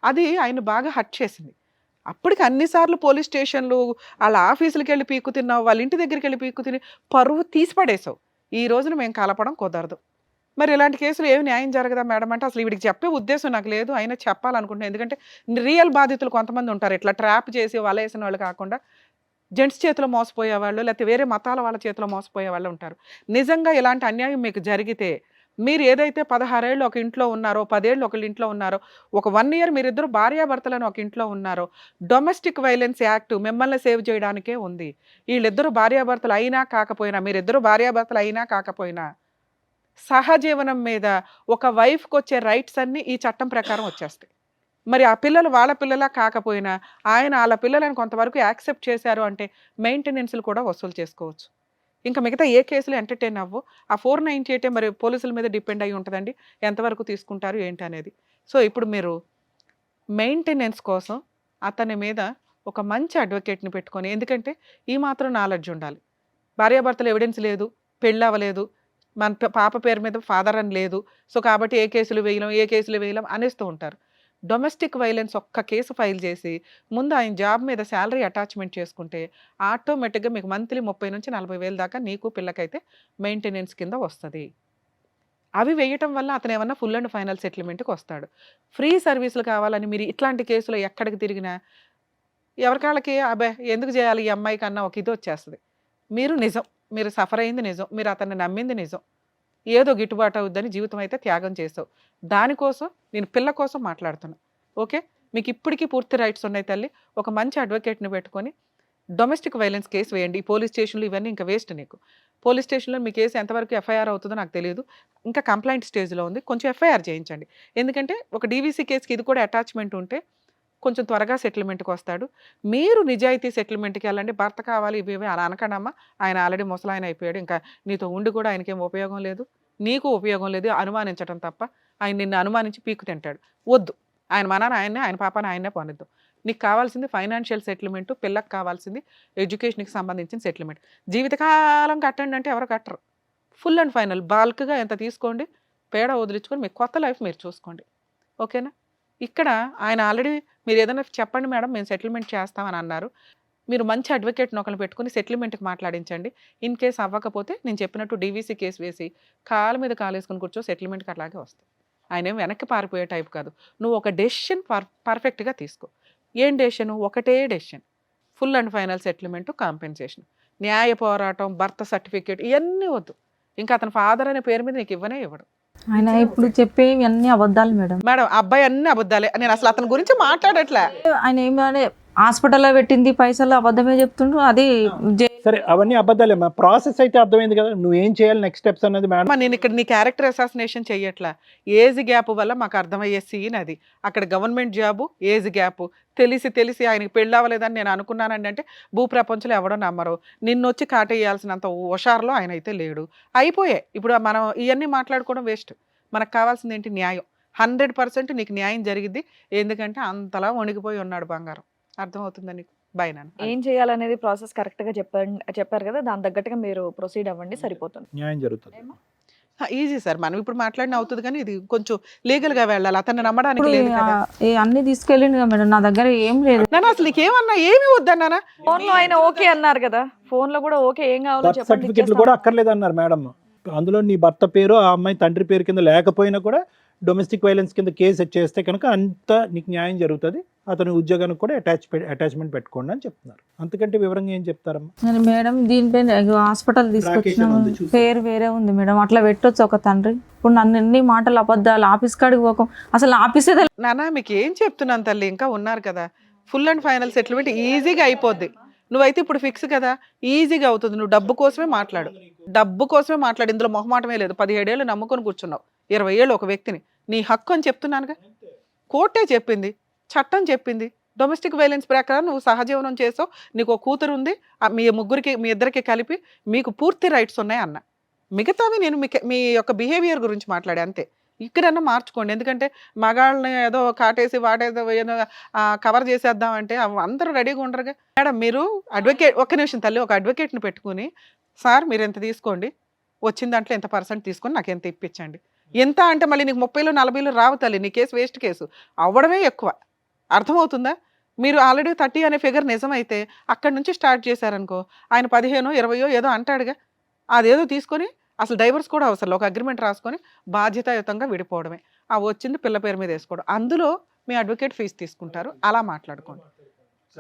అది ఆయన బాగా హర్ట్ చేసింది. అప్పటికి అన్నిసార్లు పోలీస్ స్టేషన్లు, వాళ్ళ ఆఫీసులకి వెళ్ళి పీక్కు తిన్నావు, వాళ్ళ ఇంటి దగ్గరికి వెళ్ళి పీక్కు తిని పరువు తీసి పడేసావు. ఈ రోజున మేము కలపడం కుదరదు. మరి ఇలాంటి కేసులు ఏమి న్యాయం జరగదా మేడం అంటే అసలు వీడికి చెప్పే ఉద్దేశం నాకు లేదు, అయినా చెప్పాలనుకుంటున్నాను. ఎందుకంటే రియల్ బాధితులు కొంతమంది ఉంటారు, ఇట్లా ట్రాప్ చేసి వలేసిన వాళ్ళు కాకుండా జెంట్స్ చేతిలో మోసపోయే వాళ్ళు, లేకపోతే వేరే మతాల వాళ్ళ చేతిలో మోసపోయే వాళ్ళు ఉంటారు. నిజంగా ఇలాంటి అన్యాయం మీకు జరిగితే మీరు ఏదైతే 16 ఏళ్ళు ఒక ఇంట్లో ఉన్నారో, 10 ఏళ్ళు ఒకళ్ళ ఇంట్లో ఉన్నారో, ఒక 1 year మీరిద్దరు భార్యాభర్తలను ఒక ఇంట్లో ఉన్నారో, డొమెస్టిక్ వైలెన్స్ యాక్ట్ మిమ్మల్ని సేవ్ చేయడానికే ఉంది. వీళ్ళిద్దరూ భార్యాభర్తలు అయినా కాకపోయినా, మీరిద్దరు భార్యాభర్తలు అయినా కాకపోయినా సహజీవనం మీద ఒక వైఫ్కి వచ్చే రైట్స్ అన్నీ ఈ చట్టం ప్రకారం వచ్చేస్తాయి. మరి ఆ పిల్లలు వాళ్ళ పిల్లలా కాకపోయినా ఆయన వాళ్ళ పిల్లలను కొంతవరకు యాక్సెప్ట్ చేశారు అంటే మెయింటెనెన్స్లు కూడా వసూలు చేసుకోవచ్చు. ఇంకా మిగతా ఏ కేసులు ఎంటర్టైన్ అవ్వు. ఆ 498 మరి పోలీసుల మీద డిపెండ్ అయ్యి ఉంటుందండి, ఎంతవరకు తీసుకుంటారు ఏంటి అనేది. సో ఇప్పుడు మీరు మెయింటెనెన్స్ కోసం అతని మీద ఒక మంచి అడ్వకేట్ని పెట్టుకొని, ఎందుకంటే ఈ మాత్రం నాలెడ్జ్ ఉండాలి. భార్యాభర్తలు ఎవిడెన్స్ లేదు, పెళ్ళి అవ్వలేదు, మన పాప పేరు మీద ఫాదర్ అని లేదు, సో కాబట్టి ఏ కేసులు వేయలేం అనేస్తూ ఉంటారు. డొమెస్టిక్ వైలెన్స్ ఒక్క కేసు ఫైల్ చేసి ముందు ఆయన జాబ్ మీద శాలరీ అటాచ్మెంట్ చేసుకుంటే ఆటోమేటిక్గా మీకు మంత్లీ 30 నుంచి 40,000 దాకా నీకు పిల్లకైతే మెయింటెనెన్స్ కింద వస్తుంది. అవి వేయటం వల్ల అతను ఏమన్నా ఫుల్ అండ్ ఫైనల్ సెటిల్మెంట్కి వస్తాడు. ఫ్రీ సర్వీసులు కావాలని మీరు ఇట్లాంటి కేసులో ఎక్కడికి తిరిగినా ఎవరికాళ్ళకి అబ్బాయి ఎందుకు చేయాలి ఈ అమ్మాయి కన్నా ఒక ఇది వచ్చేస్తుంది. మీరు సఫర్ అయింది నిజం, మీరు అతన్ని నమ్మింది నిజం, ఏదో గిట్టుబాటు అవుద్దని జీవితం అయితే త్యాగం చేసావు. దానికోసం నేను పిల్ల కోసం మాట్లాడుతున్నా. ఓకే, మీకు ఇప్పటికీ పూర్తి రైట్స్ ఉన్నాయి తల్లి. ఒక మంచి అడ్వకేట్ని పెట్టుకొని డొమెస్టిక్ వైలెన్స్ కేసు వేయండి. ఈ పోలీస్ స్టేషన్లు ఇవన్నీ ఇంకా వేస్ట్ నీకు. పోలీస్ స్టేషన్లో మీ కేసు ఎంతవరకు ఎఫ్ఐఆర్ అవుతుందో నాకు తెలియదు, ఇంకా కంప్లైంట్ స్టేజ్లో ఉంది. కొంచెం ఎఫ్ఐఆర్ చేయించండి. ఎందుకంటే ఒక డీవీసీ కేసుకి ఇది కూడా అటాచ్మెంట్ ఉంటే కొంచెం త్వరగా సెటిల్మెంట్కి వస్తాడు. మీరు నిజాయితీ సెటిల్మెంట్కి వెళ్ళండి. భర్త కావాలి ఇవి అలా అనకండమ్మా, ఆయన ఆల్రెడీ ముసలాయన అయిపోయాడు, ఇంకా నీతో ఉండి కూడా ఆయనకేం ఉపయోగం లేదు, నీకు ఉపయోగం లేదు, అనుమానించడం తప్ప. ఆయన నిన్ను అనుమానించి పీకు తింటాడు. వద్దు, ఆయన మనాన్ని ఆయన్నే, ఆయన పాపని ఆయన్నే పొనిద్దాం. నీకు కావాల్సింది ఫైనాన్షియల్ సెటిల్మెంట్, పిల్లకి కావాల్సింది ఎడ్యుకేషన్కి సంబంధించిన సెటిల్మెంట్. జీవితకాలం కట్టండి అంటే ఎవరు కట్టరు. ఫుల్ అండ్ ఫైనల్ బాల్క్గా ఎంత తీసుకోండి, పేడ వదిలించుకొని మీ కొత్త లైఫ్ మీరు చూసుకోండి. ఓకేనా? ఇక్కడ ఆయన ఆల్రెడీ మీరు ఏదైనా చెప్పండి మేడం మేము సెటిల్మెంట్ చేస్తామని అన్నారు. మీరు మంచి అడ్వకేట్ని ఒకరిని పెట్టుకుని సెటిల్మెంట్కి మాట్లాడించండి. ఇన్ కేస్ అవ్వకపోతే నేను చెప్పినట్టు డీవీసీ కేసు వేసి కాళ్ళ మీద కాలేసుకుని కూర్చో, సెటిల్మెంట్కి అట్లాగే వస్తాయి. ఆయన ఏం వెనక్కి పారిపోయే టైప్ కాదు. నువ్వు ఒక డెసిషన్ పర్ఫెక్ట్గా తీసుకో. ఏం డెసిషన్? ఒకటే decision, full and final settlement, compensation. న్యాయ పోరాటం, భర్త సర్టిఫికేట్ ఇవన్నీ వద్దు. ఇంకా అతని ఫాదర్ అనే పేరు మీద నీకు ఇవ్వనే ఇవ్వడు. ఆయన ఇప్పుడు చెప్పేవి అన్ని అబద్ధాలు మేడం. మేడం అబ్బాయి అన్ని అబద్ధాలే. నేను అసలు అతని గురించి మాట్లాడట్లే. ఆయన ఏమనే హాస్పిటల్లో పెట్టింది పైసలు అబద్ధమే చెప్తుండ్రు. అది సరే అవన్నీ అబద్ధాలేమ్మా, ప్రాసెస్ అయితే అర్థమైంది కదా, నువ్వేం చేయాలి నెక్స్ట్ స్టెప్స్ అన్నది మేడం. నేను ఇక్కడ నీ క్యారెక్టర్ అసాసినేషన్ చెయ్యట్లా. ఏజ్ గ్యాప్ వల్ల మాకు అర్థమయ్యే సీన్ అది. అక్కడ గవర్నమెంట్ జాబు, ఏజ్ గ్యాప్, తెలిసి ఆయనకి పెళ్ళి అవ్వలేదని నేను అనుకున్నానండి అంటే భూప్రపంచంలో ఎవడో నమ్మరు. నిన్నొచ్చి కాటేయాల్సినంత హుషారులో ఆయన అయితే లేడు. అయిపోయాయి. ఇప్పుడు మనం ఇవన్నీ మాట్లాడుకోవడం వేస్ట్. మనకు కావాల్సింది ఏంటి? న్యాయం. 100% నీకు న్యాయం జరిగిద్ది. ఎందుకంటే అంతలా వణికిపోయి ఉన్నాడు బంగారం. అర్థమవుతుందా నీకు? బై నాన్న. ఏం చేయాలనేది ప్రాసెస్ కరెక్ట్ గా చెప్పారు కదా, దాని తగ్గట్టుగా మీరు ప్రొసీడ్ అవ్వండి, సరిపోతుంది. న్యాయం జరుగుతుంది. ఈజీ సార్, మనం ఇప్పుడు మాట్లాడిన అవుతుంది కానీ ఇది కొంచెం లీగల్ గా వెళ్ళాలి. అతన్ని నమ్మడానికి లేదు కదా. అన్ని తీసుకెళ్ళింది కదా మేడం, నా దగ్గర ఏం లేదు. నేను అసలు నీకేమన్నా ఏమి వద్దన్నానా? ఫోన్ లో ఆయన ఓకే అన్నారు కదా, ఫోన్ లో కూడా ఓకే, ఏం కావాలో బర్త్ చెప్పండి, సర్టిఫికెట్లు కూడా అక్కర్లేదు అన్నారు మేడం. అందులో నీ భర్త పేరు ఆ అమ్మాయి తండ్రి పేరు కింద లేకపోయినా కూడా డొమెస్టిక్ వైలెన్స్ కింద కేసు చేస్తే కనుక అంత నీకు న్యాయం జరుగుతుంది. అతని ఉద్యోగానికి కూడా అటాచ్మెంట్ పెట్టుకోండి అని చెప్తున్నారు. అంతకంటే వివరంగా ఏం చెప్తారమ్మా? మేడం దీనిపైన హాస్పిటల్ తీసుకొచ్చిన పేరు వేరే ఉంది మేడం, అట్లా పెట్టొచ్చు ఒక తండ్రి. ఇప్పుడు నన్ను ఎన్ని మాటలు అబద్ధాలు, ఆఫీస్ కాడికి పోకం, అసలు ఆఫీసే నాన్న మీకు ఏం చెప్తున్నాను తల్లి, ఇంకా ఉన్నారు కదా. ఫుల్ అండ్ ఫైనల్ సెటిల్మెంట్ ఈజీగా అయిపోద్ది. నువ్వైతే ఇప్పుడు ఫిక్స్ కదా, ఈజీగా అవుతుంది. నువ్వు డబ్బు కోసమే మాట్లాడు. ఇందులో మొహమాటమే లేదు. 17 ఏళ్ళు నమ్ముకొని కూర్చున్నావు, 20 ఏళ్ళు ఒక వ్యక్తిని. నీ హక్కు అని చెప్తున్నానుగా. కోర్టే చెప్పింది, చట్టం చెప్పింది. డొమెస్టిక్ వైలెన్స్ ప్రకారం నువ్వు సహజీవనం చేసావు, నీకు ఒక కూతురు ఉంది, మీ ఇద్దరికి కలిపి మీకు పూర్తి రైట్స్ ఉన్నాయి అన్న. మిగతావి నేను మీ యొక్క బిహేవియర్ గురించి మాట్లాడే అంతే. ఇక్కడన్నా మార్చుకోండి. ఎందుకంటే మగాళ్ళని ఏదో కాటేసి వాటేదో ఏదో కవర్ చేసేద్దామంటే అందరూ రెడీగా ఉండరుగా. మేడం మీరు అడ్వకేట్, ఒక్క నిమిషం తల్లి, ఒక అడ్వకేట్ని పెట్టుకుని సార్ మీరు ఎంత తీసుకోండి, వచ్చిన దాంట్లో ఎంత % తీసుకొని నాకు ఎంత ఇప్పించండి. ఎంత అంటే మళ్ళీ నీకు 30లో 40లో రావు తల్లి, నీ కేసు వేస్ట్ కేసు అవ్వడమే ఎక్కువ. అర్థమవుతుందా? మీరు ఆల్రెడీ 30 అనే ఫిగర్ నిజమైతే అక్కడి నుంచి స్టార్ట్ చేశారనుకో, ఆయన 15, 20 ఏదో అంటాడుగా, అదేదో తీసుకొని అసలు డైవర్స్ కూడా అవసరం, ఒక అగ్రిమెంట్ రాసుకొని బాధ్యతాయుతంగా విడిపోవడమే. ఆ వచ్చింది పిల్ల పేరు మీద వేసుకోవడం. అందులో మీ అడ్వకేట్ ఫీజు తీసుకుంటారు, అలా మాట్లాడుకోండి.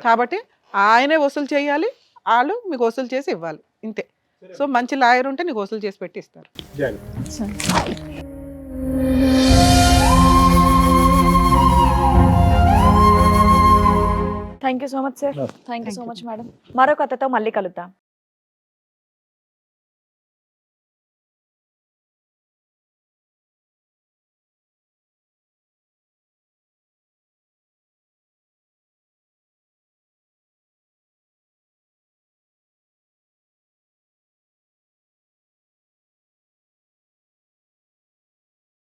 కాబట్టి ఆయనే వసూలు చేయాలి, వాళ్ళు మీకు వసూలు చేసి ఇవ్వాలి, ఇంతే. సో మంచి లాయర్ ఉంటే నీకు వసూలు చేసి పెట్టి ఇస్తారు. Thank you so much sir. Thank you so much madam. మరో కథతో మళ్ళీ కలుద్దాం.